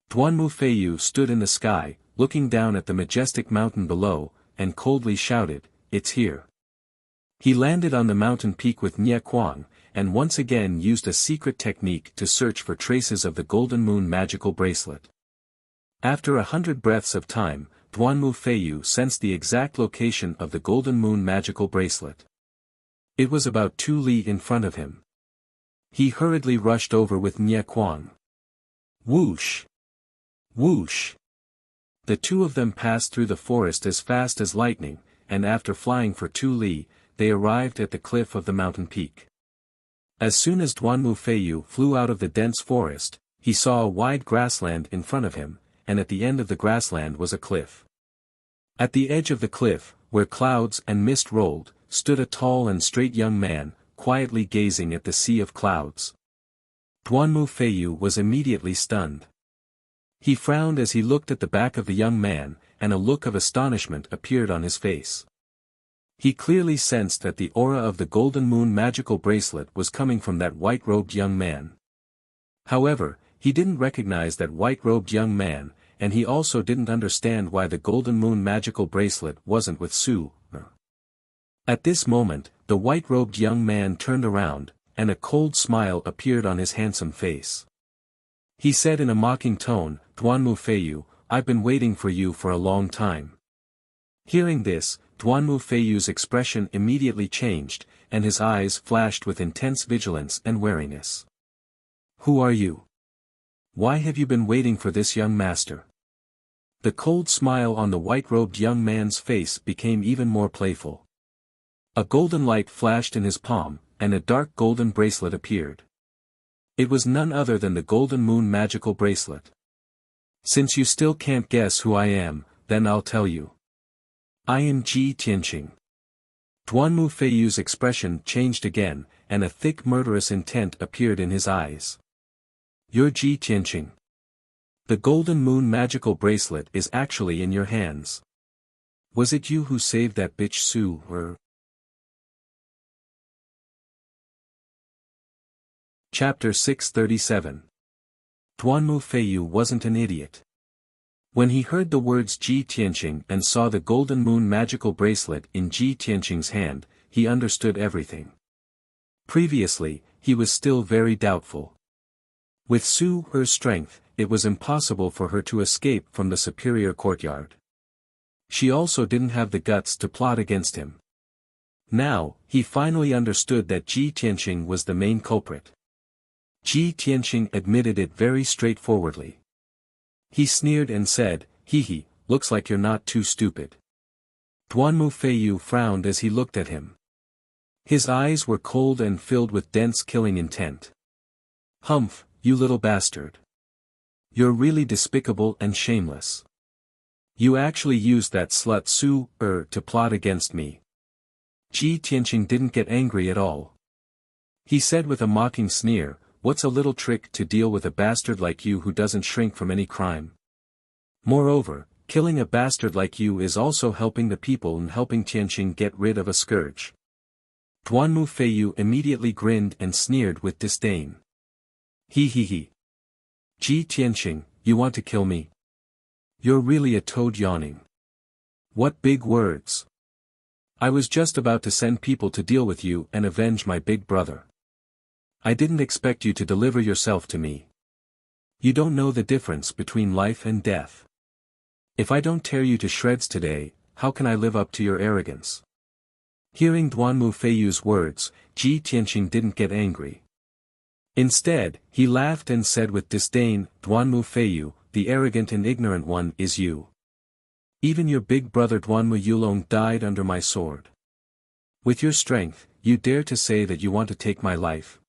Speaker 1: Duanmu Feiyu stood in the sky, looking down at the majestic mountain below, and coldly shouted, "It's here." He landed on the mountain peak with Nye Kuang, and once again used a secret technique to search for traces of the Golden Moon magical bracelet. After 100 breaths of time, Duanmu Feiyu sensed the exact location of the Golden Moon magical bracelet. It was about 2 li in front of him. He hurriedly rushed over with Nye Kuang. Whoosh! Whoosh! The two of them passed through the forest as fast as lightning, and after flying for 2 li, they arrived at the cliff of the mountain peak. As soon as Duanmu Feiyu flew out of the dense forest, he saw a wide grassland in front of him, and at the end of the grassland was a cliff. At the edge of the cliff, where clouds and mist rolled, stood a tall and straight young man, quietly gazing at the sea of clouds. Duanmu Feiyu was immediately stunned. He frowned as he looked at the back of the young man, and a look of astonishment appeared on his face. He clearly sensed that the aura of the Golden Moon magical bracelet was coming from that white-robed young man. However, he didn't recognize that white-robed young man, and he also didn't understand why the Golden Moon magical bracelet wasn't with Su. At this moment, the white-robed young man turned around, and a cold smile appeared on his handsome face. He said in a mocking tone, "Duanmu Feiyu, I've been waiting for you for a long time." Hearing this, Duanmu Feiyu's expression immediately changed, and his eyes flashed with intense vigilance and wariness. "Who are you? Why have you been waiting for this young master?" The cold smile on the white-robed young man's face became even more playful. A golden light flashed in his palm, and a dark golden bracelet appeared. It was none other than the Golden Moon magical bracelet. "Since you still can't guess who I am, then I'll tell you. I am Ji Tianqing." Duanmu Feiyu's expression changed again, and a thick murderous intent appeared in his eyes. "You're Ji Tianqing. The Golden Moon magical bracelet is actually in your hands. Was it you who saved that bitch Su, or?" Chapter 637. Duanmu Feiyu wasn't an idiot. When he heard the words Ji Tianqing and saw the golden moon magical bracelet in Ji Tianqing's hand, he understood everything. Previously, he was still very doubtful. With Su Er's strength, it was impossible for her to escape from the superior courtyard. She also didn't have the guts to plot against him. Now, he finally understood that Ji Tianqing was the main culprit. Ji Tianqing admitted it very straightforwardly. He sneered and said, "Hee, looks like you're not too stupid." Duanmu Feiyu frowned as he looked at him. His eyes were cold and filled with dense killing intent. "Humph, you little bastard. You're really despicable and shameless. You actually used that slut Su Er to plot against me." Ji Tianqing didn't get angry at all. He said with a mocking sneer, "What's a little trick to deal with a bastard like you who doesn't shrink from any crime? Moreover, killing a bastard like you is also helping the people and helping Tianqing get rid of a scourge." Duanmu Feiyu immediately grinned and sneered with disdain. He. Ji Tianqing, you want to kill me? You're really a toad yawning. What big words. I was just about to send people to deal with you and avenge my big brother. I didn't expect you to deliver yourself to me. You don't know the difference between life and death. If I don't tear you to shreds today, how can I live up to your arrogance? Hearing Duanmu Feiyu's words, Ji Tianqing didn't get angry. Instead, he laughed and said with disdain, "Duanmu Feiyu, the arrogant and ignorant one is you. Even your big brother Duanmu Yulong died under my sword. With your strength, you dare to say that you want to take my life?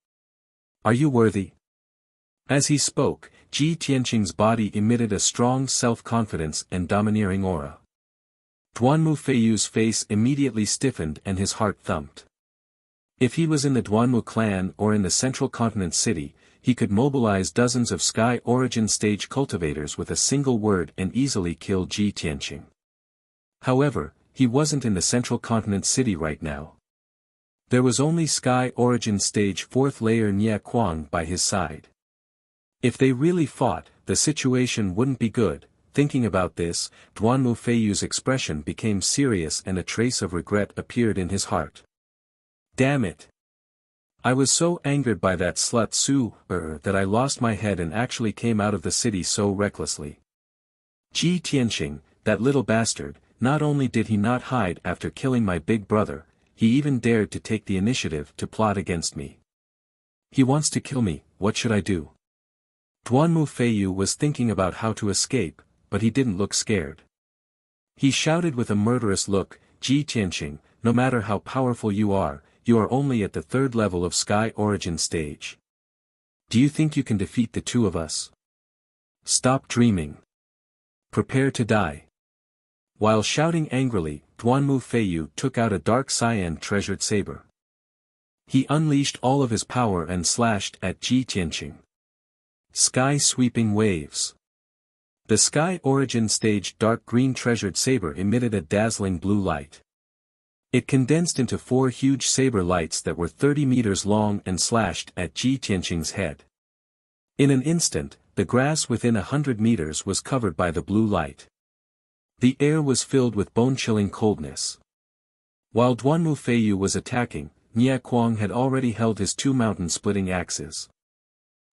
Speaker 1: Are you worthy?" As he spoke, Ji Tianqing's body emitted a strong self-confidence and domineering aura. Duanmu Feiyu's face immediately stiffened and his heart thumped. If he was in the Duanmu clan or in the central continent city, he could mobilize dozens of Sky Origin stage cultivators with a single word and easily kill Ji Tianqing. However, he wasn't in the central continent city right now. There was only Sky Origin stage 4th layer Nie Kuang by his side. If they really fought, the situation wouldn't be good. Thinking about this, Duanmu Feiyu's expression became serious and a trace of regret appeared in his heart. Damn it! I was so angered by that slut Su Er that I lost my head and actually came out of the city so recklessly. Ji Tianqing, that little bastard, not only did he not hide after killing my big brother, he even dared to take the initiative to plot against me. He wants to kill me, what should I do? Duanmu Feiyu was thinking about how to escape, but he didn't look scared. He shouted with a murderous look, "Ji Tianqing, no matter how powerful you are only at the 3rd level of Sky Origin stage. Do you think you can defeat the two of us? Stop dreaming. Prepare to die." While shouting angrily, Duanmu Feiyu took out a dark cyan treasured saber. He unleashed all of his power and slashed at Ji Tianqing. Sky-sweeping waves. The Sky Origin stage dark green treasured saber emitted a dazzling blue light. It condensed into 4 huge saber lights that were 30 meters long and slashed at Ji Tianqing's head. In an instant, the grass within 100 meters was covered by the blue light. The air was filled with bone-chilling coldness. While Duanmu Feiyu was attacking, Nie Kuang had already held his 2 mountain-splitting axes.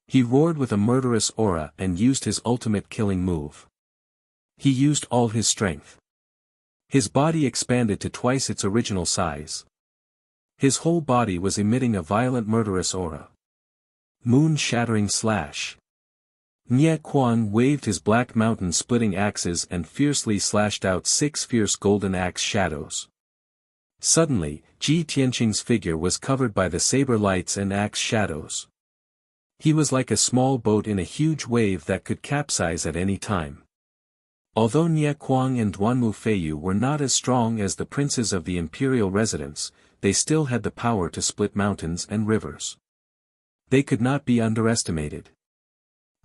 Speaker 1: He roared with a murderous aura and used his ultimate killing move. He used all his strength. His body expanded to twice its original size. His whole body was emitting a violent murderous aura. Moon-shattering slash. Nie Kuang waved his black mountain-splitting axes and fiercely slashed out 6 fierce golden axe shadows. Suddenly, Ji Tianqing's figure was covered by the saber lights and axe shadows. He was like a small boat in a huge wave that could capsize at any time. Although Nie Kuang and Duanmu Feiyu were not as strong as the princes of the imperial residence, they still had the power to split mountains and rivers. They could not be underestimated.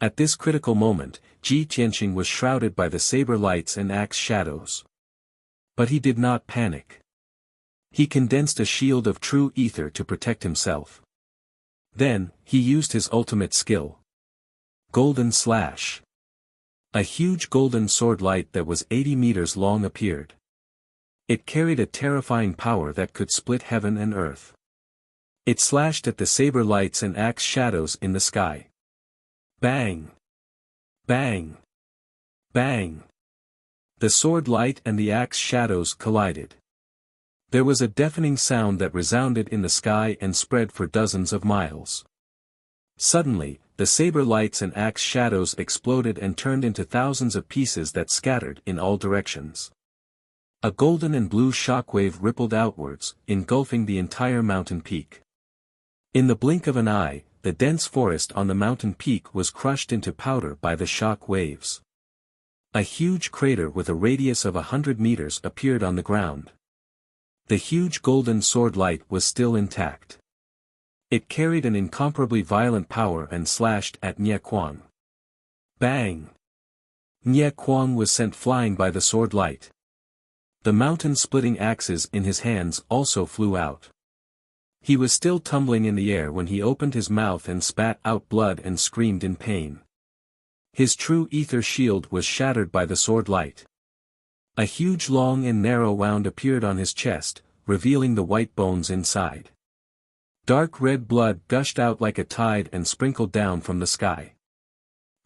Speaker 1: At this critical moment, Ji Tianqing was shrouded by the saber lights and axe shadows. But he did not panic. He condensed a shield of true ether to protect himself. Then, he used his ultimate skill. Golden slash. A huge golden sword light that was 80 meters long appeared. It carried a terrifying power that could split heaven and earth. It slashed at the saber lights and axe shadows in the sky. Bang! Bang! Bang! The sword light and the axe shadows collided. There was a deafening sound that resounded in the sky and spread for dozens of miles. Suddenly, the saber lights and axe shadows exploded and turned into thousands of pieces that scattered in all directions. A golden and blue shockwave rippled outwards, engulfing the entire mountain peak. In the blink of an eye, the dense forest on the mountain peak was crushed into powder by the shock waves. A huge crater with a radius of 100 meters appeared on the ground. The huge golden sword light was still intact. It carried an incomparably violent power and slashed at Nie Kuang. Bang! Nie Kuang was sent flying by the sword light. The mountain-splitting axes in his hands also flew out. He was still tumbling in the air when he opened his mouth and spat out blood and screamed in pain. His true ether shield was shattered by the sword light. A huge long and narrow wound appeared on his chest, revealing the white bones inside. Dark red blood gushed out like a tide and sprinkled down from the sky.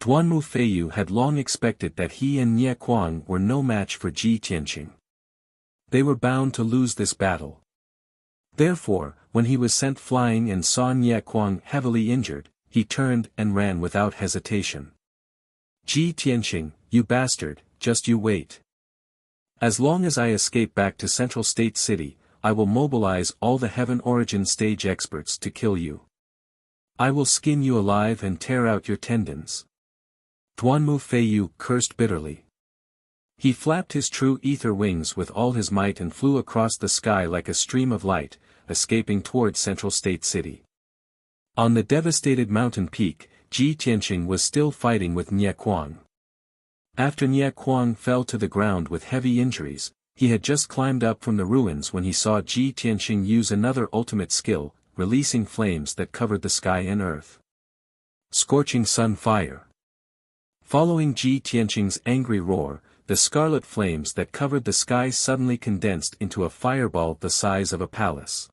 Speaker 1: Duan Mufeiyu had long expected that he and Nie Kuang were no match for Ji Tianqing. They were bound to lose this battle. Therefore, when he was sent flying and saw Nie Kuang heavily injured, he turned and ran without hesitation. Ji Tianqing, you bastard, just you wait. As long as I escape back to Central State City, I will mobilize all the Heaven Origin stage experts to kill you. I will skin you alive and tear out your tendons. Duan Mufeiyu cursed bitterly. He flapped his true ether wings with all his might and flew across the sky like a stream of light, escaping toward Central State City. On the devastated mountain peak, Ji Tianqing was still fighting with Nie Kuang. After Nie Kuang fell to the ground with heavy injuries, he had just climbed up from the ruins when he saw Ji Tianqing use another ultimate skill, releasing flames that covered the sky and earth. Scorching sun fire. Following Ji Tianqing's angry roar, the scarlet flames that covered the sky suddenly condensed into a fireball the size of a palace.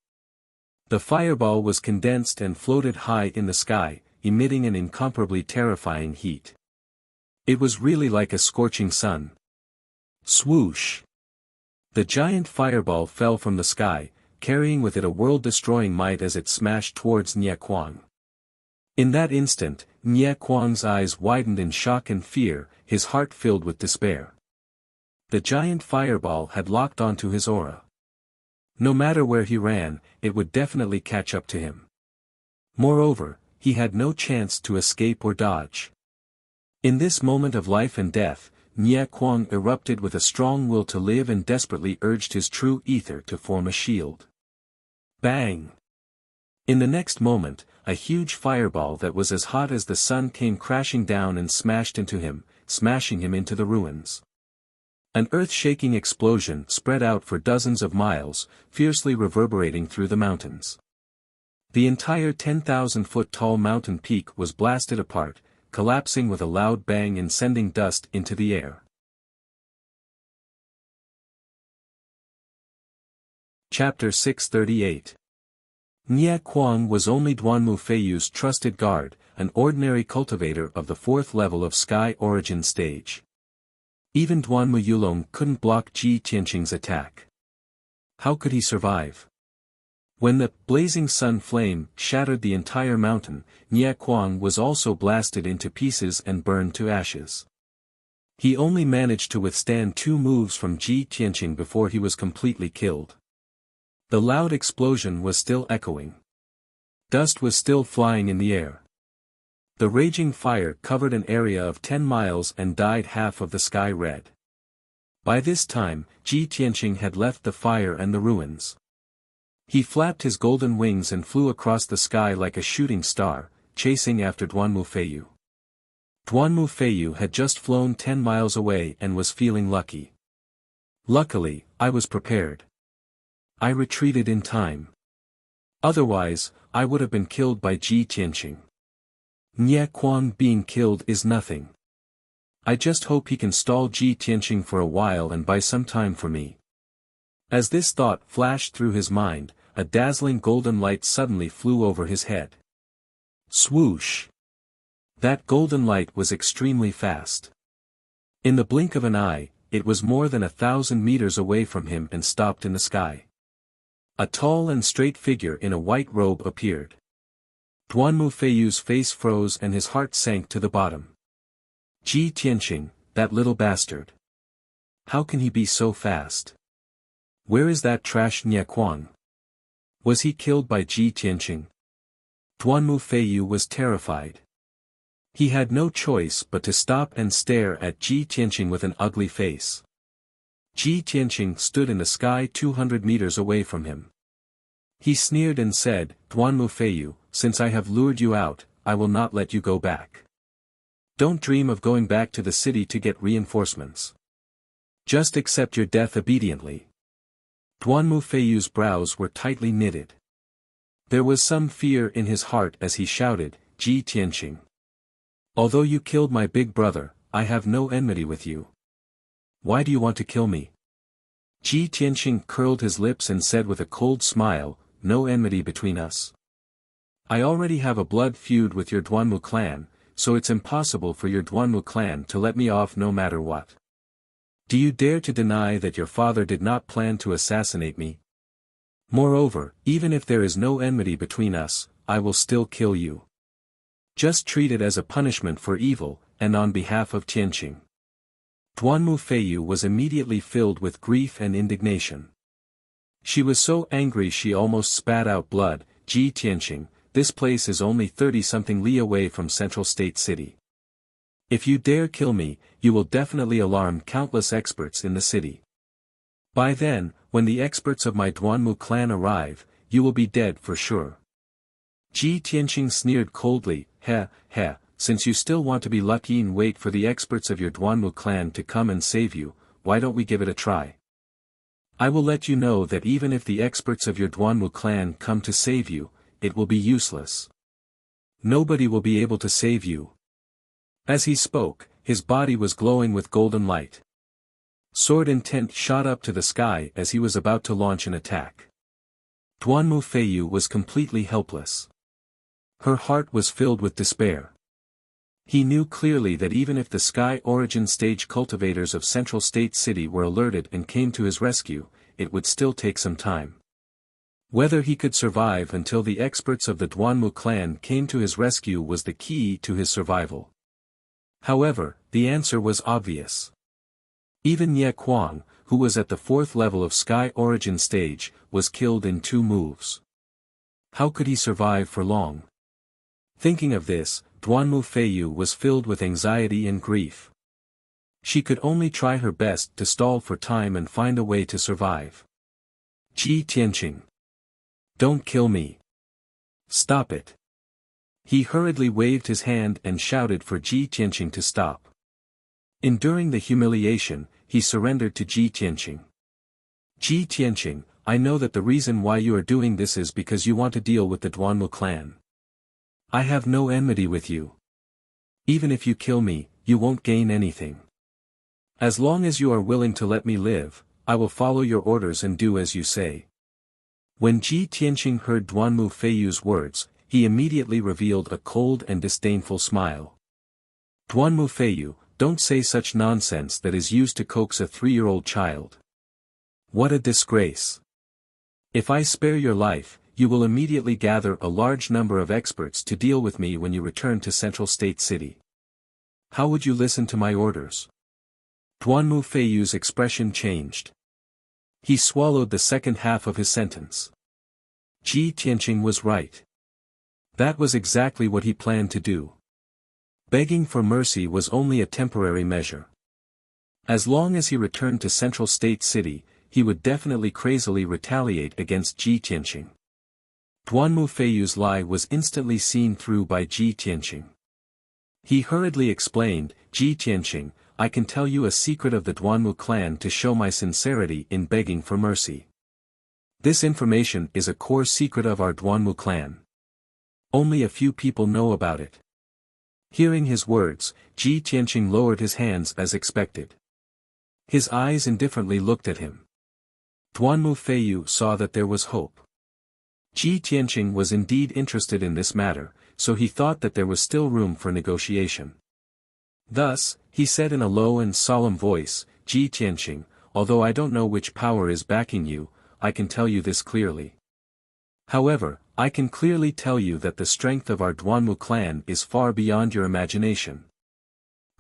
Speaker 1: The fireball was condensed and floated high in the sky, emitting an incomparably terrifying heat. It was really like a scorching sun. Swoosh! The giant fireball fell from the sky, carrying with it a world-destroying might as it smashed towards Nie Kuang. In that instant, Nie Kuang's eyes widened in shock and fear, his heart filled with despair. The giant fireball had locked onto his aura. No matter where he ran, it would definitely catch up to him. Moreover, he had no chance to escape or dodge. In this moment of life and death, Nie Kuang erupted with a strong will to live and desperately urged his true ether to form a shield. Bang! In the next moment, a huge fireball that was as hot as the sun came crashing down and smashed into him, smashing him into the ruins. An earth-shaking explosion spread out for dozens of miles, fiercely reverberating through the mountains. The entire 10,000-foot-tall mountain peak was blasted apart, collapsing with a loud bang and sending dust into the air. Chapter 638. Nie Kuang was only Duan Mufeiyu's trusted guard, an ordinary cultivator of the 4th level of Sky Origin stage. Even Duan Muyulong couldn't block Ji Tianqing's attack. How could he survive? When the blazing sun flame shattered the entire mountain, Nie Kuang was also blasted into pieces and burned to ashes. He only managed to withstand 2 moves from Ji Tianqing before he was completely killed. The loud explosion was still echoing. Dust was still flying in the air. The raging fire covered an area of 10 miles and dyed half of the sky red. By this time, Ji Tianqing had left the fire and the ruins. He flapped his golden wings and flew across the sky like a shooting star, chasing after Duan Mufeiyu. Duan Mufeiyu had just flown 10 miles away and was feeling lucky. Luckily, I was prepared. I retreated in time. Otherwise, I would have been killed by Ji Tianqing. Nye Quan being killed is nothing. I just hope he can stall Ji Tianqing for a while and buy some time for me. As this thought flashed through his mind, a dazzling golden light suddenly flew over his head. Swoosh! That golden light was extremely fast. In the blink of an eye, it was more than 1,000 meters away from him and stopped in the sky. A tall and straight figure in a white robe appeared. Duanmu Feiyu's face froze and his heart sank to the bottom. Ji Tianqing, that little bastard. How can he be so fast? Where is that trash Nye Quan? Was he killed by Ji Tianqing? Duanmu Feiyu was terrified. He had no choice but to stop and stare at Ji Tianqing with an ugly face. Ji Tianqing stood in the sky 200 meters away from him. He sneered and said, Duanmu Feiyu, since I have lured you out, I will not let you go back. Don't dream of going back to the city to get reinforcements. Just accept your death obediently. Duanmu Feiyu's brows were tightly knitted. There was some fear in his heart as he shouted, Ji Tianqing. Although you killed my big brother, I have no enmity with you. Why do you want to kill me? Ji Tianqing curled his lips and said with a cold smile, no enmity between us. I already have a blood feud with your Duanmu clan, so it's impossible for your Duanmu clan to let me off no matter what. Do you dare to deny that your father did not plan to assassinate me? Moreover, even if there is no enmity between us, I will still kill you. Just treat it as a punishment for evil, and on behalf of Tianqing. Duanmu Feiyu was immediately filled with grief and indignation. She was so angry she almost spat out blood. Ji Tianqing, this place is only 30-something li away from Central State City. If you dare kill me, you will definitely alarm countless experts in the city. By then, when the experts of my Duanmu clan arrive, you will be dead for sure. Ji Tianqing sneered coldly, heh, since you still want to be lucky and wait for the experts of your Duanmu clan to come and save you, why don't we give it a try? I will let you know that even if the experts of your Duanmu clan come to save you, it will be useless. Nobody will be able to save you. As he spoke, his body was glowing with golden light. Sword intent shot up to the sky as he was about to launch an attack. Duanmu Feiyu was completely helpless. Her heart was filled with despair. He knew clearly that even if the Sky Origin Stage cultivators of Central State City were alerted and came to his rescue, it would still take some time. Whether he could survive until the experts of the Duanmu clan came to his rescue was the key to his survival. However, the answer was obvious. Even Nye Quan, who was at the 4th level of Sky Origin Stage, was killed in 2 moves. How could he survive for long? Thinking of this, Duanmu Feiyu was filled with anxiety and grief. She could only try her best to stall for time and find a way to survive. Ji Tianqing. Don't kill me. Stop it. He hurriedly waved his hand and shouted for Ji Tianqing to stop. Enduring the humiliation, he surrendered to Ji Tianqing. Ji Tianqing, I know that the reason why you are doing this is because you want to deal with the Duanmu clan. I have no enmity with you. Even if you kill me, you won't gain anything. As long as you are willing to let me live, I will follow your orders and do as you say. When Ji Tianqing heard Duanmu Feiyu's words, he immediately revealed a cold and disdainful smile. Duanmu Feiyu, don't say such nonsense that is used to coax a 3-year-old child. What a disgrace. If I spare your life, you will immediately gather a large number of experts to deal with me when you return to Central State City. How would you listen to my orders? Duanmu Feiyu's expression changed. He swallowed the second half of his sentence. Ji Tianqing was right. That was exactly what he planned to do. Begging for mercy was only a temporary measure. As long as he returned to Central State City, he would definitely crazily retaliate against Ji Tianqing. Duanmu Feiyu's lie was instantly seen through by Ji Tianqing. He hurriedly explained, Ji Tianqing, I can tell you a secret of the Duanmu clan to show my sincerity in begging for mercy. This information is a core secret of our Duanmu clan. Only a few people know about it. Hearing his words, Ji Tianqing lowered his hands as expected. His eyes indifferently looked at him. Duanmu Feiyu saw that there was hope. Ji Tianqing was indeed interested in this matter, so he thought that there was still room for negotiation. Thus, he said in a low and solemn voice, Ji Tianqing, although I don't know which power is backing you, I can tell you this clearly. However, I can clearly tell you that the strength of our Duanmu clan is far beyond your imagination.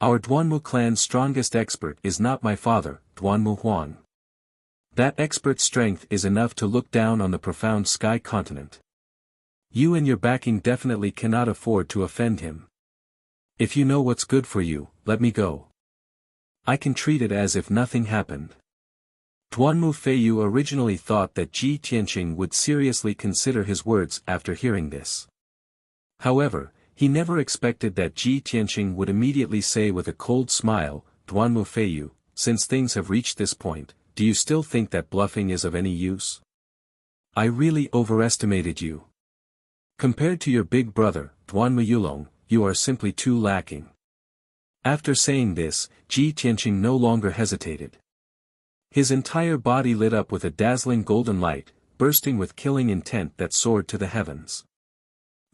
Speaker 1: Our Duanmu clan's strongest expert is not my father, Duanmu Huang. That expert's strength is enough to look down on the profound sky continent. You and your backing definitely cannot afford to offend him. If you know what's good for you, let me go. I can treat it as if nothing happened. Duanmu Feiyu originally thought that Ji Tianqing would seriously consider his words after hearing this. However, he never expected that Ji Tianqing would immediately say with a cold smile, Duanmu Feiyu, since things have reached this point, do you still think that bluffing is of any use? I really overestimated you. Compared to your big brother, Duanmu Yulong, you are simply too lacking. After saying this, Ji Tianqing no longer hesitated. His entire body lit up with a dazzling golden light, bursting with killing intent that soared to the heavens.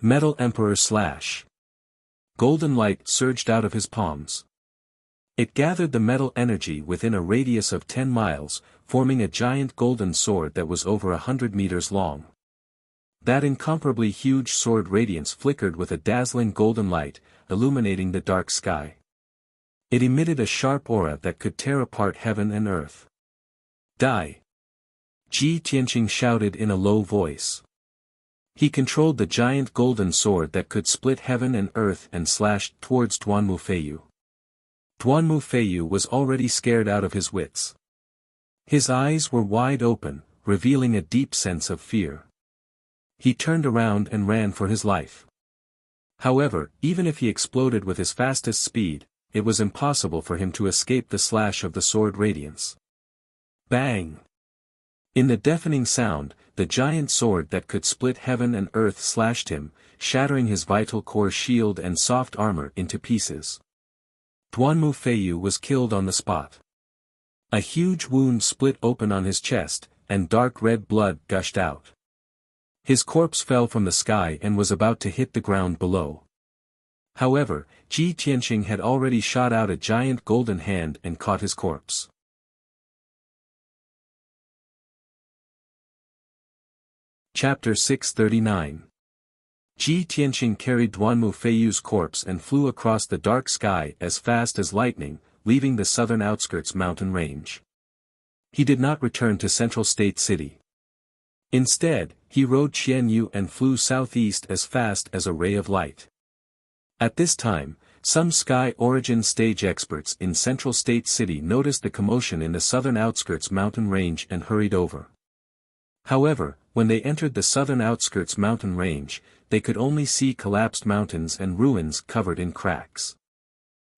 Speaker 1: Metal Emperor Slash. Golden light surged out of his palms. It gathered the metal energy within a radius of 10 miles, forming a giant golden sword that was over 100 meters long. That incomparably huge sword radiance flickered with a dazzling golden light, illuminating the dark sky. It emitted a sharp aura that could tear apart heaven and earth. Die! Ji Tianqing shouted in a low voice. He controlled the giant golden sword that could split heaven and earth and slashed towards Duanmu Feiyu. Duanmu Feiyu was already scared out of his wits. His eyes were wide open, revealing a deep sense of fear. He turned around and ran for his life. However, even if he exploded with his fastest speed, it was impossible for him to escape the slash of the sword radiance. Bang! In the deafening sound, the giant sword that could split heaven and earth slashed him, shattering his vital core shield and soft armor into pieces. Duanmu Feiyu was killed on the spot. A huge wound split open on his chest, and dark red blood gushed out. His corpse fell from the sky and was about to hit the ground below. However, Ji Tianqing had already shot out a giant golden hand and caught his corpse. Chapter 639. Ji Tianqing carried Duanmu Feiyu's corpse and flew across the dark sky as fast as lightning, leaving the southern outskirts mountain range. He did not return to Central State City. Instead, he rode Qianyu and flew southeast as fast as a ray of light. At this time, some Sky Origin stage experts in Central State City noticed the commotion in the southern outskirts mountain range and hurried over. However, when they entered the southern outskirts mountain range, they could only see collapsed mountains and ruins covered in cracks.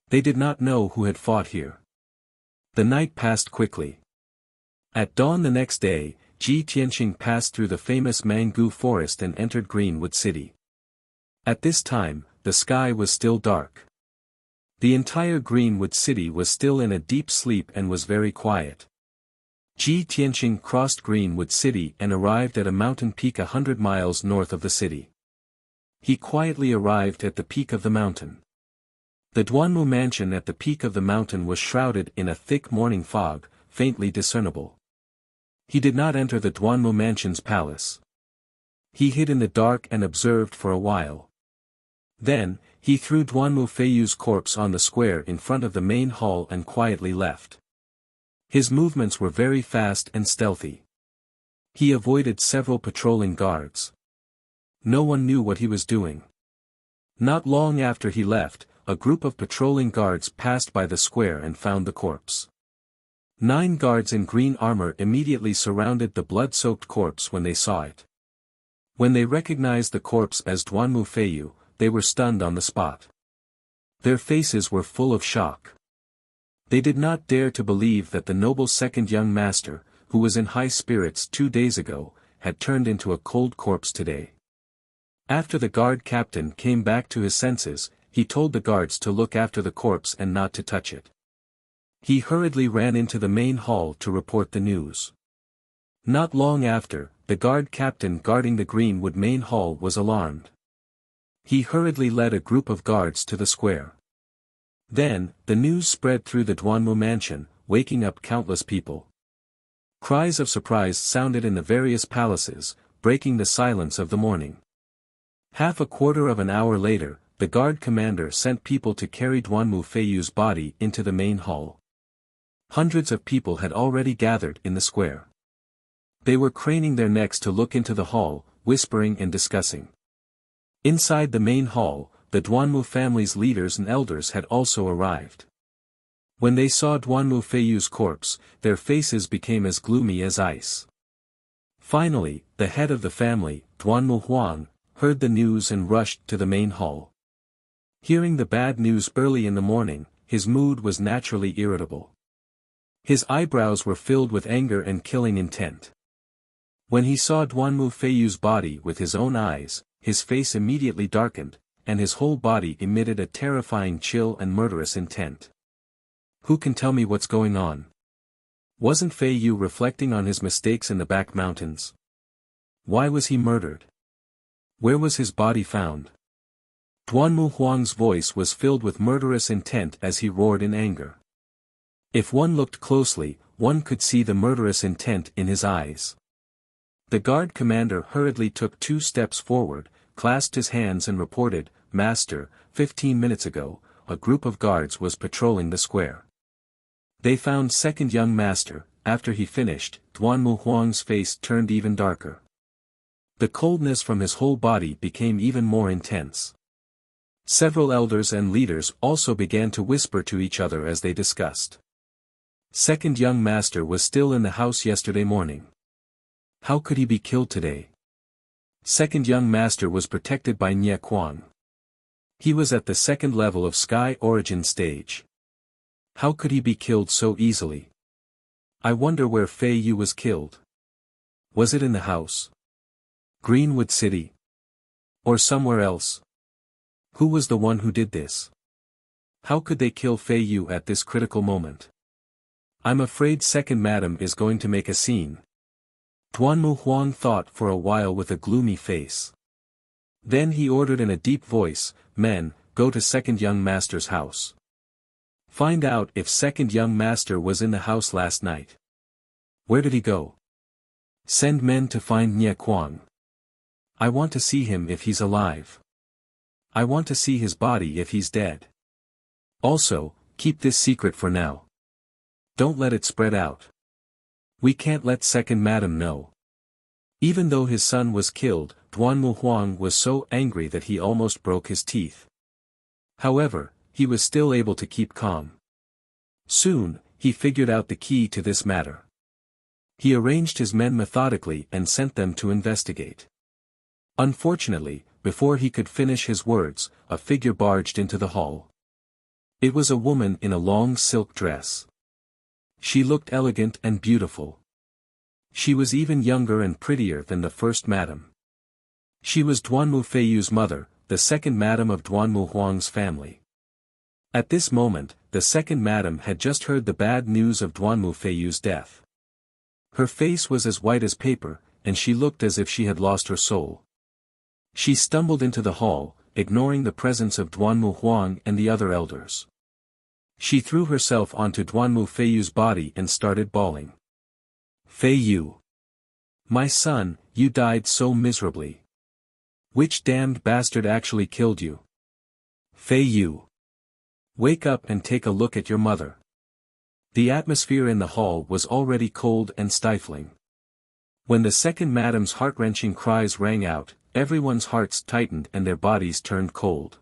Speaker 1: They did not know who had fought here. The night passed quickly. At dawn the next day, Ji Tianqing passed through the famous Mangu forest and entered Greenwood City. At this time, the sky was still dark. The entire Greenwood City was still in a deep sleep and was very quiet. Ji Tianqing crossed Greenwood City and arrived at a mountain peak 100 miles north of the city. He quietly arrived at the peak of the mountain. The Duanmu mansion at the peak of the mountain was shrouded in a thick morning fog, faintly discernible. He did not enter the Duanmu mansion's palace. He hid in the dark and observed for a while. Then, he threw Duanmu Feiyu's corpse on the square in front of the main hall and quietly left. His movements were very fast and stealthy. He avoided several patrolling guards. No one knew what he was doing. Not long after he left, a group of patrolling guards passed by the square and found the corpse. 9 guards in green armor immediately surrounded the blood-soaked corpse when they saw it. When they recognized the corpse as Duanmu Feiyu, they were stunned on the spot. Their faces were full of shock. They did not dare to believe that the noble second young master, who was in high spirits 2 days ago, had turned into a cold corpse today. After the guard captain came back to his senses, he told the guards to look after the corpse and not to touch it. He hurriedly ran into the main hall to report the news. Not long after, the guard captain guarding the Greenwood main hall was alarmed. He hurriedly led a group of guards to the square. Then, the news spread through the Duanmu mansion, waking up countless people. Cries of surprise sounded in the various palaces, breaking the silence of the morning. Half a quarter of an hour later, the guard commander sent people to carry Duanmu Feiyu's body into the main hall. Hundreds of people had already gathered in the square. They were craning their necks to look into the hall, whispering and discussing. Inside the main hall, the Duanmu family's leaders and elders had also arrived. When they saw Duanmu Feiyu's corpse, their faces became as gloomy as ice. Finally, the head of the family, Duanmu Huang, heard the news and rushed to the main hall. Hearing the bad news early in the morning, his mood was naturally irritable. His eyebrows were filled with anger and killing intent. When he saw Duanmu Feiyu's body with his own eyes, his face immediately darkened, and his whole body emitted a terrifying chill and murderous intent. Who can tell me what's going on? Wasn't Feiyu reflecting on his mistakes in the back mountains? Why was he murdered? Where was his body found? Duanmu Huang's voice was filled with murderous intent as he roared in anger. If one looked closely, one could see the murderous intent in his eyes. The guard commander hurriedly took 2 steps forward, clasped his hands and reported, "Master, 15 minutes ago, a group of guards was patrolling the square. They found second young master." After he finished, Duanmu Huang's face turned even darker. The coldness from his whole body became even more intense. Several elders and leaders also began to whisper to each other as they discussed. Second young master was still in the house yesterday morning. How could he be killed today? Second young master was protected by Nye Quan. He was at the second level of Sky Origin stage. How could he be killed so easily? I wonder where Fei Yu was killed. Was it in the house? Greenwood City? Or somewhere else? Who was the one who did this? How could they kill Fei Yu at this critical moment? I'm afraid second madam is going to make a scene. Duanmu Huang thought for a while with a gloomy face. Then he ordered in a deep voice, "Men, go to second young master's house. Find out if second young master was in the house last night. Where did he go? Send men to find Nye Quan. I want to see him if he's alive. I want to see his body if he's dead. Also, keep this secret for now. Don't let it spread out. We can't let second madam know." Even though his son was killed, Duanmu Huang was so angry that he almost broke his teeth. However, he was still able to keep calm. Soon, he figured out the key to this matter. He arranged his men methodically and sent them to investigate. Unfortunately, before he could finish his words, a figure barged into the hall. It was a woman in a long silk dress. She looked elegant and beautiful. She was even younger and prettier than the first madam. She was Duanmu Feiyu's mother, the second madam of Duanmu Huang's family. At this moment, the second madam had just heard the bad news of Duanmu Feiyu's death. Her face was as white as paper, and she looked as if she had lost her soul. She stumbled into the hall, ignoring the presence of Duanmu Huang and the other elders. She threw herself onto Duanmu Feiyu's body and started bawling. "Feiyu! My son, you died so miserably. Which damned bastard actually killed you? Feiyu! Wake up and take a look at your mother." The atmosphere in the hall was already cold and stifling. When the second madam's heart-wrenching cries rang out, everyone's hearts tightened and their bodies turned cold.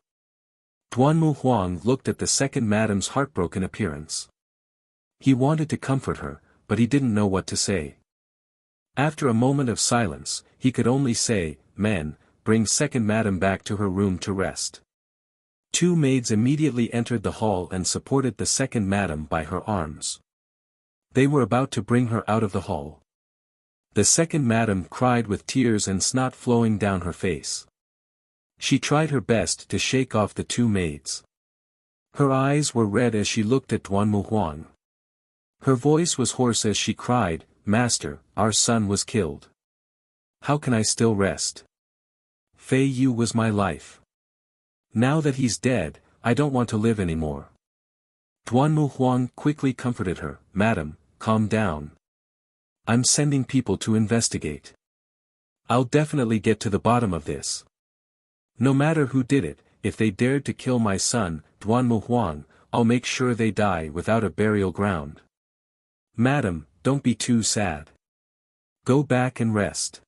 Speaker 1: Duanmu Huang looked at the second madam's heartbroken appearance. He wanted to comfort her, but he didn't know what to say. After a moment of silence, he could only say, "Men, bring second madam back to her room to rest." 2 maids immediately entered the hall and supported the second madam by her arms. They were about to bring her out of the hall. The second madam cried with tears and snot flowing down her face. She tried her best to shake off the two maids. Her eyes were red as she looked at Duanmu Huang. Her voice was hoarse as she cried, "Master, our son was killed. How can I still rest? Fei Yu was my life. Now that he's dead, I don't want to live anymore." Duanmu Huang quickly comforted her, "Madam, calm down. I'm sending people to investigate. I'll definitely get to the bottom of this. No matter who did it, if they dared to kill my son, Duanmu Huang, I'll make sure they die without a burial ground. Madam, don't be too sad. Go back and rest.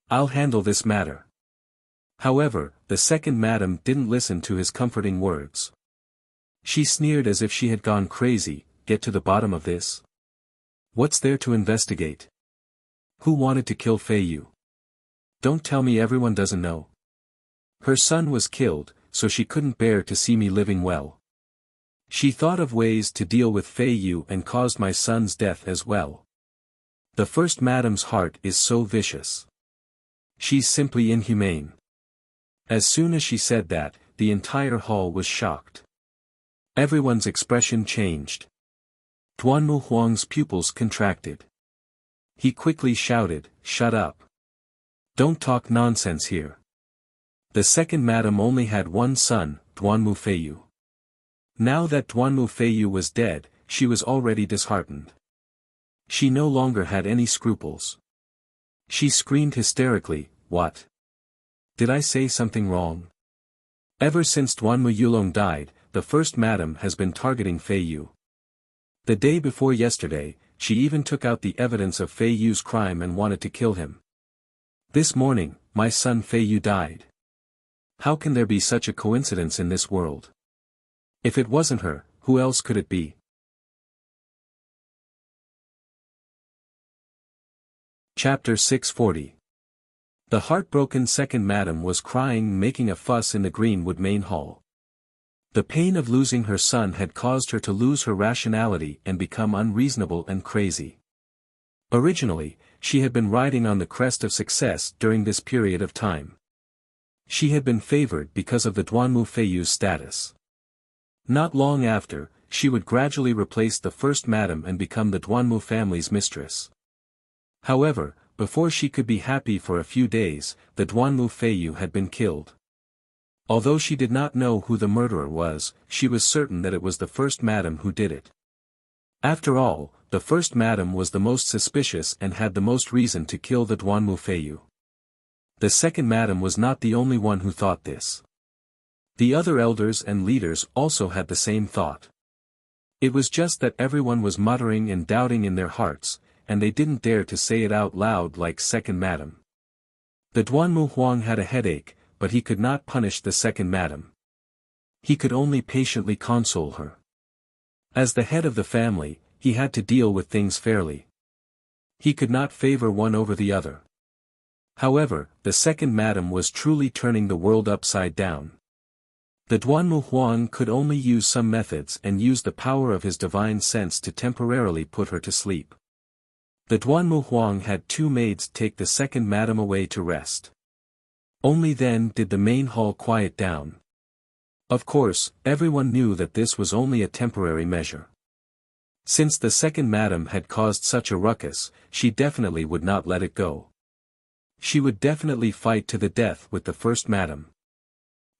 Speaker 1: I'll handle this matter." However, the second madam didn't listen to his comforting words. She sneered as if she had gone crazy. "Get to the bottom of this? What's there to investigate? Who wanted to kill Fei Yu? Don't tell me everyone doesn't know. Her son was killed, so she couldn't bear to see me living well. She thought of ways to deal with Fei Yu and caused my son's death as well. The first madam's heart is so vicious. She's simply inhumane." As soon as she said that, the entire hall was shocked. Everyone's expression changed. Duanmu Huang's pupils contracted. He quickly shouted, "Shut up. Don't talk nonsense here." The second madam only had one son, Duanmu Feiyu. Now that Duanmu Feiyu was dead, she was already disheartened. She no longer had any scruples. She screamed hysterically, "What? Did I say something wrong?" Ever since Duanmu Yulong died, the first madam has been targeting Fei Yu. The day before yesterday, she even took out the evidence of Fei Yu's crime and wanted to kill him. This morning, my son Fei Yu died. How can there be such a coincidence in this world? If it wasn't her, who else could it be? Chapter 640. The heartbroken second madam was crying, making a fuss in the Greenwood main hall. The pain of losing her son had caused her to lose her rationality and become unreasonable and crazy. Originally, she had been riding on the crest of success during this period of time. She had been favored because of the Duanmu Feiyu's status. Not long after, she would gradually replace the first madam and become the Duanmu family's mistress. However, before she could be happy for a few days, the Duanmu Feiyu had been killed. Although she did not know who the murderer was, she was certain that it was the first madam who did it. After all, the first madam was the most suspicious and had the most reason to kill the Duanmu Feiyu. The second madam was not the only one who thought this. The other elders and leaders also had the same thought. It was just that everyone was muttering and doubting in their hearts, and they didn't dare to say it out loud like second madam. The Duanmu Huang had a headache, but he could not punish the second madam. He could only patiently console her. As the head of the family, he had to deal with things fairly. He could not favor one over the other. However, the second madam was truly turning the world upside down. The Duanmu Huang could only use some methods and use the power of his divine sense to temporarily put her to sleep. The Duanmu Huang had two maids take the second madam away to rest. Only then did the main hall quiet down. Of course, everyone knew that this was only a temporary measure. Since the second madam had caused such a ruckus, she definitely would not let it go. She would definitely fight to the death with the first madam.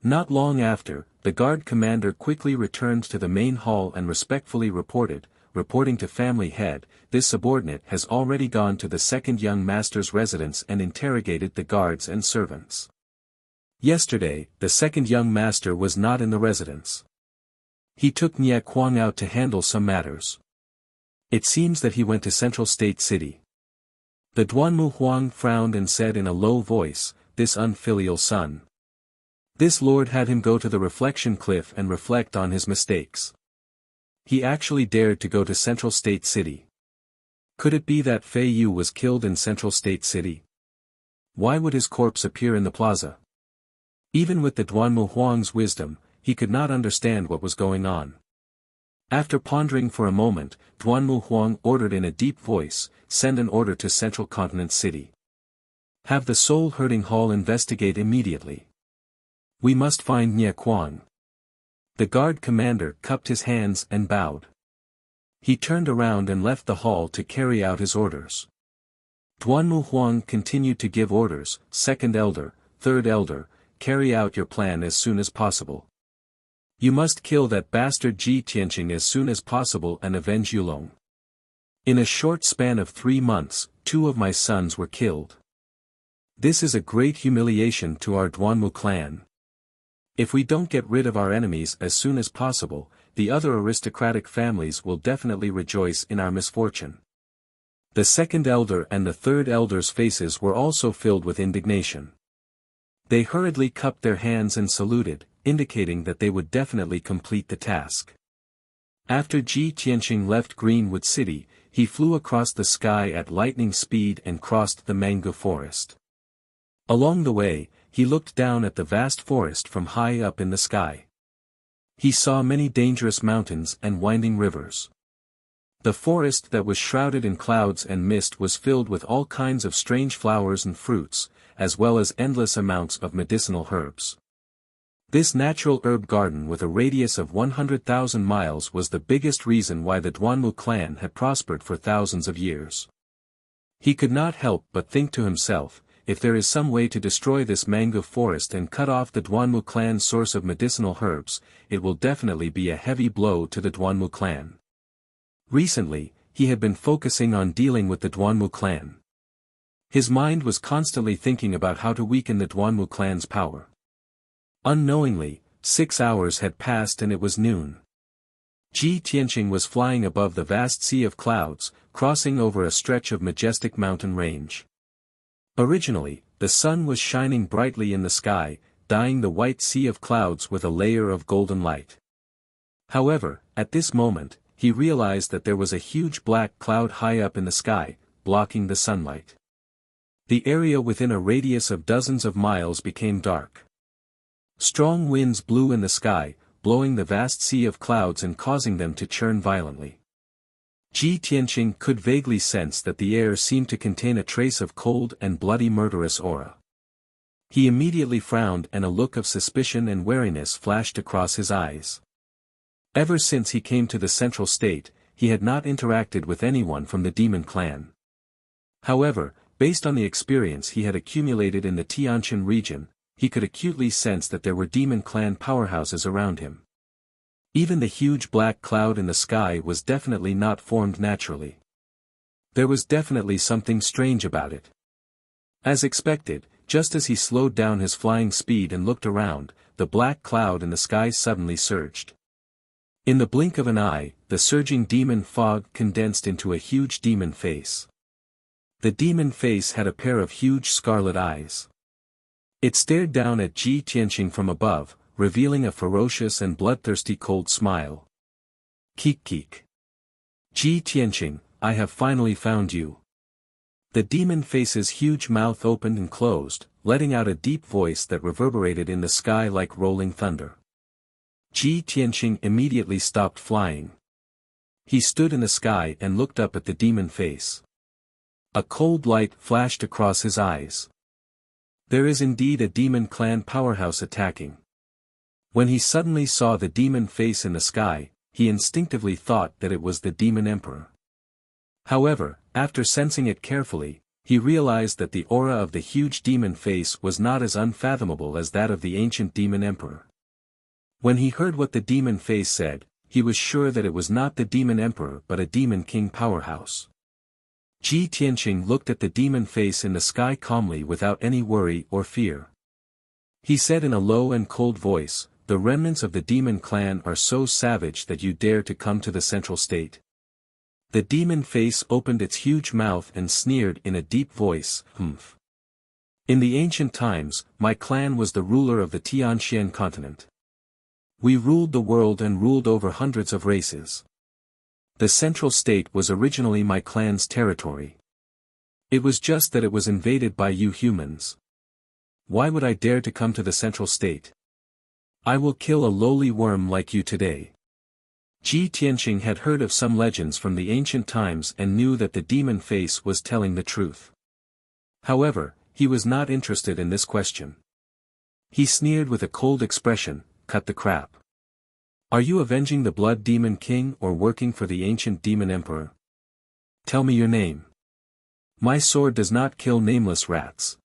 Speaker 1: Not long after, the guard commander quickly returned to the main hall and respectfully reporting to family head, this subordinate has already gone to the second young master's residence and interrogated the guards and servants. Yesterday, the second young master was not in the residence. He took Nye Kwang out to handle some matters. It seems that he went to Central State City. The Duanmu Huang frowned and said in a low voice, "This unfilial son. This lord had him go to the reflection cliff and reflect on his mistakes. He actually dared to go to Central State City. Could it be that Fei Yu was killed in Central State City? Why would his corpse appear in the plaza?" Even with the Duanmu Huang's wisdom, he could not understand what was going on. After pondering for a moment, Duanmu Huang ordered in a deep voice, "Send an order to Central Continent City. Have the soul-hurting hall investigate immediately. We must find Nie Quan. The guard commander cupped his hands and bowed. He turned around and left the hall to carry out his orders. Duanmu Huang continued to give orders. Second elder, third elder, carry out your plan as soon as possible. You must kill that bastard Ji Tianqing as soon as possible and avenge Yulong. In a short span of 3 months, 2 of my sons were killed. This is a great humiliation to our Duanmu clan. If we don't get rid of our enemies as soon as possible, the other aristocratic families will definitely rejoice in our misfortune. The second elder and the third elder's faces were also filled with indignation. They hurriedly cupped their hands and saluted, indicating that they would definitely complete the task. After Ji Tianqing left Greenwood City, he flew across the sky at lightning speed and crossed the mango forest. Along the way, he looked down at the vast forest from high up in the sky. He saw many dangerous mountains and winding rivers. The forest that was shrouded in clouds and mist was filled with all kinds of strange flowers and fruits, as well as endless amounts of medicinal herbs. This natural herb garden with a radius of 100,000 miles was the biggest reason why the Duanmu clan had prospered for thousands of years. He could not help but think to himself, if there is some way to destroy this mango forest and cut off the Duanmu clan's source of medicinal herbs, it will definitely be a heavy blow to the Duanmu clan. Recently, he had been focusing on dealing with the Duanmu clan. His mind was constantly thinking about how to weaken the Duanmu clan's power. Unknowingly, 6 hours had passed and it was noon. Ji Tianqing was flying above the vast sea of clouds, crossing over a stretch of majestic mountain range. Originally, the sun was shining brightly in the sky, dyeing the white sea of clouds with a layer of golden light. However, at this moment, he realized that there was a huge black cloud high up in the sky, blocking the sunlight. The area within a radius of dozens of miles became dark. Strong winds blew in the sky, blowing the vast sea of clouds and causing them to churn violently. Ji Tianqing could vaguely sense that the air seemed to contain a trace of cold and bloody murderous aura. He immediately frowned and a look of suspicion and wariness flashed across his eyes. Ever since he came to the Central State, he had not interacted with anyone from the Demon Clan. However, based on the experience he had accumulated in the Tianjin region, he could acutely sense that there were Demon Clan powerhouses around him. Even the huge black cloud in the sky was definitely not formed naturally. There was definitely something strange about it. As expected, just as he slowed down his flying speed and looked around, the black cloud in the sky suddenly surged. In the blink of an eye, the surging demon fog condensed into a huge demon face. The demon face had a pair of huge scarlet eyes. It stared down at Ji Tianqing from above, revealing a ferocious and bloodthirsty cold smile. Keek keek. Ji Tianqing, I have finally found you. The demon face's huge mouth opened and closed, letting out a deep voice that reverberated in the sky like rolling thunder. Ji Tianqing immediately stopped flying. He stood in the sky and looked up at the demon face. A cold light flashed across his eyes. There is indeed a Demon Clan powerhouse attacking. When he suddenly saw the demon face in the sky, he instinctively thought that it was the Demon Emperor. However, after sensing it carefully, he realized that the aura of the huge demon face was not as unfathomable as that of the ancient Demon Emperor. When he heard what the demon face said, he was sure that it was not the Demon Emperor but a Demon King powerhouse. Ji Tianqing looked at the demon face in the sky calmly without any worry or fear. He said in a low and cold voice, "The remnants of the Demon Clan are so savage that you dare to come to the Central State." The demon face opened its huge mouth and sneered in a deep voice, "Humph. In the ancient times, my clan was the ruler of the Tianxian continent. We ruled the world and ruled over hundreds of races. The Central State was originally my clan's territory. It was just that it was invaded by you humans. Why would I dare to come to the Central State? I will kill a lowly worm like you today." Ji Tianqing had heard of some legends from the ancient times and knew that the demon face was telling the truth. However, he was not interested in this question. He sneered with a cold expression, "Cut the crap. Are you avenging the Blood Demon King or working for the ancient Demon Emperor? Tell me your name. My sword does not kill nameless rats."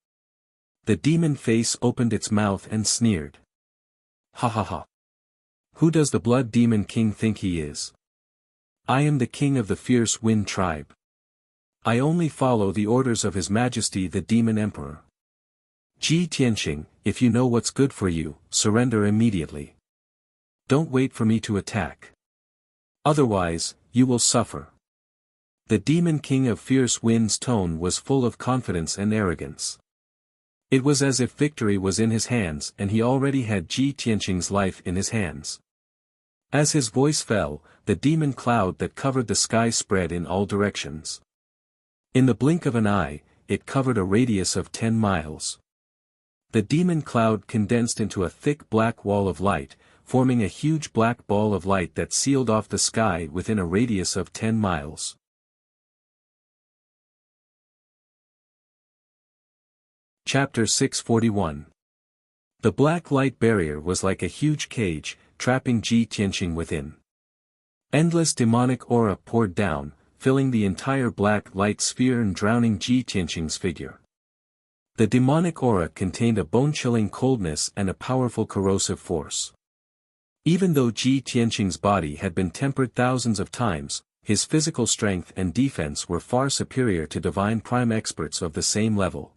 Speaker 1: The demon face opened its mouth and sneered. "Ha ha ha. Who does the Blood Demon King think he is? I am the king of the fierce Wind tribe. I only follow the orders of His Majesty the Demon Emperor. Ji Tianqing, if you know what's good for you, surrender immediately. Don't wait for me to attack. Otherwise, you will suffer." The Demon King of Fierce Wind's tone was full of confidence and arrogance. It was as if victory was in his hands and he already had Ji Tianqing's life in his hands. As his voice fell, the demon cloud that covered the sky spread in all directions. In the blink of an eye, it covered a radius of 10 miles. The demon cloud condensed into a thick black wall of light, forming a huge black ball of light that sealed off the sky within a radius of 10 miles. Chapter 641. The black light barrier was like a huge cage, trapping Ji Tianqing within. Endless demonic aura poured down, filling the entire black light sphere and drowning Ji Tianqing's figure. The demonic aura contained a bone-chilling coldness and a powerful corrosive force. Even though Ji Tianqing's body had been tempered thousands of times, his physical strength and defense were far superior to divine prime experts of the same level.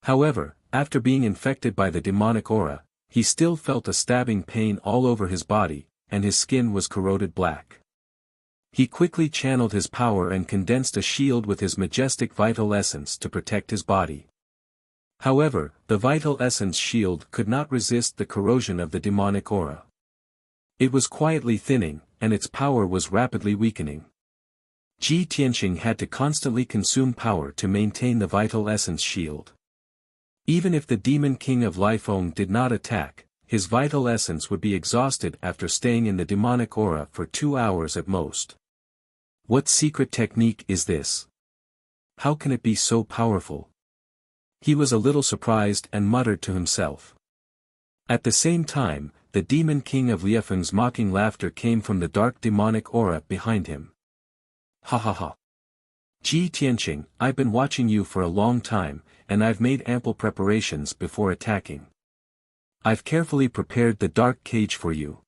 Speaker 1: However, after being infected by the demonic aura, he still felt a stabbing pain all over his body, and his skin was corroded black. He quickly channeled his power and condensed a shield with his majestic vital essence to protect his body. However, the vital essence shield could not resist the corrosion of the demonic aura. It was quietly thinning, and its power was rapidly weakening. Ji Tianqing had to constantly consume power to maintain the vital essence shield. Even if the Demon King of Lifeng did not attack, his vital essence would be exhausted after staying in the demonic aura for 2 hours at most. What secret technique is this? How can it be so powerful? He was a little surprised and muttered to himself. At the same time, the Demon King of Liefeng's mocking laughter came from the dark demonic aura behind him. "Ha ha ha. Ji Tianqing, I've been watching you for a long time, and I've made ample preparations before attacking. I've carefully prepared the dark cage for you.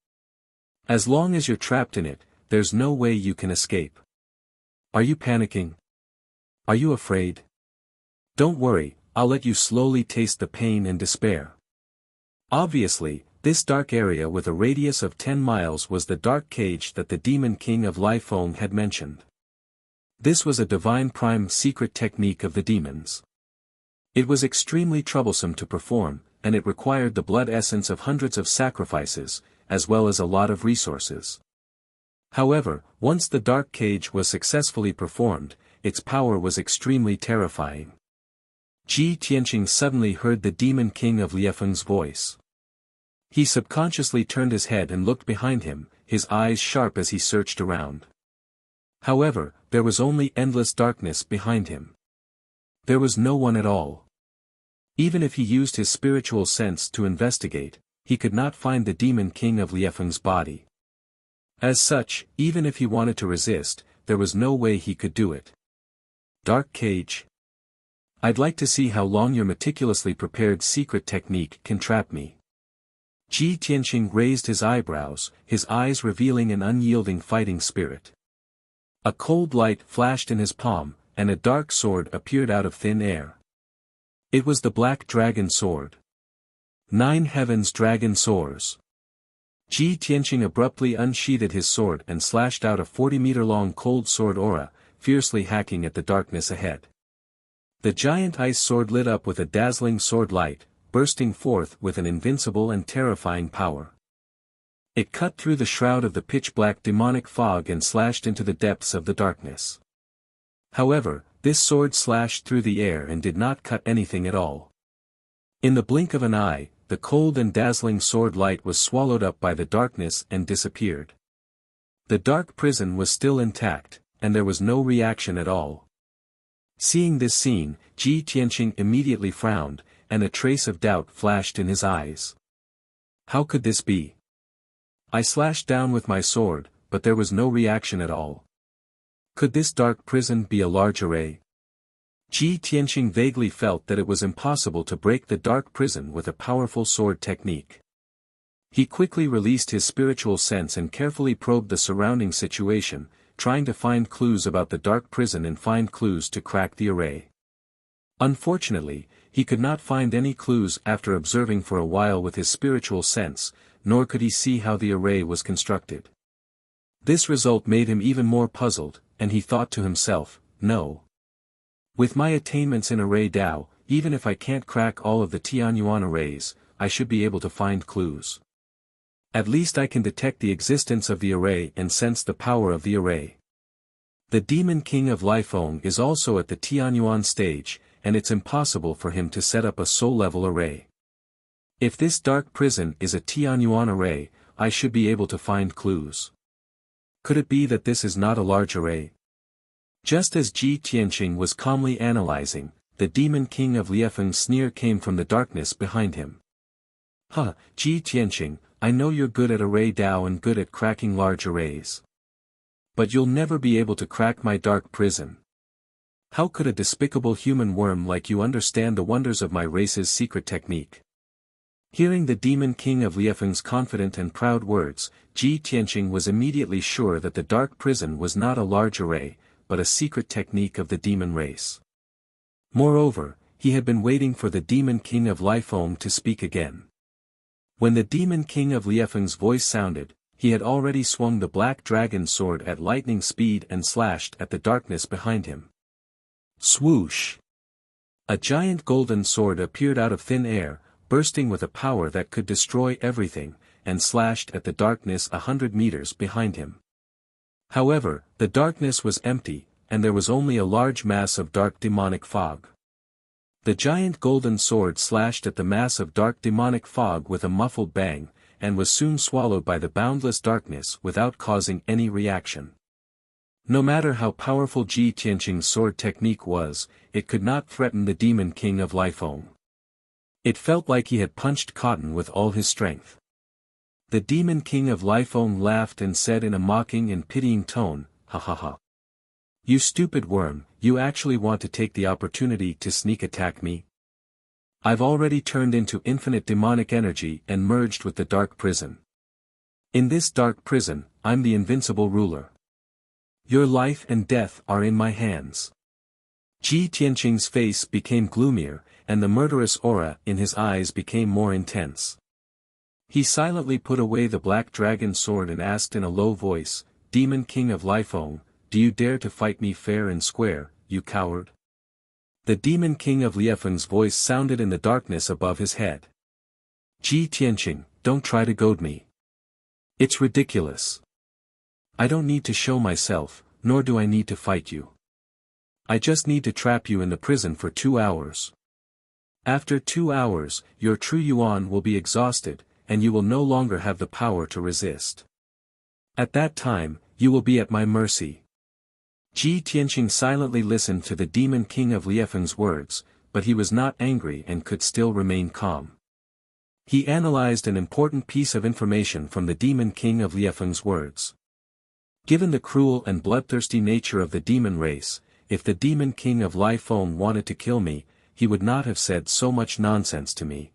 Speaker 1: As long as you're trapped in it, there's no way you can escape. Are you panicking? Are you afraid? Don't worry, I'll let you slowly taste the pain and despair." Obviously, this dark area with a radius of 10 miles was the dark cage that the Demon King of Lifeng had mentioned. This was a divine prime secret technique of the demons. It was extremely troublesome to perform, and it required the blood essence of hundreds of sacrifices, as well as a lot of resources. However, once the dark cage was successfully performed, its power was extremely terrifying. Ji Tianqing suddenly heard the Demon King of Liefeng's voice. He subconsciously turned his head and looked behind him, his eyes sharp as he searched around. However, there was only endless darkness behind him. There was no one at all. Even if he used his spiritual sense to investigate, he could not find the Demon King of Liefeng's body. As such, even if he wanted to resist, there was no way he could do it. Dark cage. I'd like to see how long your meticulously prepared secret technique can trap me. Ji Tianqing raised his eyebrows, his eyes revealing an unyielding fighting spirit. A cold light flashed in his palm, and a dark sword appeared out of thin air. It was the Black Dragon Sword. 9 Heavens Dragon Soars. Ji Tianqing abruptly unsheathed his sword and slashed out a 40-meter-long cold sword aura, fiercely hacking at the darkness ahead. The giant ice sword lit up with a dazzling sword light, bursting forth with an invincible and terrifying power. It cut through the shroud of the pitch-black demonic fog and slashed into the depths of the darkness. However, this sword slashed through the air and did not cut anything at all. In the blink of an eye, the cold and dazzling sword light was swallowed up by the darkness and disappeared. The dark prison was still intact, and there was no reaction at all. Seeing this scene, Ji Tianqing immediately frowned, and a trace of doubt flashed in his eyes. How could this be? I slashed down with my sword, but there was no reaction at all. Could this dark prison be a large array? Ji Tianqing vaguely felt that it was impossible to break the dark prison with a powerful sword technique. He quickly released his spiritual sense and carefully probed the surrounding situation, trying to find clues about the dark prison and find clues to crack the array. Unfortunately, he could not find any clues after observing for a while with his spiritual sense, nor could he see how the array was constructed. This result made him even more puzzled, and he thought to himself, no. With my attainments in array Dao, even if I can't crack all of the Tianyuan arrays, I should be able to find clues. At least I can detect the existence of the array and sense the power of the array. The Demon King of Lifeng is also at the Tianyuan stage, and it's impossible for him to set up a soul-level array. If this dark prison is a Tianyuan array, I should be able to find clues. Could it be that this is not a large array? Just as Ji Tianqing was calmly analyzing, the Demon King of Liefeng's sneer came from the darkness behind him. Huh, Ji Tianqing, I know you're good at array Dao and good at cracking large arrays. But you'll never be able to crack my dark prison. How could a despicable human worm like you understand the wonders of my race's secret technique? Hearing the Demon King of Liefeng's confident and proud words, Ji Tianqing was immediately sure that the dark prison was not a large array, but a secret technique of the demon race. Moreover, he had been waiting for the Demon King of Lifeng to speak again. When the Demon King of Liefeng's voice sounded, he had already swung the black dragon sword at lightning speed and slashed at the darkness behind him. Swoosh! A giant golden sword appeared out of thin air, bursting with a power that could destroy everything, and slashed at the darkness 100 meters behind him. However, the darkness was empty, and there was only a large mass of dark demonic fog. The giant golden sword slashed at the mass of dark demonic fog with a muffled bang, and was soon swallowed by the boundless darkness without causing any reaction. No matter how powerful Ji Tianqing's sword technique was, it could not threaten the Demon King of Lifeng. It felt like he had punched cotton with all his strength. The Demon King of Lifeng laughed and said in a mocking and pitying tone, "Ha ha ha. You stupid worm, you actually want to take the opportunity to sneak attack me? I've already turned into infinite demonic energy and merged with the dark prison. In this dark prison, I'm the invincible ruler. Your life and death are in my hands." Ji Tianqing's face became gloomier, and the murderous aura in his eyes became more intense. He silently put away the black dragon sword and asked in a low voice, "Demon King of Lifeng, do you dare to fight me fair and square, you coward?" The Demon King of Liefeng's voice sounded in the darkness above his head. "Ji Tianqing, don't try to goad me. It's ridiculous. I don't need to show myself, nor do I need to fight you. I just need to trap you in the prison for 2 hours. After 2 hours, your true yuan will be exhausted, and you will no longer have the power to resist. At that time, you will be at my mercy." Ji Tianqing silently listened to the Demon King of Liefeng's words, but he was not angry and could still remain calm. He analyzed an important piece of information from the Demon King of Liefeng's words. Given the cruel and bloodthirsty nature of the demon race, if the Demon King of Lifeng wanted to kill me, he would not have said so much nonsense to me.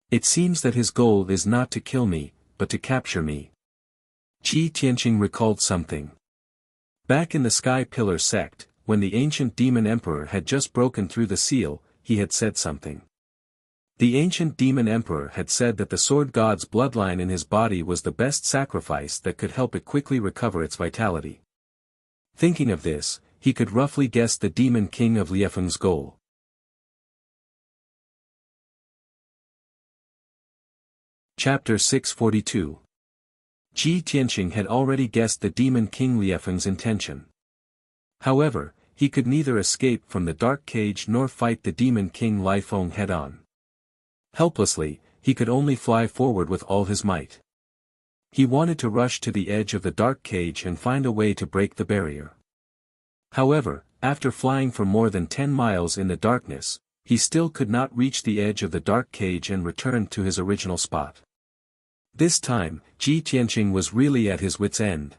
Speaker 1: It seems that his goal is not to kill me, but to capture me. Ji Tianqing recalled something. Back in the Sky Pillar sect, when the ancient demon emperor had just broken through the seal, he had said something. The ancient demon emperor had said that the sword god's bloodline in his body was the best sacrifice that could help it quickly recover its vitality. Thinking of this, he could roughly guess the Demon King of Liefeng's goal. Chapter 642. Ji Tianqing had already guessed the Demon King Liefeng's intention. However, he could neither escape from the dark cage nor fight the Demon King Lifeng head-on. Helplessly, he could only fly forward with all his might. He wanted to rush to the edge of the dark cage and find a way to break the barrier. However, after flying for more than 10 miles in the darkness, he still could not reach the edge of the dark cage and returned to his original spot. This time, Ji Tianqing was really at his wit's end.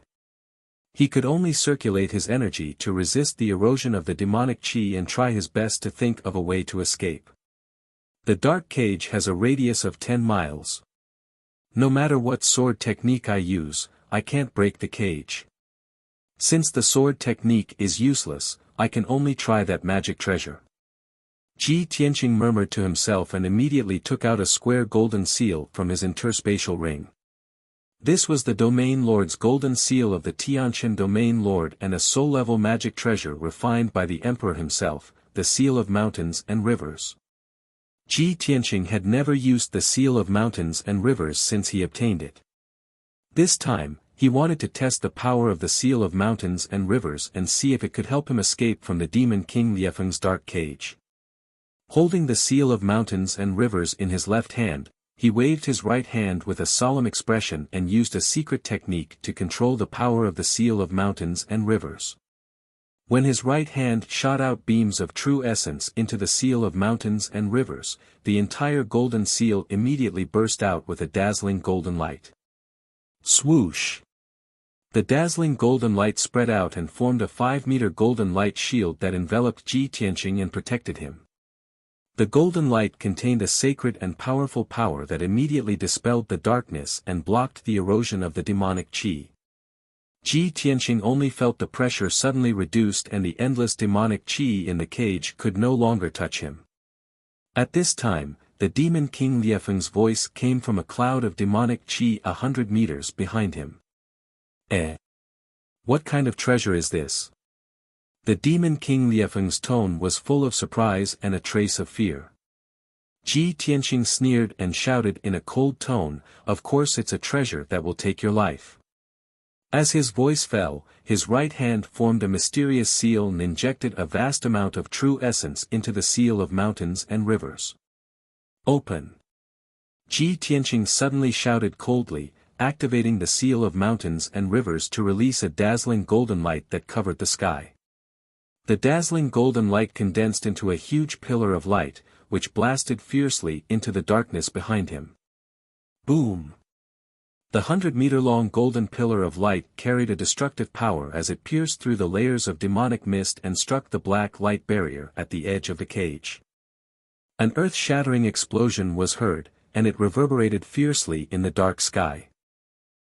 Speaker 1: He could only circulate his energy to resist the erosion of the demonic qi and try his best to think of a way to escape. The dark cage has a radius of 10 miles. No matter what sword technique I use, I can't break the cage. Since the sword technique is useless, I can only try that magic treasure. Ji Tianqing murmured to himself and immediately took out a square golden seal from his interspatial ring. This was the Domain Lord's golden seal of the Tianqian Domain Lord and a soul-level magic treasure refined by the Emperor himself, the seal of mountains and rivers. Ji Tianqing had never used the seal of mountains and rivers since he obtained it. This time, he wanted to test the power of the seal of mountains and rivers and see if it could help him escape from the demon King Liefeng's dark cage. Holding the seal of mountains and rivers in his left hand, he waved his right hand with a solemn expression and used a secret technique to control the power of the seal of mountains and rivers. When his right hand shot out beams of true essence into the seal of mountains and rivers, the entire golden seal immediately burst out with a dazzling golden light. Swoosh! The dazzling golden light spread out and formed a 5-meter golden light shield that enveloped Ji Tianqing and protected him. The golden light contained a sacred and powerful power that immediately dispelled the darkness and blocked the erosion of the demonic qi. Ji Tianqing only felt the pressure suddenly reduced and the endless demonic qi in the cage could no longer touch him. At this time, the demon King Liefeng's voice came from a cloud of demonic qi 100 meters behind him. What kind of treasure is this? The demon King Liefeng's tone was full of surprise and a trace of fear. Ji Tianqing sneered and shouted in a cold tone, "Of course it's a treasure that will take your life." As his voice fell, his right hand formed a mysterious seal and injected a vast amount of true essence into the seal of mountains and rivers. Open! Ji Tianqing suddenly shouted coldly, activating the seal of mountains and rivers to release a dazzling golden light that covered the sky. The dazzling golden light condensed into a huge pillar of light, which blasted fiercely into the darkness behind him. Boom! The 100-meter-long golden pillar of light carried a destructive power as it pierced through the layers of demonic mist and struck the black light barrier at the edge of the cage. An earth-shattering explosion was heard, and it reverberated fiercely in the dark sky.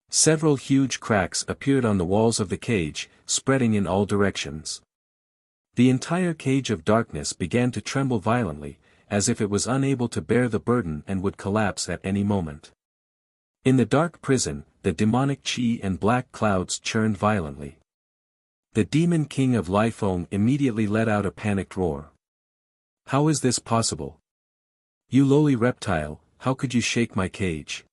Speaker 1: Several huge cracks appeared on the walls of the cage, spreading in all directions. The entire cage of darkness began to tremble violently, as if it was unable to bear the burden and would collapse at any moment. In the dark prison, the demonic qi and black clouds churned violently. The demon king of Liefeng immediately let out a panicked roar. "How is this possible? You lowly reptile, how could you shake my cage?"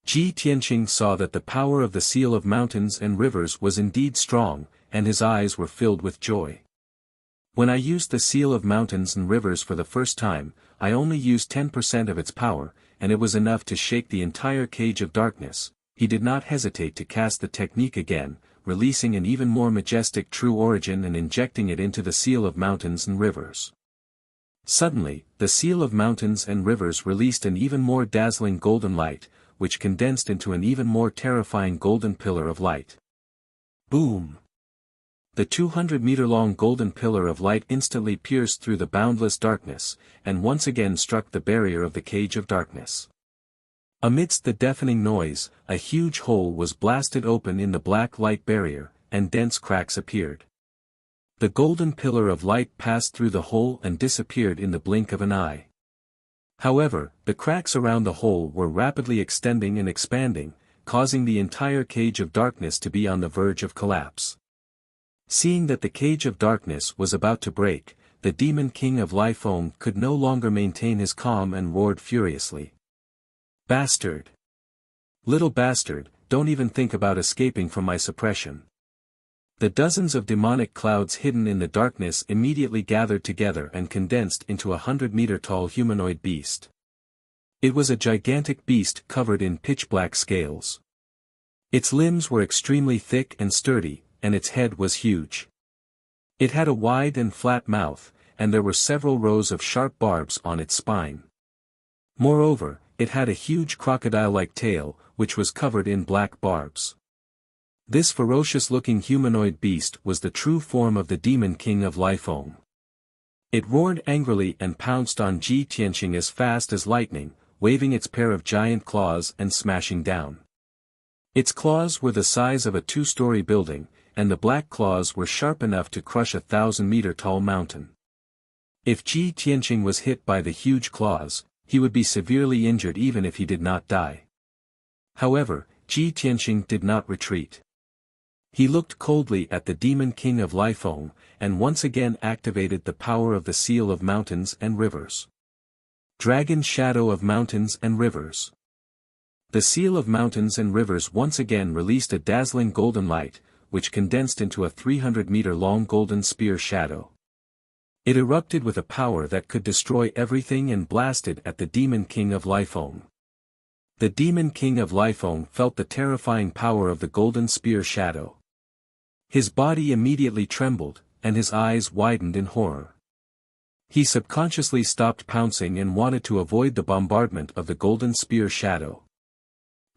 Speaker 1: Ji Tianqing saw that the power of the seal of mountains and rivers was indeed strong, and his eyes were filled with joy. "When I used the seal of mountains and rivers for the first time, I only used 10% of its power, and it was enough to shake the entire cage of darkness." He did not hesitate to cast the technique again, releasing an even more majestic true origin and injecting it into the seal of mountains and rivers. Suddenly, the seal of mountains and rivers released an even more dazzling golden light, which condensed into an even more terrifying golden pillar of light. Boom! The 200-meter-long golden pillar of light instantly pierced through the boundless darkness, and once again struck the barrier of the cage of darkness. Amidst the deafening noise, a huge hole was blasted open in the black light barrier, and dense cracks appeared. The golden pillar of light passed through the hole and disappeared in the blink of an eye. However, the cracks around the hole were rapidly extending and expanding, causing the entire cage of darkness to be on the verge of collapse. Seeing that the cage of darkness was about to break, the demon king of Liefeng could no longer maintain his calm and roared furiously. "Bastard! Little bastard, don't even think about escaping from my suppression." The dozens of demonic clouds hidden in the darkness immediately gathered together and condensed into a 100-meter-tall humanoid beast. It was a gigantic beast covered in pitch-black scales. Its limbs were extremely thick and sturdy, and its head was huge. It had a wide and flat mouth, and there were several rows of sharp barbs on its spine. Moreover, it had a huge crocodile-like tail, which was covered in black barbs. This ferocious-looking humanoid beast was the true form of the Demon King of Lifeng. It roared angrily and pounced on Ji Tianqing as fast as lightning, waving its pair of giant claws and smashing down. Its claws were the size of a 2-story building, and the black claws were sharp enough to crush a 1,000-meter-tall mountain. If Ji Tianqing was hit by the huge claws, he would be severely injured even if he did not die. However, Ji Tianqing did not retreat. He looked coldly at the Demon King of Lifeng, and once again activated the power of the Seal of Mountains and Rivers. Dragon Shadow of Mountains and Rivers. The Seal of Mountains and Rivers once again released a dazzling golden light, which condensed into a 300-meter-long golden spear shadow. It erupted with a power that could destroy everything and blasted at the Demon King of Lifeng. The Demon King of Lifeng felt the terrifying power of the golden spear shadow. His body immediately trembled, and his eyes widened in horror. He subconsciously stopped pouncing and wanted to avoid the bombardment of the golden spear shadow.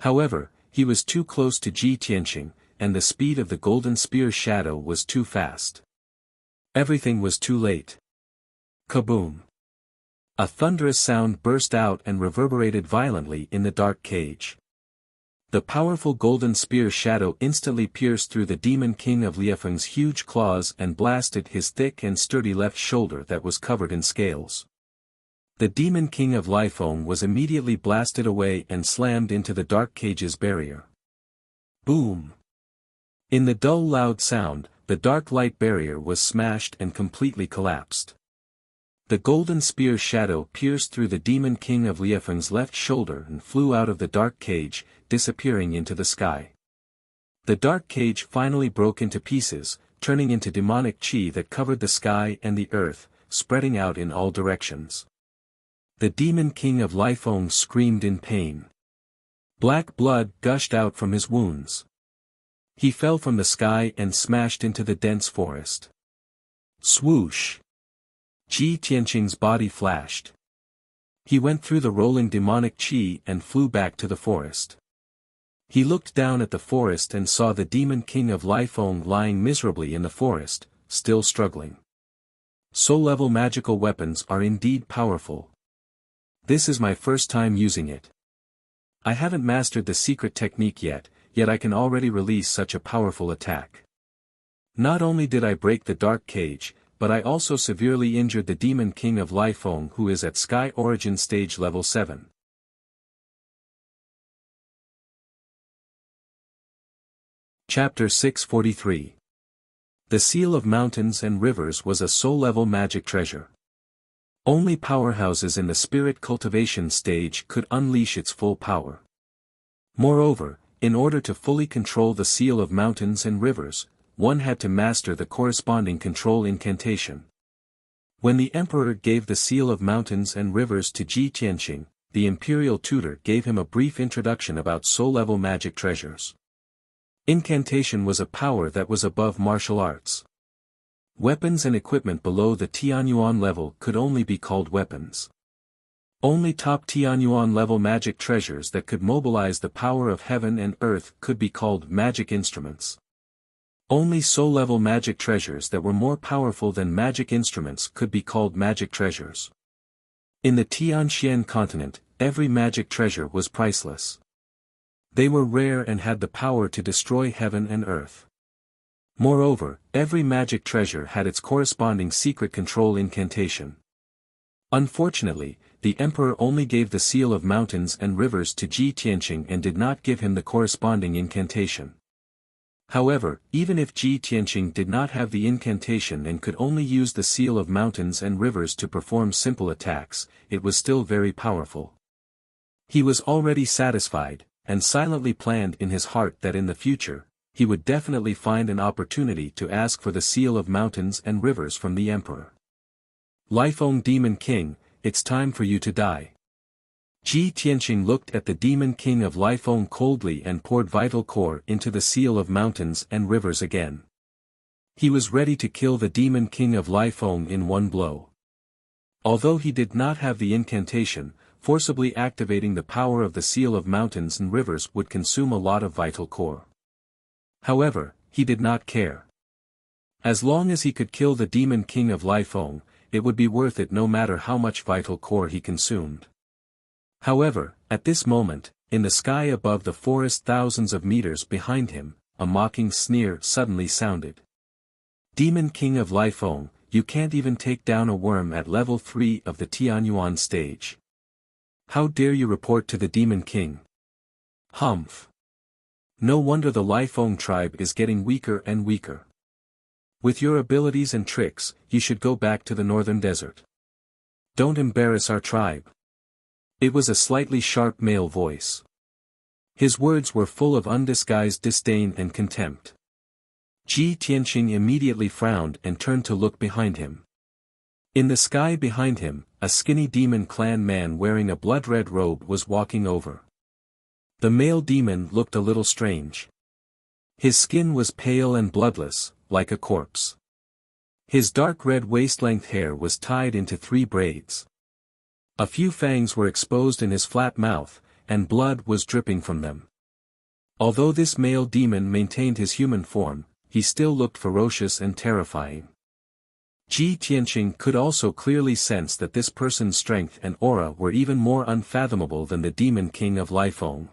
Speaker 1: However, he was too close to Ji Tianqing, and the speed of the golden spear shadow was too fast. Everything was too late. Kaboom! A thunderous sound burst out and reverberated violently in the dark cage. The powerful golden spear shadow instantly pierced through the Demon King of Lifeng's huge claws and blasted his thick and sturdy left shoulder that was covered in scales. The Demon King of Lifeng was immediately blasted away and slammed into the dark cage's barrier. Boom! In the dull loud sound, the dark light barrier was smashed and completely collapsed. The golden spear shadow pierced through the Demon King of Lifeng's left shoulder and flew out of the dark cage, disappearing into the sky. The dark cage finally broke into pieces, turning into demonic chi that covered the sky and the earth, spreading out in all directions. The Demon King of Lifeng screamed in pain. Black blood gushed out from his wounds. He fell from the sky and smashed into the dense forest. Swoosh! Ji Tianqing's body flashed. He went through the rolling demonic chi and flew back to the forest. He looked down at the forest and saw the Demon King of Lifeng lying miserably in the forest, still struggling. Soul-level magical weapons are indeed powerful. This is my first time using it. I haven't mastered the secret technique yet I can already release such a powerful attack. Not only did I break the dark cage, but I also severely injured the Demon King of Lifeng, who is at Sky Origin Stage Level 7. Chapter 643. The Seal of Mountains and Rivers was a soul-level magic treasure. Only powerhouses in the spirit cultivation stage could unleash its full power. Moreover, in order to fully control the Seal of Mountains and Rivers, one had to master the corresponding control incantation. When the Emperor gave the Seal of Mountains and Rivers to Ji Tianqing, the Imperial Tutor gave him a brief introduction about soul-level magic treasures. Incantation was a power that was above martial arts. Weapons and equipment below the Tianyuan level could only be called weapons. Only top Tianyuan level magic treasures that could mobilize the power of heaven and earth could be called magic instruments. Only soul-level magic treasures that were more powerful than magic instruments could be called magic treasures. In the Tianxian continent, every magic treasure was priceless. They were rare and had the power to destroy heaven and earth. Moreover, every magic treasure had its corresponding secret control incantation. Unfortunately, the Emperor only gave the Seal of Mountains and Rivers to Ji Tianqing and did not give him the corresponding incantation. However, even if Ji Tianqing did not have the incantation and could only use the Seal of Mountains and Rivers to perform simple attacks, it was still very powerful. He was already satisfied, and silently planned in his heart that in the future, he would definitely find an opportunity to ask for the Seal of Mountains and Rivers from the Emperor. Lifeng Demon King, it's time for you to die. Ji Tianqing looked at the Demon King of Lifeng coldly and poured vital core into the Seal of Mountains and Rivers again. He was ready to kill the Demon King of Lifeng in one blow. Although he did not have the incantation, forcibly activating the power of the seal of mountains and rivers would consume a lot of vital core. However, he did not care. As long as he could kill the demon king of Lifeng, it would be worth it no matter how much vital core he consumed. However, at this moment, in the sky above the forest thousands of meters behind him, a mocking sneer suddenly sounded. Demon King of Lifeng, you can't even take down a worm at level 3 of the Tianyuan stage. How dare you report to the Demon King? Humph. No wonder the Lifeng tribe is getting weaker and weaker. With your abilities and tricks, you should go back to the northern desert. Don't embarrass our tribe. It was a slightly sharp male voice. His words were full of undisguised disdain and contempt. Ji Tianqing immediately frowned and turned to look behind him. In the sky behind him, a skinny demon clan man wearing a blood-red robe was walking over. The male demon looked a little strange. His skin was pale and bloodless, like a corpse. His dark red waist-length hair was tied into 3 braids. A few fangs were exposed in his flat mouth, and blood was dripping from them. Although this male demon maintained his human form, he still looked ferocious and terrifying. Ji Tianqing could also clearly sense that this person's strength and aura were even more unfathomable than the Demon King of Lifeng.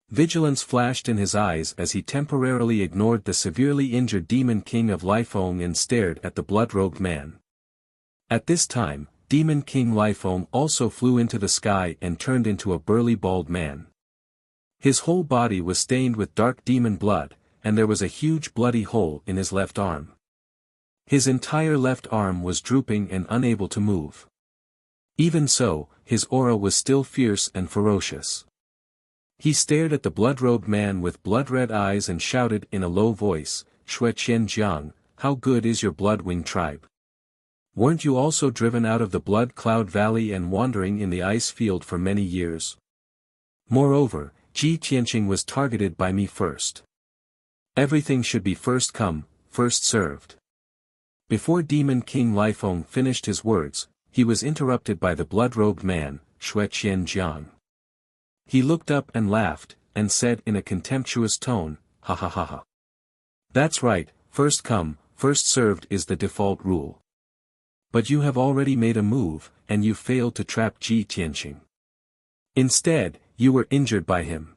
Speaker 1: Vigilance flashed in his eyes as he temporarily ignored the severely injured Demon King of Lifeng and stared at the blood-robed man. At this time, Demon King Lifeng also flew into the sky and turned into a burly bald man. His whole body was stained with dark demon blood, and there was a huge bloody hole in his left arm. His entire left arm was drooping and unable to move. Even so, his aura was still fierce and ferocious. He stared at the blood-robed man with blood-red eyes and shouted in a low voice, "Shueqian Jiang, how good is your blood-wing tribe? Weren't you also driven out of the Blood Cloud Valley and wandering in the ice field for many years? Moreover, Ji Tianqing was targeted by me first. Everything should be first come, first served." Before Demon King Lifeng finished his words, he was interrupted by the blood-robed man, Shueqian Jiang. He looked up and laughed, and said in a contemptuous tone, "Ha ha ha ha. That's right, first come, first served is the default rule. But you have already made a move, and you failed to trap Ji Tianqing. Instead, you were injured by him.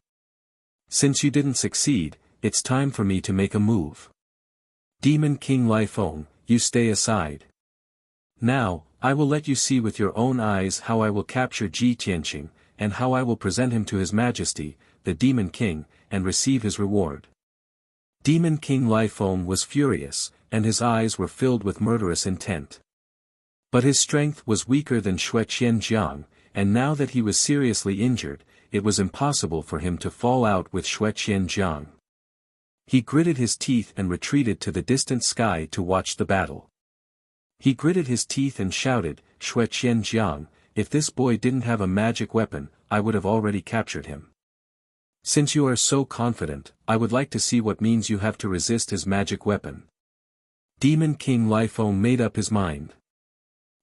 Speaker 1: Since you didn't succeed, it's time for me to make a move. Demon King Lifeng, you stay aside. Now, I will let you see with your own eyes how I will capture Ji Tianqing, and how I will present him to His Majesty, the Demon King, and receive his reward." Demon King Lifeng was furious, and his eyes were filled with murderous intent. But his strength was weaker than Shueqian Jiang, and now that he was seriously injured, it was impossible for him to fall out with Shueqian Jiang. He gritted his teeth and retreated to the distant sky to watch the battle. He gritted his teeth and shouted, "Shueqian Jiang, if this boy didn't have a magic weapon, I would have already captured him. Since you are so confident, I would like to see what means you have to resist his magic weapon." Demon King Lifeng made up his mind.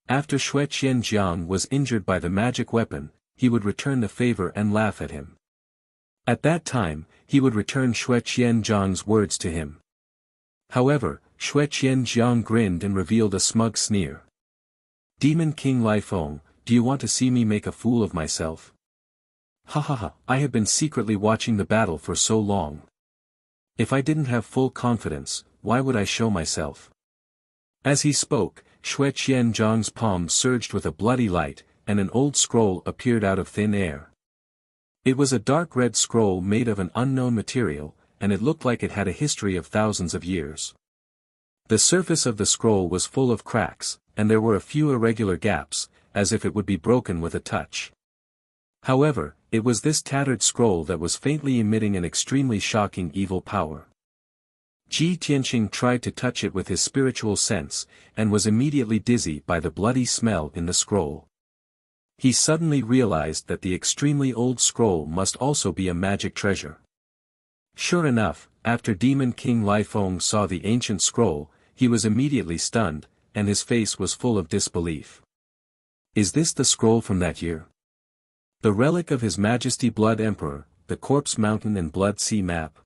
Speaker 1: After Shueqian Jiang was injured by the magic weapon, he would return the favor and laugh at him. At that time, he would return Shueqian Jiang's words to him. However, Shueqian Jiang grinned and revealed a smug sneer. "Demon King Lifeng, do you want to see me make a fool of myself? Ha ha ha, I have been secretly watching the battle for so long. If I didn't have full confidence, why would I show myself?" As he spoke, Shueqian Jiang's palm surged with a bloody light, and an old scroll appeared out of thin air. It was a dark red scroll made of an unknown material, and it looked like it had a history of thousands of years. The surface of the scroll was full of cracks, and there were a few irregular gaps, as if it would be broken with a touch. However, it was this tattered scroll that was faintly emitting an extremely shocking evil power. Ji Tianqing tried to touch it with his spiritual sense, and was immediately dizzy by the bloody smell in the scroll. He suddenly realized that the extremely old scroll must also be a magic treasure. Sure enough, after Demon King Lifeng saw the ancient scroll, he was immediately stunned, and his face was full of disbelief. Is this the scroll from that year? The relic of His Majesty Blood Emperor, the Corpse Mountain and Blood Sea map?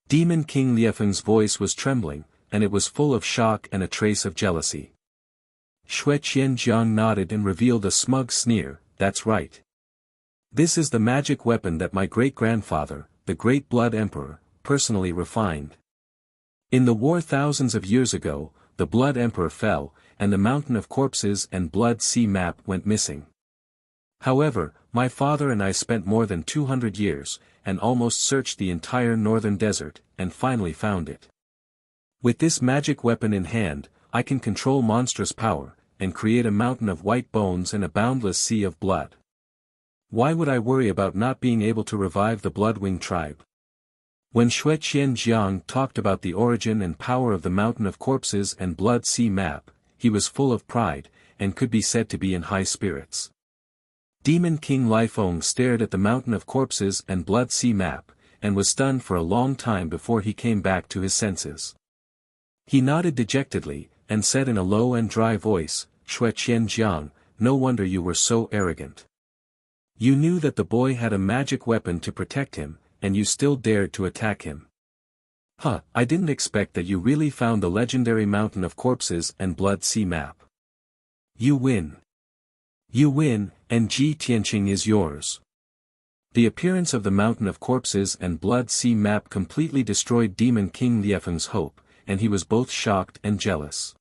Speaker 1: Demon King Liefeng's voice was trembling, and it was full of shock and a trace of jealousy. Xue Qianjiang nodded and revealed a smug sneer, "That's right. This is the magic weapon that my great-grandfather, the Great Blood Emperor, personally refined. In the war thousands of years ago, the Blood Emperor fell, and the Mountain of Corpses and Blood Sea map went missing. However, my father and I spent more than 200 years, and almost searched the entire northern desert, and finally found it. With this magic weapon in hand, I can control monstrous power, and create a mountain of white bones and a boundless sea of blood. Why would I worry about not being able to revive the Bloodwing tribe?" When Xue Qianjiang talked about the origin and power of the Mountain of Corpses and Blood Sea map, he was full of pride, and could be said to be in high spirits. Demon King Lifeng stared at the Mountain of Corpses and Blood Sea map, and was stunned for a long time before he came back to his senses. He nodded dejectedly, and said in a low and dry voice, "Xue Qianjiang, no wonder you were so arrogant. You knew that the boy had a magic weapon to protect him, and you still dared to attack him. I didn't expect that you really found the legendary Mountain of Corpses and Blood Sea map. You win. You win, and Ji Tianqing is yours." The appearance of the Mountain of Corpses and Blood Sea map completely destroyed Demon King Liefeng's hope, and he was both shocked and jealous.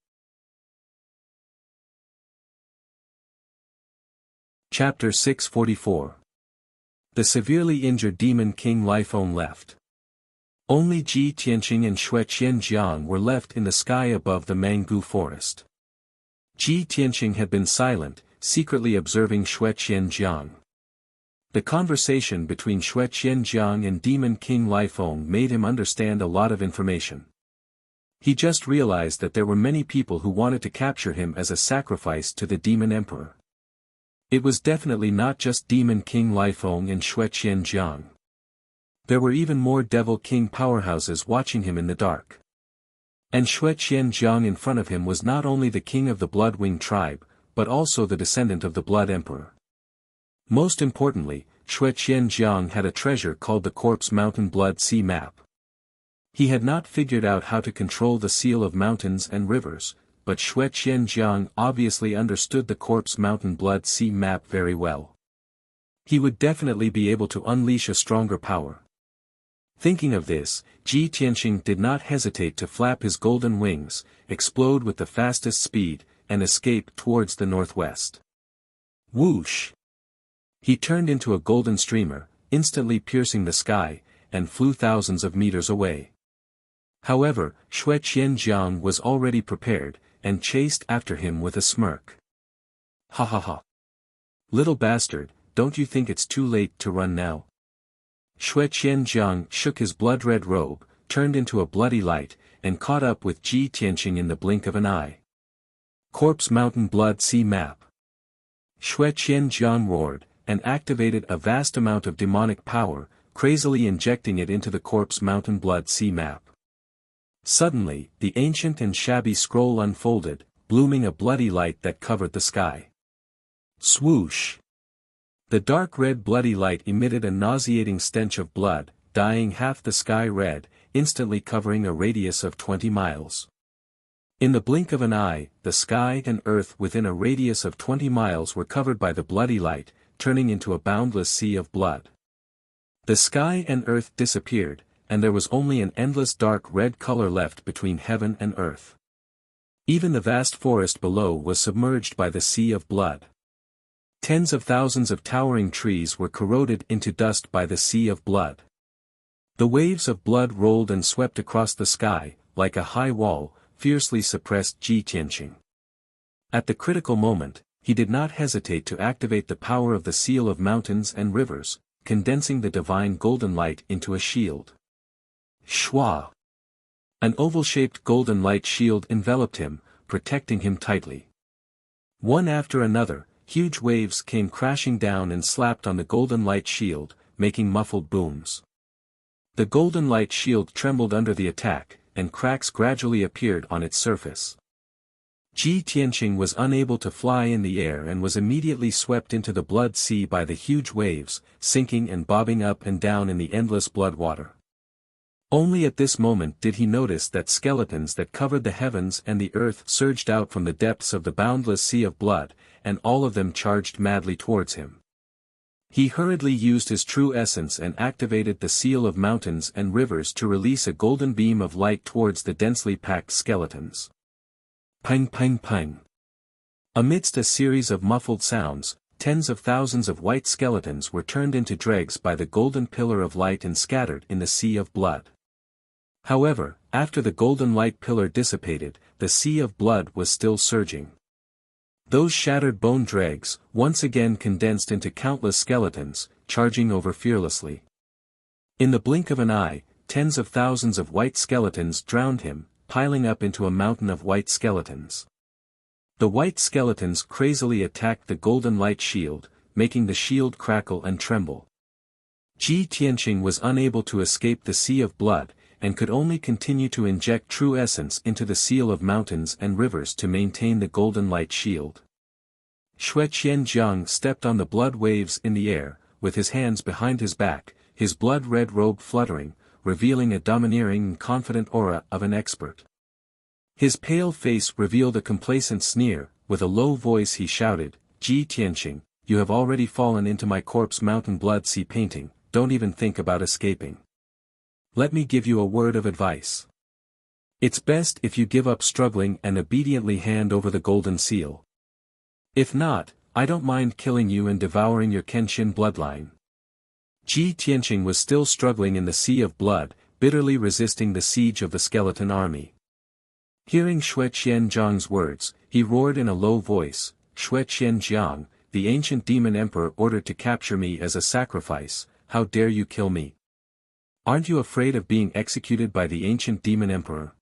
Speaker 1: Chapter 644. The severely injured Demon King Lifeng left. Only Ji Tianqing and Xue Qianjiang were left in the sky above the Mangu forest. Ji Tianqing had been silent, secretly observing Xue Qianjiang. The conversation between Xue Qianjiang and Demon King Lifeng made him understand a lot of information. He just realized that there were many people who wanted to capture him as a sacrifice to the Demon Emperor. It was definitely not just Demon King Lifeng and Xue Qianjiang. There were even more Devil King powerhouses watching him in the dark. And Xue Qianjiang in front of him was not only the king of the Bloodwing tribe, but also the descendant of the Blood Emperor. Most importantly, Xue Qianjiang had a treasure called the Corpse Mountain Blood Sea map. He had not figured out how to control the seal of mountains and rivers, but Xue Qianjiang obviously understood the Corpse Mountain Blood Sea map very well. He would definitely be able to unleash a stronger power. Thinking of this, Ji Tianqing did not hesitate to flap his golden wings, explode with the fastest speed, and escape towards the northwest. Whoosh! He turned into a golden streamer, instantly piercing the sky, and flew thousands of meters away. However, Xue Qianjiang was already prepared, and chased after him with a smirk. "Ha ha ha! Little bastard, don't you think it's too late to run now?" Xue Qianjiang shook his blood-red robe, turned into a bloody light, and caught up with Ji Tianqing in the blink of an eye. Corpse Mountain Blood Sea map. Xue Qianjiang roared, and activated a vast amount of demonic power, crazily injecting it into the Corpse Mountain Blood Sea map. Suddenly, the ancient and shabby scroll unfolded, blooming a bloody light that covered the sky. Swoosh! The dark red bloody light emitted a nauseating stench of blood, dyeing half the sky red, instantly covering a radius of 20 miles. In the blink of an eye, the sky and earth within a radius of 20 miles were covered by the bloody light, turning into a boundless sea of blood. The sky and earth disappeared, and there was only an endless dark red color left between heaven and earth. Even the vast forest below was submerged by the sea of blood. Tens of thousands of towering trees were corroded into dust by the sea of blood. The waves of blood rolled and swept across the sky, like a high wall, fiercely suppressed Ji Tianqing. At the critical moment, he did not hesitate to activate the power of the seal of mountains and rivers, condensing the divine golden light into a shield. Shwa! An oval-shaped golden light shield enveloped him, protecting him tightly. One after another, huge waves came crashing down and slapped on the golden light shield, making muffled booms. The golden light shield trembled under the attack, and cracks gradually appeared on its surface. Ji Tianqing was unable to fly in the air and was immediately swept into the blood sea by the huge waves, sinking and bobbing up and down in the endless blood water. Only at this moment did he notice that skeletons that covered the heavens and the earth surged out from the depths of the boundless sea of blood, and all of them charged madly towards him. He hurriedly used his true essence and activated the seal of mountains and rivers to release a golden beam of light towards the densely packed skeletons. Pang pang pang. Amidst a series of muffled sounds, tens of thousands of white skeletons were turned into dregs by the golden pillar of light and scattered in the sea of blood. However, after the golden light pillar dissipated, the sea of blood was still surging. Those shattered bone dregs, once again condensed into countless skeletons, charging over fearlessly. In the blink of an eye, tens of thousands of white skeletons drowned him, piling up into a mountain of white skeletons. The white skeletons crazily attacked the golden light shield, making the shield crackle and tremble. Ji Tianqing was unable to escape the sea of blood, and could only continue to inject true essence into the seal of mountains and rivers to maintain the golden light shield. Xue Qianjiang stepped on the blood waves in the air, with his hands behind his back, his blood-red robe fluttering, revealing a domineering and confident aura of an expert. His pale face revealed a complacent sneer, with a low voice he shouted, "Ji Tianqing, you have already fallen into my corpse mountain blood sea painting, don't even think about escaping. Let me give you a word of advice. It's best if you give up struggling and obediently hand over the golden seal. If not, I don't mind killing you and devouring your Kenshin bloodline." Ji Tianqing was still struggling in the sea of blood, bitterly resisting the siege of the skeleton army. Hearing Xue Qianjiang's words, he roared in a low voice, "Xue Qianjiang, the ancient demon emperor ordered to capture me as a sacrifice, how dare you kill me? Aren't you afraid of being executed by the ancient demon emperor?"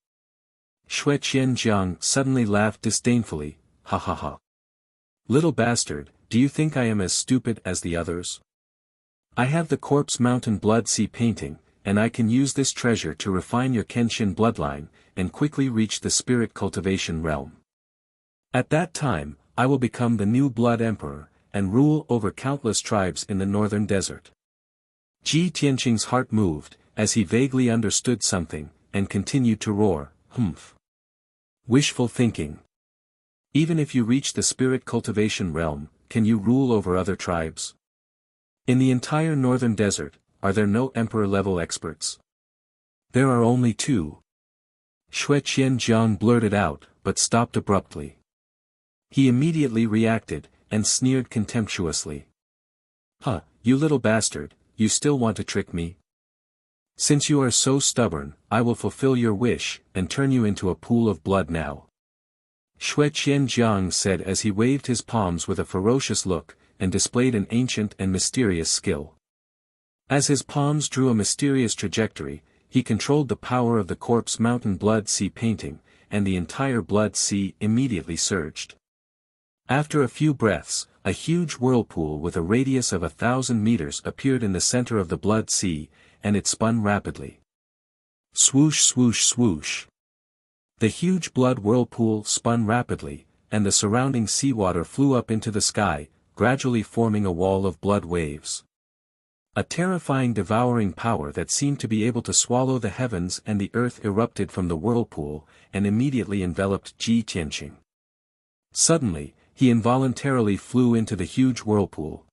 Speaker 1: Xue Qianjiang suddenly laughed disdainfully, "Ha ha ha. Little bastard, do you think I am as stupid as the others? I have the corpse mountain blood sea painting, and I can use this treasure to refine your Kenshin bloodline, and quickly reach the spirit cultivation realm. At that time, I will become the new blood emperor, and rule over countless tribes in the northern desert." Ji Tianqing's heart moved, as he vaguely understood something, and continued to roar, "Humph. Wishful thinking. Even if you reach the spirit cultivation realm, can you rule over other tribes? In the entire northern desert, are there no emperor-level experts? There are only two." Xue Qianjiang blurted out, but stopped abruptly. He immediately reacted, and sneered contemptuously. "Huh, you little bastard, you still want to trick me? Since you are so stubborn, I will fulfill your wish, and turn you into a pool of blood now." Xue Qianjiang said as he waved his palms with a ferocious look, and displayed an ancient and mysterious skill. As his palms drew a mysterious trajectory, he controlled the power of the corpse mountain blood sea painting, and the entire blood sea immediately surged. After a few breaths, a huge whirlpool with a radius of 1,000 meters appeared in the center of the blood sea, and it spun rapidly. Swoosh swoosh swoosh. The huge blood whirlpool spun rapidly, and the surrounding seawater flew up into the sky, gradually forming a wall of blood waves. A terrifying devouring power that seemed to be able to swallow the heavens and the earth erupted from the whirlpool, and immediately enveloped Ji Tianqing. Suddenly, he involuntarily flew into the huge whirlpool.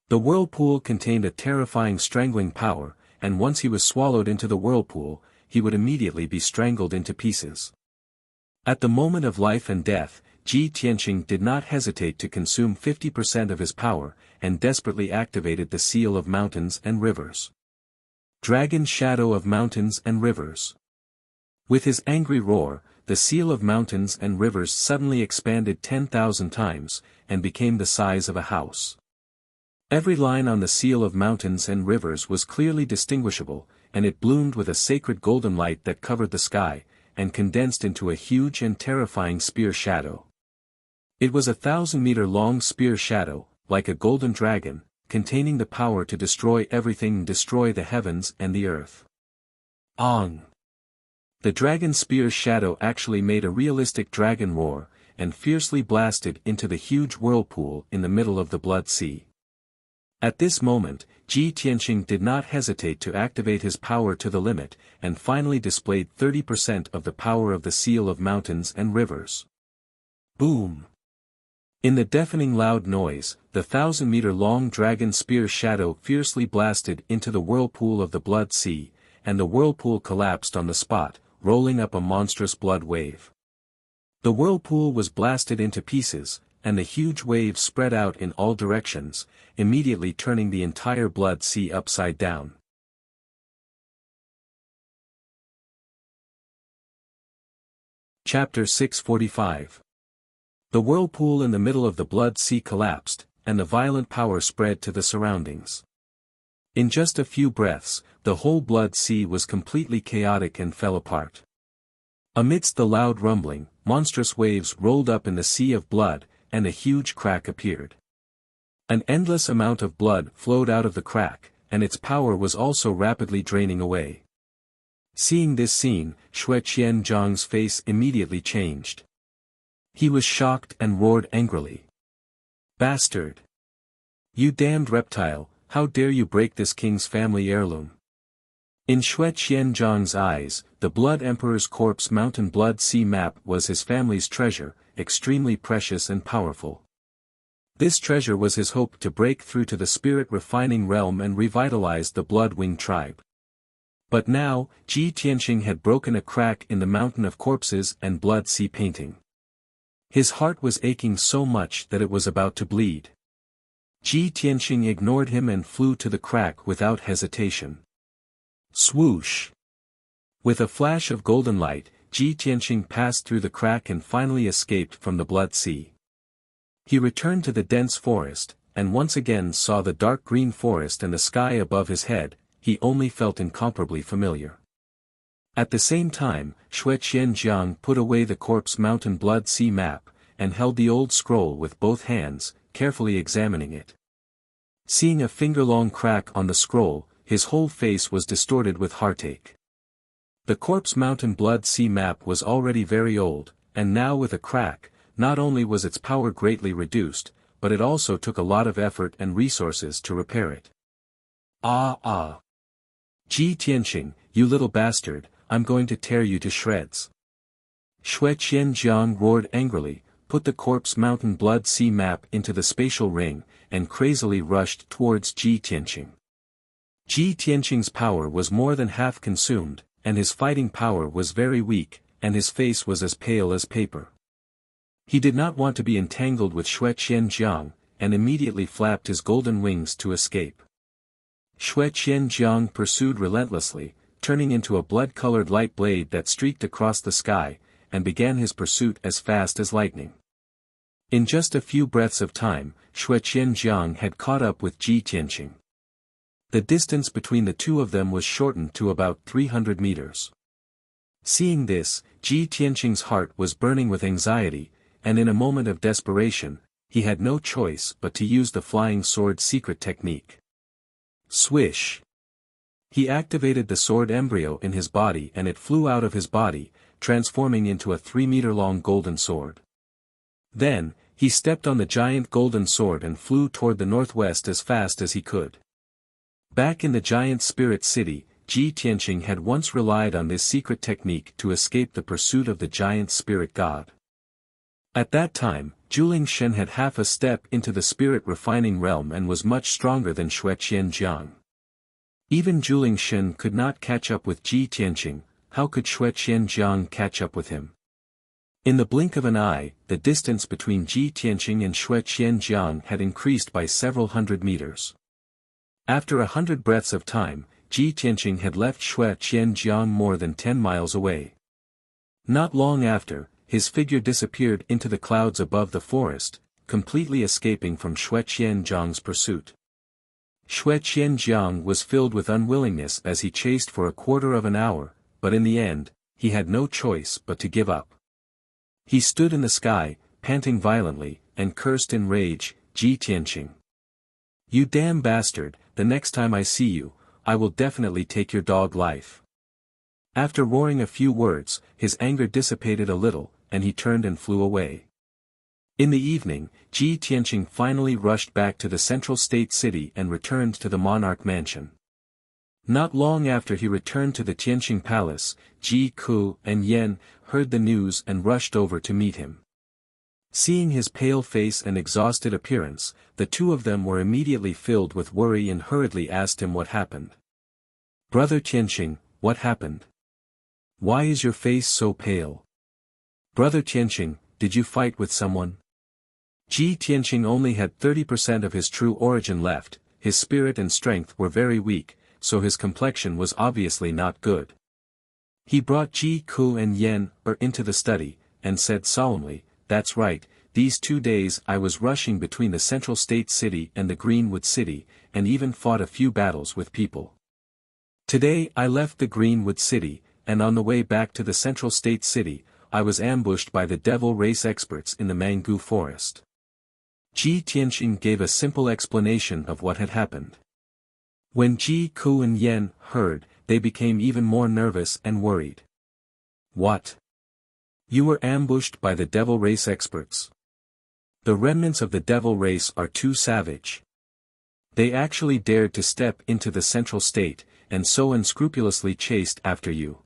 Speaker 1: The whirlpool contained a terrifying strangling power, and once he was swallowed into the whirlpool, he would immediately be strangled into pieces. At the moment of life and death, Ji Tianqing did not hesitate to consume 50% of his power, and desperately activated the seal of mountains and rivers. Dragon Shadow of Mountains and Rivers. With his angry roar, the seal of mountains and rivers suddenly expanded 10,000 times, and became the size of a house. Every line on the seal of mountains and rivers was clearly distinguishable, and it bloomed with a sacred golden light that covered the sky, and condensed into a huge and terrifying spear shadow. It was 1,000-meter-long spear shadow, like a golden dragon, containing the power to destroy everything and destroy the heavens and the earth. Ong! The dragon spear's shadow actually made a realistic dragon roar, and fiercely blasted into the huge whirlpool in the middle of the Blood Sea. At this moment, Ji Tianqing did not hesitate to activate his power to the limit, and finally displayed 30% of the power of the Seal of Mountains and Rivers. Boom! In the deafening loud noise, the 1,000-meter-long dragon spear shadow fiercely blasted into the whirlpool of the Blood Sea, and the whirlpool collapsed on the spot, rolling up a monstrous blood wave. The whirlpool was blasted into pieces, and the huge wave spread out in all directions, immediately turning the entire Blood Sea upside down. Chapter 645. The whirlpool in the middle of the Blood Sea collapsed, and the violent power spread to the surroundings. In just a few breaths, the whole Blood Sea was completely chaotic and fell apart. Amidst the loud rumbling, monstrous waves rolled up in the sea of blood, and a huge crack appeared. An endless amount of blood flowed out of the crack, and its power was also rapidly draining away. Seeing this scene, Xue Qianzhang's face immediately changed. He was shocked and roared angrily. "Bastard! You damned reptile, how dare you break this king's family heirloom?" In Xue Qianzhang's eyes, the Blood Emperor's Corpse Mountain Blood Sea map was his family's treasure, extremely precious and powerful. This treasure was his hope to break through to the spirit-refining realm and revitalize the Blood-Wing tribe. But now, Ji Tianqing had broken a crack in the mountain of corpses and Blood Sea painting. His heart was aching so much that it was about to bleed. Ji Tianqing ignored him and flew to the crack without hesitation. Swoosh! With a flash of golden light, Ji Tianqing passed through the crack and finally escaped from the Blood Sea. He returned to the dense forest, and once again saw the dark green forest and the sky above his head. He only felt incomparably familiar. At the same time, Xue Qianzhang put away the Corpse Mountain Blood Sea map, and held the old scroll with both hands, carefully examining it. Seeing a finger-long crack on the scroll, his whole face was distorted with heartache. The Corpse Mountain Blood Sea map was already very old, and now with a crack, not only was its power greatly reduced, but it also took a lot of effort and resources to repair it. Ah! Ji Tianqing, you little bastard, I'm going to tear you to shreds. Xue Qianzhang roared angrily, put the Corpse Mountain Blood Sea map into the spatial ring, and crazily rushed towards Ji Tianqing. Ji Tianqing's power was more than half consumed, and his fighting power was very weak, and his face was as pale as paper. He did not want to be entangled with Xue Qianzhang, and immediately flapped his golden wings to escape. Xue Qianzhang pursued relentlessly, turning into a blood-colored light blade that streaked across the sky, and began his pursuit as fast as lightning. In just a few breaths of time, Xue Qianzhang had caught up with Ji Tianqing. The distance between the two of them was shortened to about 300 meters. Seeing this, Ji Tianqing's heart was burning with anxiety, and in a moment of desperation, he had no choice but to use the flying sword secret technique. Swish! He activated the sword embryo in his body and it flew out of his body, transforming into a 3-meter-long golden sword. Then, he stepped on the giant golden sword and flew toward the northwest as fast as he could. Back in the giant spirit city, Ji Tianqing had once relied on this secret technique to escape the pursuit of the giant spirit god. At that time, Juling Shen had half a step into the spirit-refining realm and was much stronger than Xue Qianzhang. Even Juling Shen could not catch up with Ji Tianqing, how could Xue Qianzhang catch up with him? In the blink of an eye, the distance between Ji Tianqing and Xue Qianzhang had increased by several hundred meters. After 100 breaths of time, Ji Tianqing had left Xue Qianzhang more than 10 miles away. Not long after, his figure disappeared into the clouds above the forest, completely escaping from Xue Qianzhang's pursuit. Xue Qianzhang was filled with unwillingness as he chased for a quarter of an hour, but in the end, he had no choice but to give up. He stood in the sky, panting violently, and cursed in rage, Ji Tianqing. You damn bastard, the next time I see you, I will definitely take your dog life. After roaring a few words, his anger dissipated a little, and he turned and flew away. In the evening, Ji Tianqing finally rushed back to the central state city and returned to the monarch mansion. Not long after he returned to the Tianqing palace, Ji Ku and Yan heard the news and rushed over to meet him. Seeing his pale face and exhausted appearance, the two of them were immediately filled with worry and hurriedly asked him what happened. "Brother Tianqing, what happened? Why is your face so pale? Brother Tianqing, did you fight with someone?" Ji Tianqing only had 30% of his true origin left, his spirit and strength were very weak, so his complexion was obviously not good. He brought Ji Ku and Yan into the study, and said solemnly, "That's right, these 2 days I was rushing between the central state city and the Greenwood city, and even fought a few battles with people. Today I left the Greenwood city, and on the way back to the central state city, I was ambushed by the devil race experts in the Mangu forest." Ji Tianqing gave a simple explanation of what had happened. When Ji Ku and Yan heard, they became even more nervous and worried. "What? You were ambushed by the devil race experts? The remnants of the devil race are too savage. They actually dared to step into the central state, and so unscrupulously chased after you."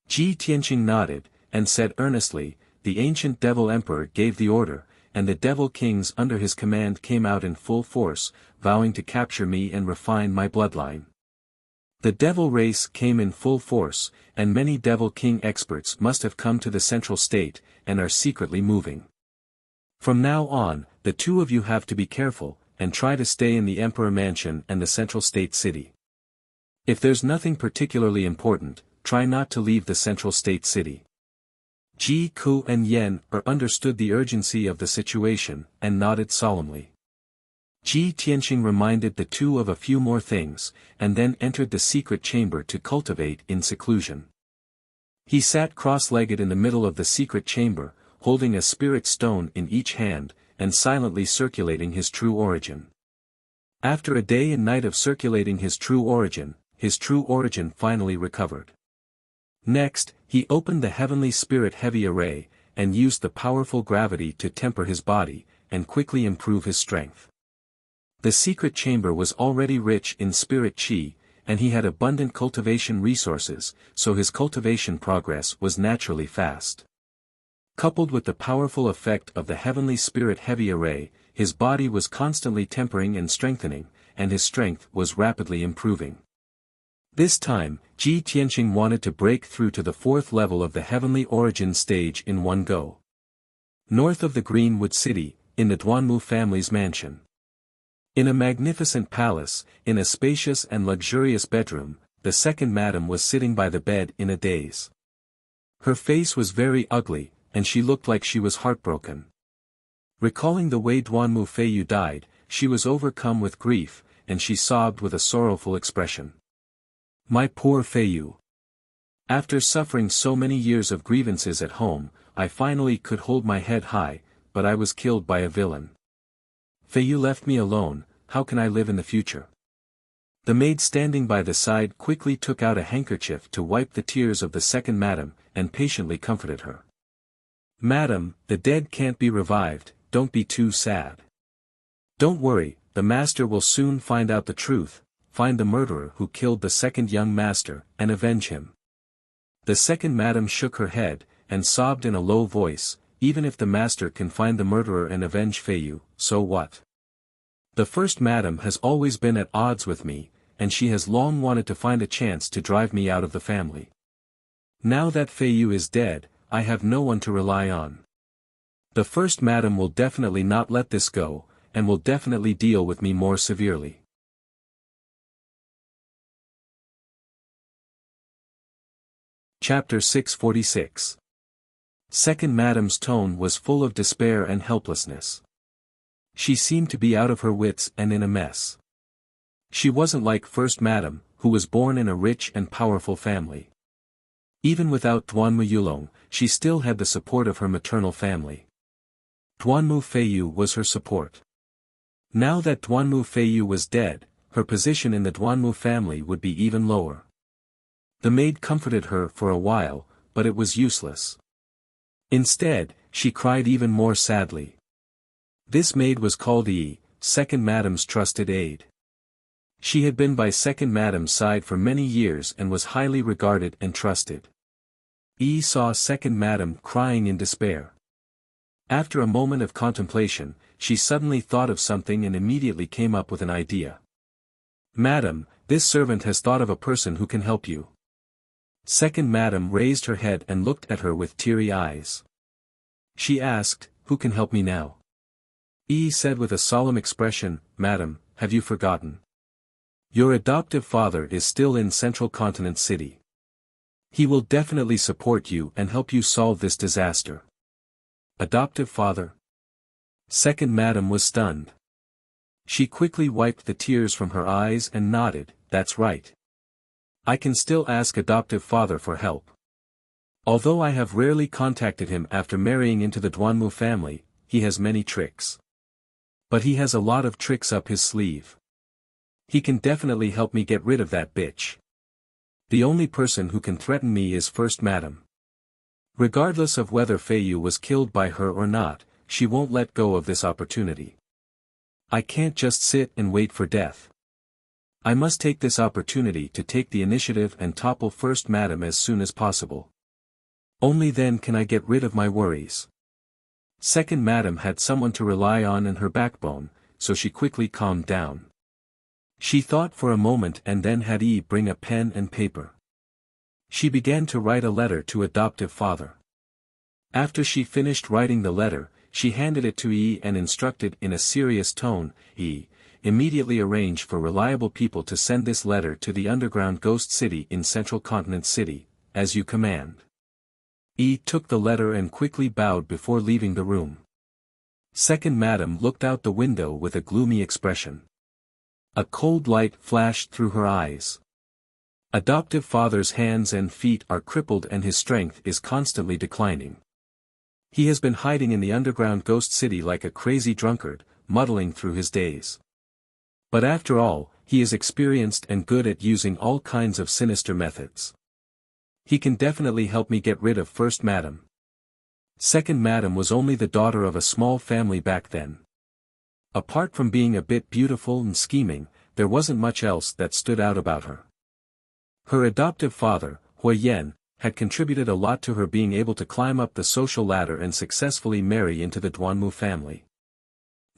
Speaker 1: Ji Tianqing nodded, and said earnestly, "The ancient devil emperor gave the order, and the devil kings under his command came out in full force, vowing to capture me and refine my bloodline. The devil race came in full force, and many devil king experts must have come to the central state, and are secretly moving. From now on, the two of you have to be careful, and try to stay in the emperor mansion and the central state city. If there's nothing particularly important, try not to leave the central state city." Ji Ku and Yan understood the urgency of the situation, and nodded solemnly. Ji Tianqing reminded the two of a few more things, and then entered the secret chamber to cultivate in seclusion. He sat cross-legged in the middle of the secret chamber, holding a spirit stone in each hand, and silently circulating his true origin. After a day and night of circulating his true origin finally recovered. Next, he opened the heavenly spirit heavy array, and used the powerful gravity to temper his body, and quickly improve his strength. The secret chamber was already rich in spirit chi, and he had abundant cultivation resources, so his cultivation progress was naturally fast. Coupled with the powerful effect of the heavenly spirit heavy array, his body was constantly tempering and strengthening, and his strength was rapidly improving. This time, Ji Tianqing wanted to break through to the 4th level of the heavenly origin stage in one go. North of the Greenwood city, in the Duanmu family's mansion. In a magnificent palace, in a spacious and luxurious bedroom, the second madam was sitting by the bed in a daze. Her face was very ugly, and she looked like she was heartbroken. Recalling the way Duanmu Feiyu died, she was overcome with grief, and she sobbed with a sorrowful expression. "My poor Feiyu. After suffering so many years of grievances at home, I finally could hold my head high, but I was killed by a villain. Feiyu left me alone, how can I live in the future?" The maid standing by the side quickly took out a handkerchief to wipe the tears of the second madam, and patiently comforted her. "Madam, the dead can't be revived, don't be too sad. Don't worry, the master will soon find out the truth, find the murderer who killed the second young master, and avenge him." The second madam shook her head, and sobbed in a low voice, "Even if the master can find the murderer and avenge Feiyu, so what? The first madam has always been at odds with me, and she has long wanted to find a chance to drive me out of the family. Now that Feiyu is dead, I have no one to rely on. The first madam will definitely not let this go, and will definitely deal with me more severely." Chapter 646. Second madam's tone was full of despair and helplessness. She seemed to be out of her wits and in a mess. She wasn't like first madam, who was born in a rich and powerful family. Even without Duanmu Yulong, she still had the support of her maternal family. Duanmu Feiyu was her support. Now that Duanmu Feiyu was dead, her position in the Duanmu family would be even lower. The maid comforted her for a while, but it was useless. Instead, she cried even more sadly. This maid was called Yi, second madam's trusted aide. She had been by second madam's side for many years and was highly regarded and trusted. Yi saw second madam crying in despair. After a moment of contemplation, she suddenly thought of something and immediately came up with an idea. "Madam, this servant has thought of a person who can help you." Second madam raised her head and looked at her with teary eyes. She asked, "Who can help me now?" Yi said with a solemn expression, "Madam, have you forgotten? Your adoptive father is still in Central Continent City. He will definitely support you and help you solve this disaster." Adoptive father? Second madam was stunned. She quickly wiped the tears from her eyes and nodded, "That's right. I can still ask adoptive father for help. Although I have rarely contacted him after marrying into the Duanmu family, he has many tricks. But he has a lot of tricks up his sleeve. He can definitely help me get rid of that bitch. The only person who can threaten me is First Madam. Regardless of whether Feiyu was killed by her or not, she won't let go of this opportunity. I can't just sit and wait for death. I must take this opportunity to take the initiative and topple First Madam as soon as possible. Only then can I get rid of my worries." Second Madam had someone to rely on and her backbone, so she quickly calmed down. She thought for a moment and then had Yi bring a pen and paper. She began to write a letter to adoptive father. After she finished writing the letter, she handed it to Yi and instructed in a serious tone, "Yi, immediately arrange for reliable people to send this letter to the underground ghost city in Central Continent City, as you command." Yi took the letter and quickly bowed before leaving the room. Second Madam looked out the window with a gloomy expression. A cold light flashed through her eyes. Adoptive father's hands and feet are crippled and his strength is constantly declining. He has been hiding in the underground ghost city like a crazy drunkard, muddling through his days. But after all, he is experienced and good at using all kinds of sinister methods. He can definitely help me get rid of First Madam. Second Madam was only the daughter of a small family back then. Apart from being a bit beautiful and scheming, there wasn't much else that stood out about her. Her adoptive father, Hui Yan, had contributed a lot to her being able to climb up the social ladder and successfully marry into the Duanmu family.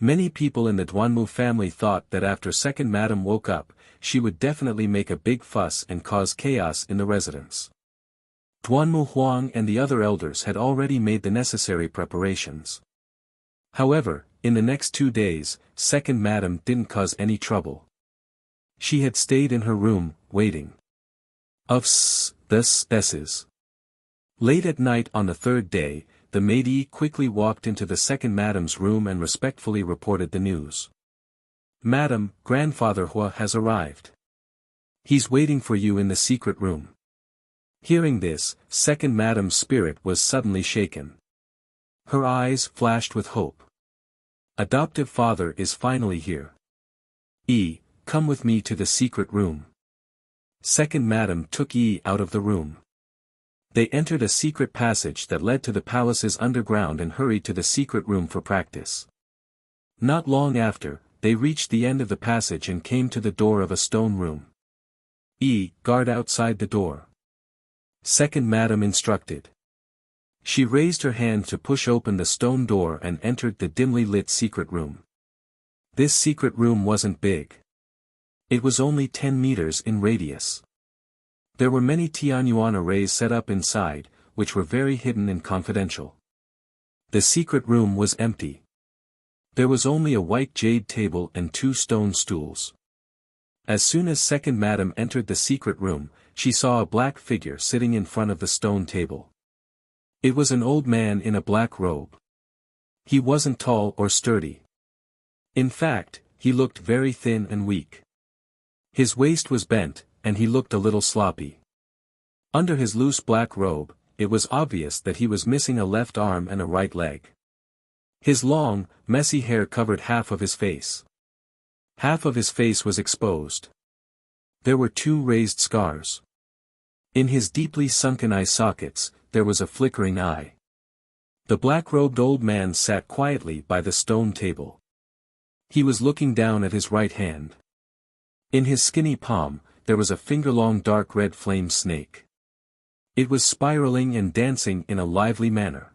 Speaker 1: Many people in the Duanmu family thought that after Second Madam woke up, she would definitely make a big fuss and cause chaos in the residence. Duanmu Huang and the other elders had already made the necessary preparations. However, in the next 2 days, Second Madam didn't cause any trouble. She had stayed in her room, waiting. Late at night on the third day, the maid quickly walked into the Second Madam's room and respectfully reported the news. "Madam, Grandfather Hua has arrived. He's waiting for you in the secret room." Hearing this, Second Madam's spirit was suddenly shaken. Her eyes flashed with hope. Adoptive father is finally here. Come with me to the secret room." Second Madam took Yi out of the room. They entered a secret passage that led to the palace's underground and hurried to the secret room for practice. Not long after, they reached the end of the passage and came to the door of a stone room. Guard outside the door." Second Madam instructed. She raised her hand to push open the stone door and entered the dimly lit secret room. This secret room wasn't big. It was only 10 meters in radius. There were many Tianyuan arrays set up inside, which were very hidden and confidential. The secret room was empty. There was only a white jade table and 2 stone stools. As soon as Second Madam entered the secret room, she saw a black figure sitting in front of the stone table. It was an old man in a black robe. He wasn't tall or sturdy. In fact, he looked very thin and weak. His waist was bent, and he looked a little sloppy. Under his loose black robe, it was obvious that he was missing a left arm and a right leg. His long, messy hair covered half of his face. Half of his face was exposed. There were 2 raised scars. In his deeply sunken eye sockets, there was a flickering eye. The black-robed old man sat quietly by the stone table. He was looking down at his right hand. In his skinny palm, there was a finger-long dark red flame snake. It was spiraling and dancing in a lively manner.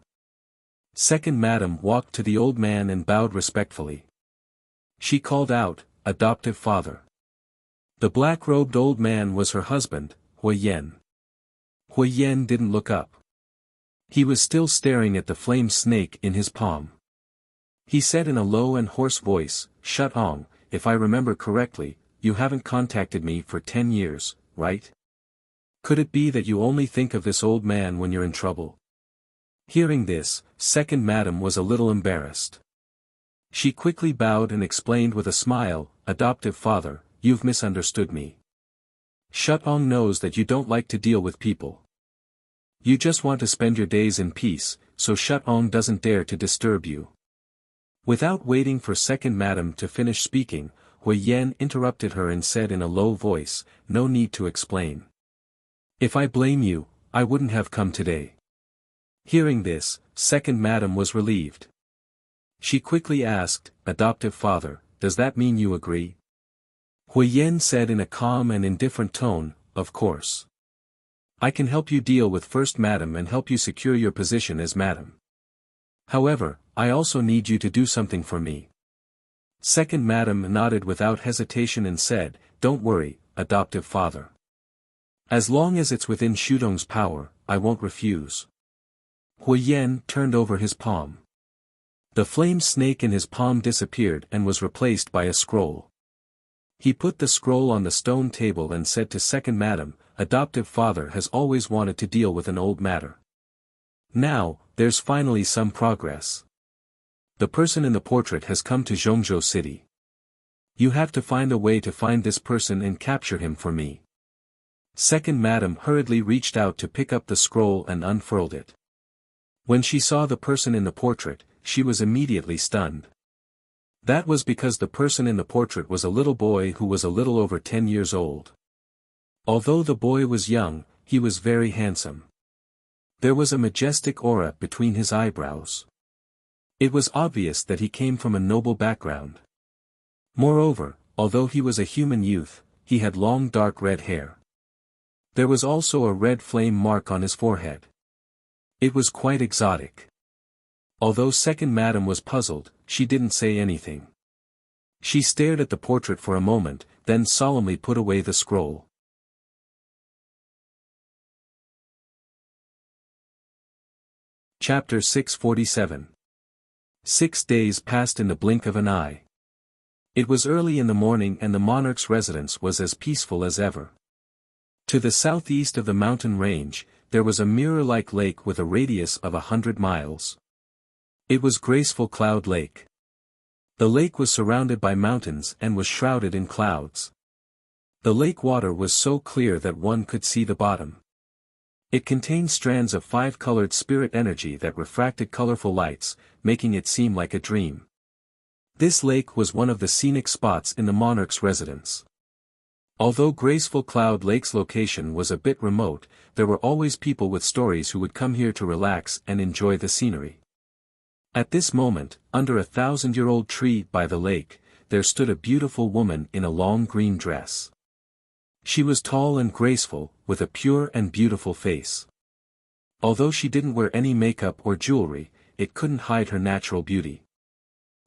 Speaker 1: Second Madam walked to the old man and bowed respectfully. She called out, "Adoptive father." The black-robed old man was her husband, Hui Yen. Hui Yen didn't look up. He was still staring at the flame snake in his palm. He said in a low and hoarse voice, "Shut Ong, if I remember correctly, you haven't contacted me for 10 years, right? Could it be that you only think of this old man when you're in trouble?" Hearing this, Second Madam was a little embarrassed. She quickly bowed and explained with a smile, "Adoptive father, you've misunderstood me. Shutong knows that you don't like to deal with people. You just want to spend your days in peace, so Shutong doesn't dare to disturb you." Without waiting for Second Madam to finish speaking, Hui Yen interrupted her and said in a low voice, "No need to explain. If I blame you, I wouldn't have come today." Hearing this, Second Madam was relieved. She quickly asked, "Adoptive father, does that mean you agree?" Hui Yen said in a calm and indifferent tone, "Of course. I can help you deal with First Madam and help you secure your position as Madam. However, I also need you to do something for me." Second Madam nodded without hesitation and said, "Don't worry, adoptive father. As long as it's within Shudong's power, I won't refuse." Hui Yen turned over his palm. The flame snake in his palm disappeared and was replaced by a scroll. He put the scroll on the stone table and said to Second Madam, "Adoptive father has always wanted to deal with an old matter. Now, there's finally some progress. The person in the portrait has come to Zhongzhou City. You have to find a way to find this person and capture him for me." Second Madam hurriedly reached out to pick up the scroll and unfurled it. When she saw the person in the portrait, she was immediately stunned. That was because the person in the portrait was a little boy who was a little over 10 years old. Although the boy was young, he was very handsome. There was a majestic aura between his eyebrows. It was obvious that he came from a noble background. Moreover, although he was a human youth, he had long dark red hair. There was also a red flame mark on his forehead. It was quite exotic. Although Second Madam was puzzled, she didn't say anything. She stared at the portrait for a moment, then solemnly put away the scroll. Chapter 647. 6 days passed in the blink of an eye. It was early in the morning and the monarch's residence was as peaceful as ever. To the southeast of the mountain range, there was a mirror-like lake with a radius of 100 miles. It was Graceful Cloud Lake. The lake was surrounded by mountains and was shrouded in clouds. The lake water was so clear that one could see the bottom. It contained strands of 5-colored spirit energy that refracted colorful lights, making it seem like a dream. This lake was one of the scenic spots in the monarch's residence. Although Graceful Cloud Lake's location was a bit remote, there were always people with stories who would come here to relax and enjoy the scenery. At this moment, under a 1,000-year-old tree by the lake, there stood a beautiful woman in a long green dress. She was tall and graceful, with a pure and beautiful face. Although she didn't wear any makeup or jewelry, it couldn't hide her natural beauty.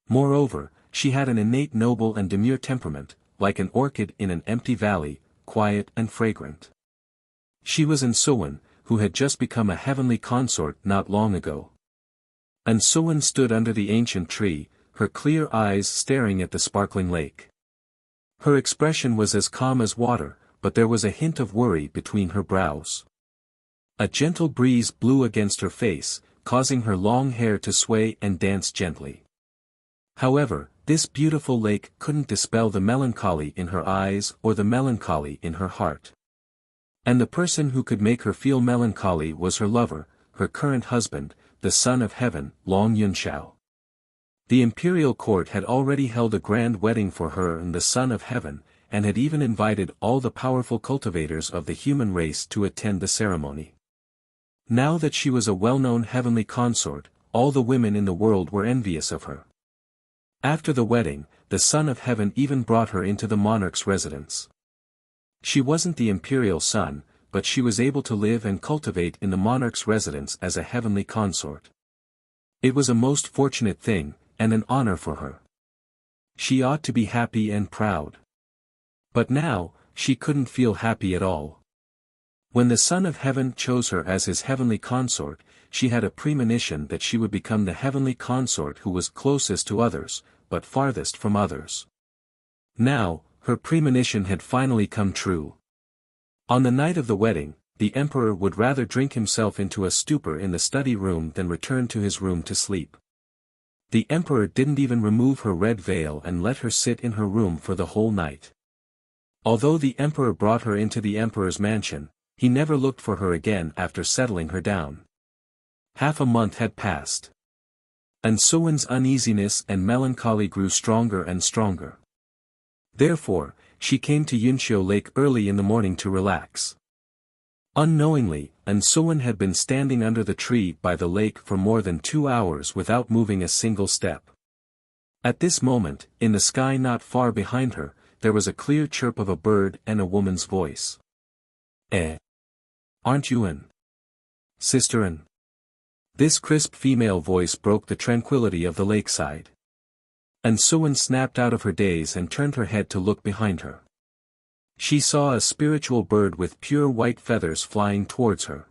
Speaker 1: Moreover, she had an innate noble and demure temperament, like an orchid in an empty valley, quiet and fragrant. She was Ansuwen, who had just become a heavenly consort not long ago. Ansuwen stood under the ancient tree, her clear eyes staring at the sparkling lake. Her expression was as calm as water, but there was a hint of worry between her brows. A gentle breeze blew against her face, causing her long hair to sway and dance gently. However, this beautiful lake couldn't dispel the melancholy in her eyes or the melancholy in her heart. And the person who could make her feel melancholy was her lover, her current husband, the son of heaven, Long Yunshao. The imperial court had already held a grand wedding for her and the son of heaven, and had even invited all the powerful cultivators of the human race to attend the ceremony. Now that she was a well-known heavenly consort, all the women in the world were envious of her. After the wedding, the Son of Heaven even brought her into the monarch's residence. She wasn't the imperial son, but she was able to live and cultivate in the monarch's residence as a heavenly consort. It was a most fortunate thing, and an honor for her. She ought to be happy and proud. But now, she couldn't feel happy at all. When the Son of Heaven chose her as his heavenly consort, she had a premonition that she would become the heavenly consort who was closest to others, but farthest from others. Now, her premonition had finally come true. On the night of the wedding, the emperor would rather drink himself into a stupor in the study room than return to his room to sleep. The emperor didn't even remove her red veil and let her sit in her room for the whole night. Although the emperor brought her into the emperor's mansion, he never looked for her again after settling her down. Half a month had passed. And Sowen's uneasiness and melancholy grew stronger and stronger. Therefore, she came to Yunxiu Lake early in the morning to relax. Unknowingly, Sowen had been standing under the tree by the lake for more than 2 hours without moving a single step. At this moment, in the sky not far behind her, there was a clear chirp of a bird and a woman's voice. Aren't you in? Sister An? This crisp female voice broke the tranquility of the lakeside. And Sowen snapped out of her daze and turned her head to look behind her. She saw a spiritual bird with pure white feathers flying towards her.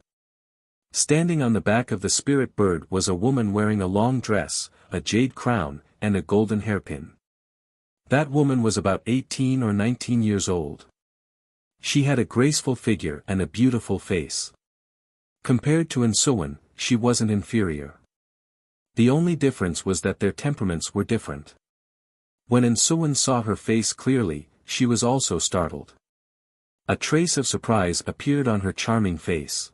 Speaker 1: Standing on the back of the spirit bird was a woman wearing a long dress, a jade crown, and a golden hairpin. That woman was about 18 or 19 years old. She had a graceful figure and a beautiful face. Compared to Sowen, she wasn't inferior. The only difference was that their temperaments were different. When Sowen saw her face clearly, she was also startled. A trace of surprise appeared on her charming face.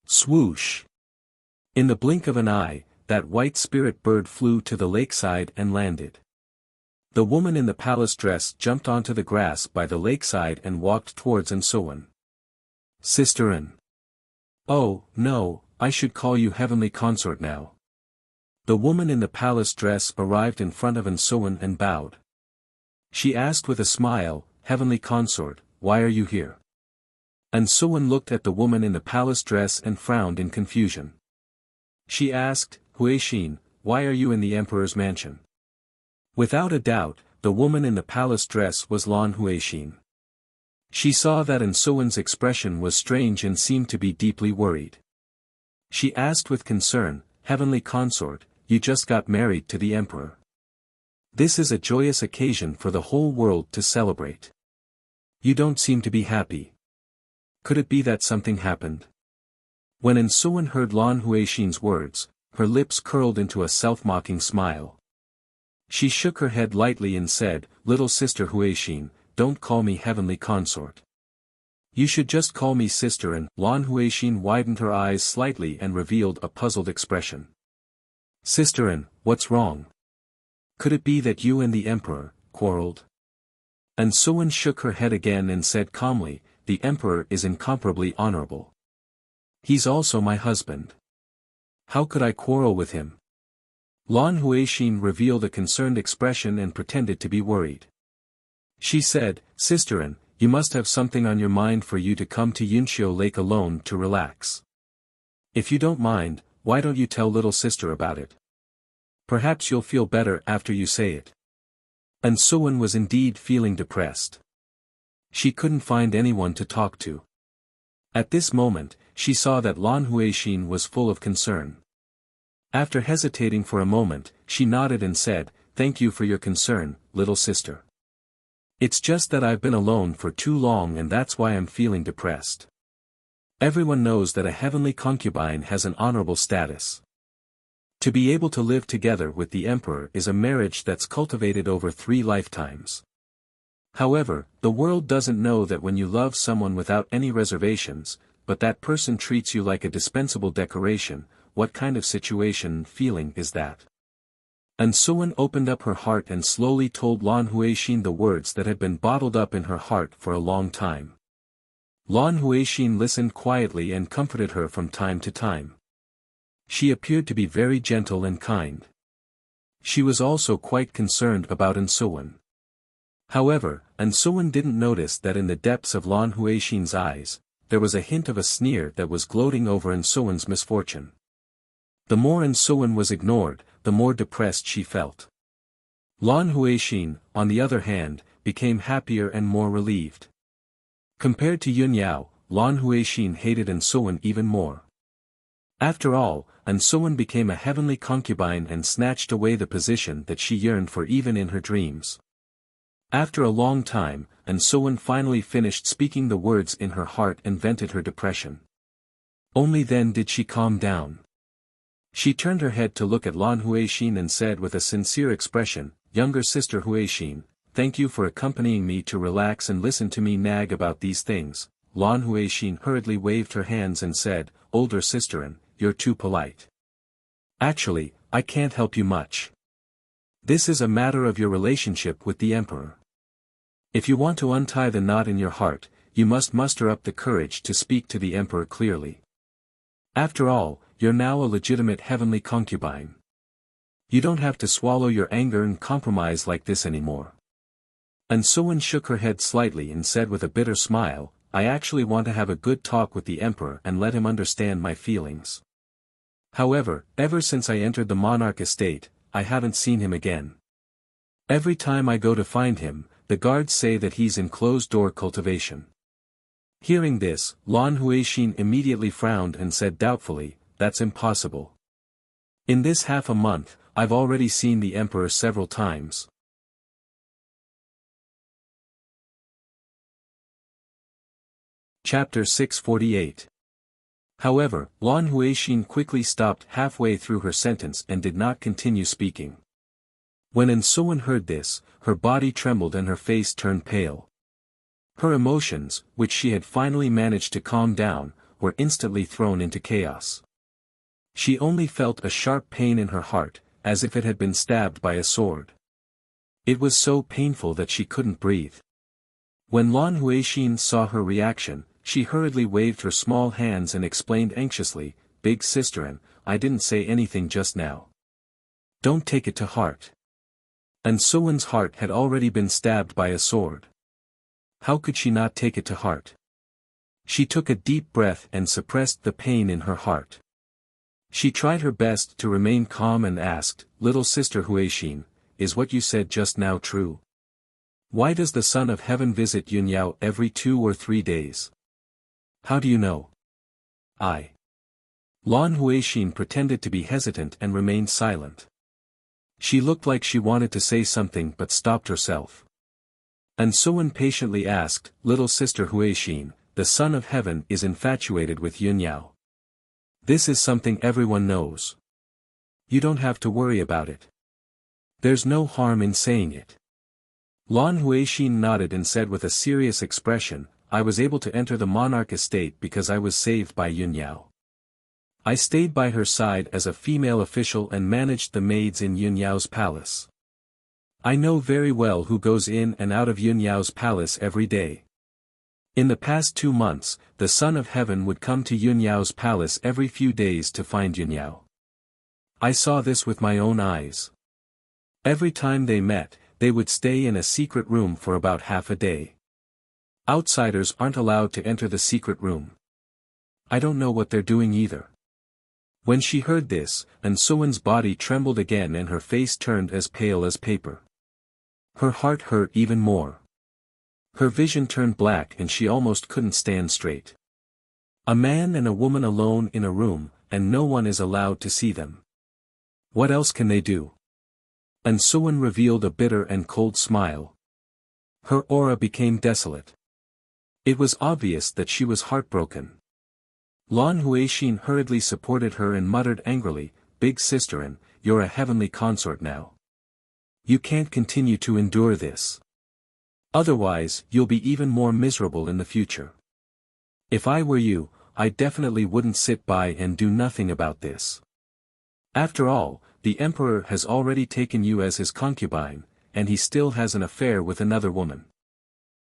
Speaker 1: Swoosh! In the blink of an eye, that white spirit bird flew to the lakeside and landed. The woman in the palace dress jumped onto the grass by the lakeside and walked towards Sowen. Sister An. Oh, no, I should call you heavenly consort now. The woman in the palace dress arrived in front of Sowen and bowed. She asked with a smile, Heavenly consort, why are you here? Sowen looked at the woman in the palace dress and frowned in confusion. She asked, Huixin, why are you in the emperor's mansion? Without a doubt, the woman in the palace dress was Lan Huixin. She saw that Sowen's expression was strange and seemed to be deeply worried. She asked with concern, Heavenly consort, you just got married to the emperor. This is a joyous occasion for the whole world to celebrate. You don't seem to be happy. Could it be that something happened? When Sowen heard Lan Huixin's words, her lips curled into a self-mocking smile. She shook her head lightly and said, Little sister Huixin, don't call me heavenly consort. You should just call me sister An. Lan Huixin widened her eyes slightly and revealed a puzzled expression. Sister An, what's wrong? Could it be that you and the emperor quarreled? Sowen shook her head again and said calmly, the emperor is incomparably honorable. He's also my husband. How could I quarrel with him? Lan Huixin revealed a concerned expression and pretended to be worried. She said, Sister An, you must have something on your mind for you to come to Yunxiu Lake alone to relax. If you don't mind, why don't you tell little sister about it? Perhaps you'll feel better after you say it. Sowen was indeed feeling depressed. She couldn't find anyone to talk to. At this moment, she saw that Lan Huixin was full of concern. After hesitating for a moment, she nodded and said, Thank you for your concern, little sister. It's just that I've been alone for too long and that's why I'm feeling depressed. Everyone knows that a heavenly concubine has an honorable status. To be able to live together with the emperor is a marriage that's cultivated over 3 lifetimes. However, the world doesn't know that when you love someone without any reservations, but that person treats you like a dispensable decoration, what kind of situation and feeling is that? Sowen opened up her heart and slowly told Lan Huixin the words that had been bottled up in her heart for a long time. Lan Huixin listened quietly and comforted her from time to time. She appeared to be very gentle and kind. She was also quite concerned about Ansuwen. However, Ansuwen didn't notice that in the depths of Lan Huixin's eyes, there was a hint of a sneer that was gloating over Ansuwen's misfortune. The more Ansuwen was ignored, the more depressed she felt. Lan Huixin, on the other hand, became happier and more relieved. Compared to Yunyao, Lan Huixin hated Ansuwen even more. After all, Ansuwen became a heavenly concubine and snatched away the position that she yearned for even in her dreams. After a long time, Ansuwen finally finished speaking the words in her heart and vented her depression. Only then did she calm down. She turned her head to look at Lan Huixin and said with a sincere expression, "Younger sister Huixin, thank you for accompanying me to relax and listen to me nag about these things." Lan Huixin hurriedly waved her hands and said, "Older sisterin, you're too polite. Actually, I can't help you much. This is a matter of your relationship with the emperor. If you want to untie the knot in your heart, you must muster up the courage to speak to the emperor clearly. After all, you're now a legitimate heavenly concubine. You don't have to swallow your anger and compromise like this anymore." Ansuwen shook her head slightly and said with a bitter smile, "I actually want to have a good talk with the emperor and let him understand my feelings. However, ever since I entered the monarch estate, I haven't seen him again. Every time I go to find him, the guards say that he's in closed-door cultivation." Hearing this, Lan Huixin immediately frowned and said doubtfully, "That's impossible. In this half a month, I've already seen the emperor several times." Chapter 648. However, Lan Huixin quickly stopped halfway through her sentence and did not continue speaking. When Ansuwen heard this, her body trembled and her face turned pale. Her emotions, which she had finally managed to calm down, were instantly thrown into chaos. She only felt a sharp pain in her heart, as if it had been stabbed by a sword. It was so painful that she couldn't breathe. When Lan Huixin saw her reaction, she hurriedly waved her small hands and explained anxiously, "Big sisterin, I didn't say anything just now. Don't take it to heart." Ansuwen's heart had already been stabbed by a sword. How could she not take it to heart? She took a deep breath and suppressed the pain in her heart. She tried her best to remain calm and asked, "Little sister Huixin, is what you said just now true? Why does the Son of Heaven visit Yunyao every 2 or 3 days? How do you know?" Lan Huixin pretended to be hesitant and remained silent. She looked like she wanted to say something but stopped herself. Ansuwen patiently asked, "Little sister Huixin, the Son of Heaven is infatuated with Yunyao. This is something everyone knows. You don't have to worry about it. There's no harm in saying it." Lan Huixin nodded and said with a serious expression, "I was able to enter the monarch estate because I was saved by Yunyao. I stayed by her side as a female official and managed the maids in Yunyao's palace. I know very well who goes in and out of Yunyao's palace every day. In the past 2 months, the Son of Heaven would come to Yunyao's palace every few days to find Yunyao. I saw this with my own eyes. Every time they met, they would stay in a secret room for about half a day. Outsiders aren't allowed to enter the secret room. I don't know what they're doing either." When she heard this, Ansuwen's body trembled again and her face turned as pale as paper. Her heart hurt even more. Her vision turned black and she almost couldn't stand straight. A man and a woman alone in a room, and no one is allowed to see them. What else can they do? Ansuwen revealed a bitter and cold smile. Her aura became desolate. It was obvious that she was heartbroken. Lan Huixin hurriedly supported her and muttered angrily, "Big sisterin, you're a heavenly consort now. You can't continue to endure this. Otherwise, you'll be even more miserable in the future. If I were you, I definitely wouldn't sit by and do nothing about this. After all, the emperor has already taken you as his concubine, and he still has an affair with another woman.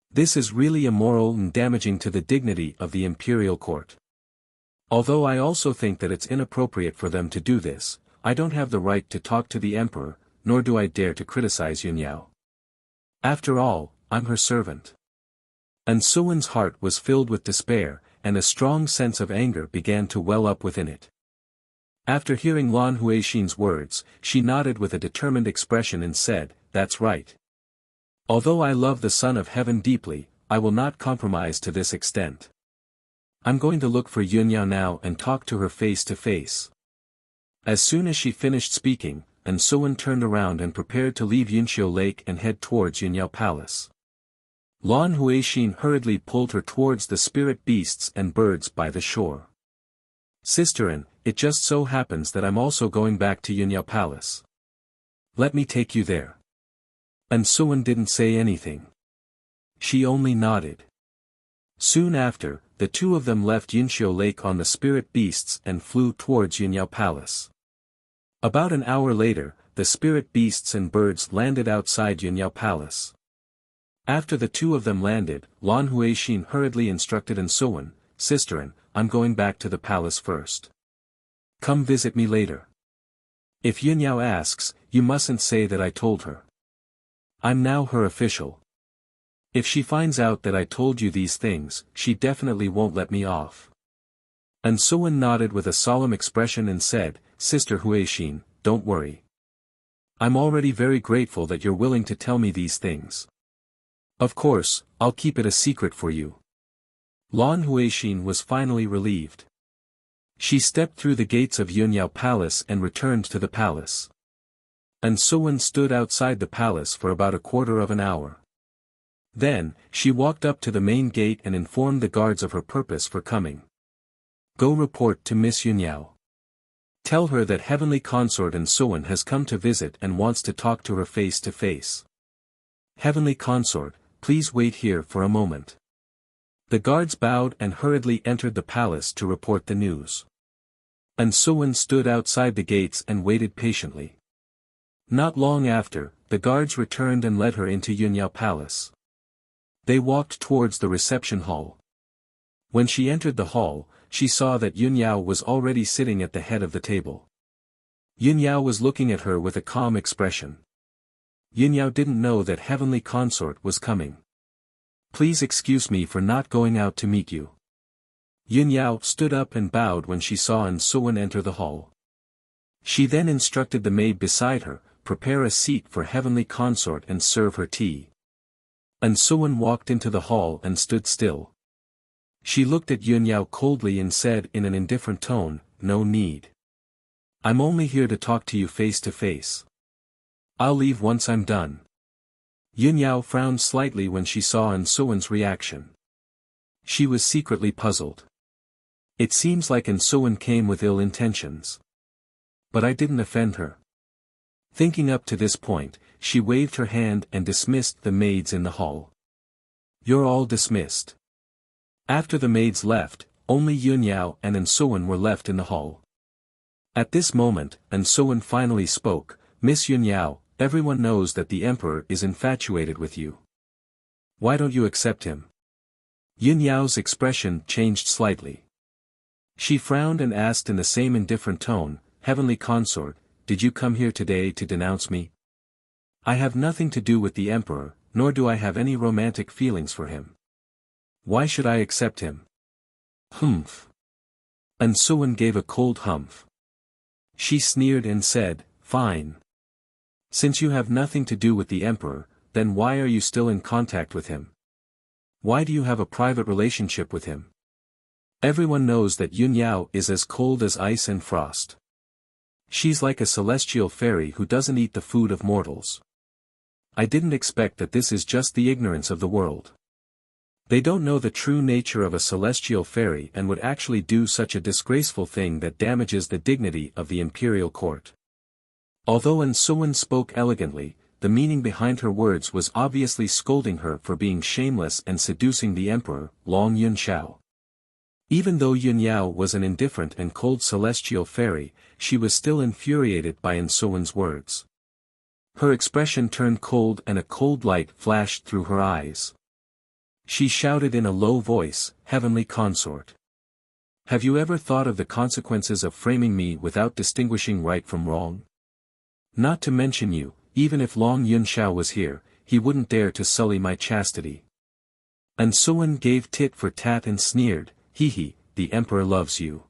Speaker 1: This is really immoral and damaging to the dignity of the imperial court. Although I also think that it's inappropriate for them to do this, I don't have the right to talk to the emperor, nor do I dare to criticize Yunyao. After all, I'm her servant. And Suwen's heart was filled with despair, and a strong sense of anger began to well up within it. After hearing Lan Huixin's words, she nodded with a determined expression and said, "That's right. Although I love the Son of Heaven deeply, I will not compromise to this extent. I'm going to look for Yunyao now and talk to her face to face." As soon as she finished speaking, and Suwen turned around and prepared to leave Yunxiu Lake and head towards Yunyao Palace. Lan Huixin hurriedly pulled her towards the spirit beasts and birds by the shore. "Sisterin, it just so happens that I'm also going back to Yunyao Palace. Let me take you there." And Suwen didn't say anything. She only nodded. Soon after, the two of them left Yunxiu Lake on the spirit beasts and flew towards Yunyao Palace. About an hour later, the spirit beasts and birds landed outside Yunyao Palace. After the two of them landed, Lan Huixin hurriedly instructed Suwen, "Sisterin, I'm going back to the palace first. Come visit me later. If Yunyao asks, you mustn't say that I told her. I'm now her official. If she finds out that I told you these things, she definitely won't let me off." And Suwen nodded with a solemn expression and said, "Sister Huixin, don't worry. I'm already very grateful that you're willing to tell me these things. Of course, I'll keep it a secret for you." Lan Huixin was finally relieved. She stepped through the gates of Yunyao Palace and returned to the palace. And Suwen stood outside the palace for about a quarter of an hour. Then, she walked up to the main gate and informed the guards of her purpose for coming. "Go report to Miss Yunyao. Tell her that Heavenly Consort and Suwen has come to visit and wants to talk to her face to face. Heavenly Consort, please wait here for a moment." The guards bowed and hurriedly entered the palace to report the news. And Suwen stood outside the gates and waited patiently. Not long after, the guards returned and led her into Yunyao Palace. They walked towards the reception hall. When she entered the hall, she saw that Yunyao was already sitting at the head of the table. Yunyao was looking at her with a calm expression. Yunyao didn't know that Heavenly Consort was coming. "Please excuse me for not going out to meet you." Yunyao stood up and bowed when she saw Suwen enter the hall. She then instructed the maid beside her, prepare a seat for Heavenly Consort and serve her tea. Suwen walked into the hall and stood still. She looked at Yunyao coldly and said in an indifferent tone, "No need. I'm only here to talk to you face to face. I'll leave once I'm done." Yunyao frowned slightly when she saw Suwen's reaction. She was secretly puzzled. It seems like Suwen came with ill intentions. But I didn't offend her. Thinking up to this point, she waved her hand and dismissed the maids in the hall. "You're all dismissed." After the maids left, only Yunyao and Suwen were left in the hall. At this moment, Suwen finally spoke, "Miss Yunyao, everyone knows that the emperor is infatuated with you. Why don't you accept him?" Yunyao's expression changed slightly. She frowned and asked in the same indifferent tone, "Heavenly Consort, did you come here today to denounce me? I have nothing to do with the emperor, nor do I have any romantic feelings for him. Why should I accept him?" "Humph." Suwen gave a cold humph. She sneered and said, "Fine. Since you have nothing to do with the emperor, then why are you still in contact with him? Why do you have a private relationship with him? Everyone knows that Yunyao is as cold as ice and frost. She's like a celestial fairy who doesn't eat the food of mortals. I didn't expect that. This is just the ignorance of the world. They don't know the true nature of a celestial fairy and would actually do such a disgraceful thing that damages the dignity of the imperial court." Although Suwen spoke elegantly, the meaning behind her words was obviously scolding her for being shameless and seducing the emperor, Long Yunxiao. Even though Yunyao was an indifferent and cold celestial fairy, she was still infuriated by Suwen's words. Her expression turned cold and a cold light flashed through her eyes. She shouted in a low voice, "Heavenly Consort. Have you ever thought of the consequences of framing me without distinguishing right from wrong? Not to mention you, even if Long Yunxiao was here, he wouldn't dare to sully my chastity. And Suan gave tit for tat and sneered, hee hee, the emperor loves you.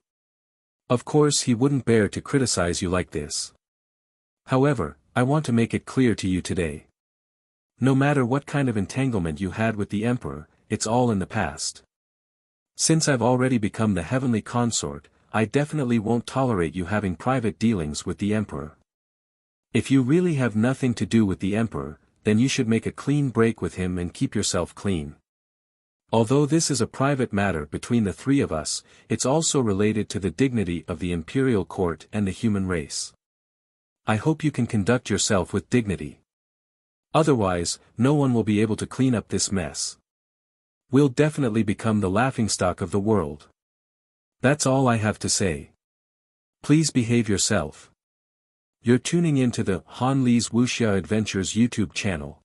Speaker 1: Of course he wouldn't bear to criticize you like this. However, I want to make it clear to you today. No matter what kind of entanglement you had with the emperor, it's all in the past. Since I've already become the heavenly consort, I definitely won't tolerate you having private dealings with the emperor. If you really have nothing to do with the emperor, then you should make a clean break with him and keep yourself clean. Although this is a private matter between the three of us, it's also related to the dignity of the imperial court and the human race. I hope you can conduct yourself with dignity. Otherwise, no one will be able to clean up this mess. We'll definitely become the laughingstock of the world. That's all I have to say. Please behave yourself. You're tuning into the Han Li's Wuxia Adventures YouTube channel.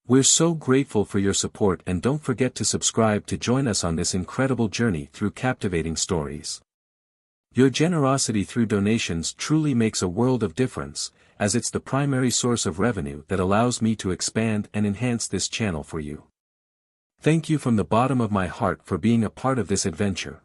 Speaker 1: We're so grateful for your support, and don't forget to subscribe to join us on this incredible journey through captivating stories. Your generosity through donations truly makes a world of difference, as it's the primary source of revenue that allows me to expand and enhance this channel for you. Thank you from the bottom of my heart for being a part of this adventure.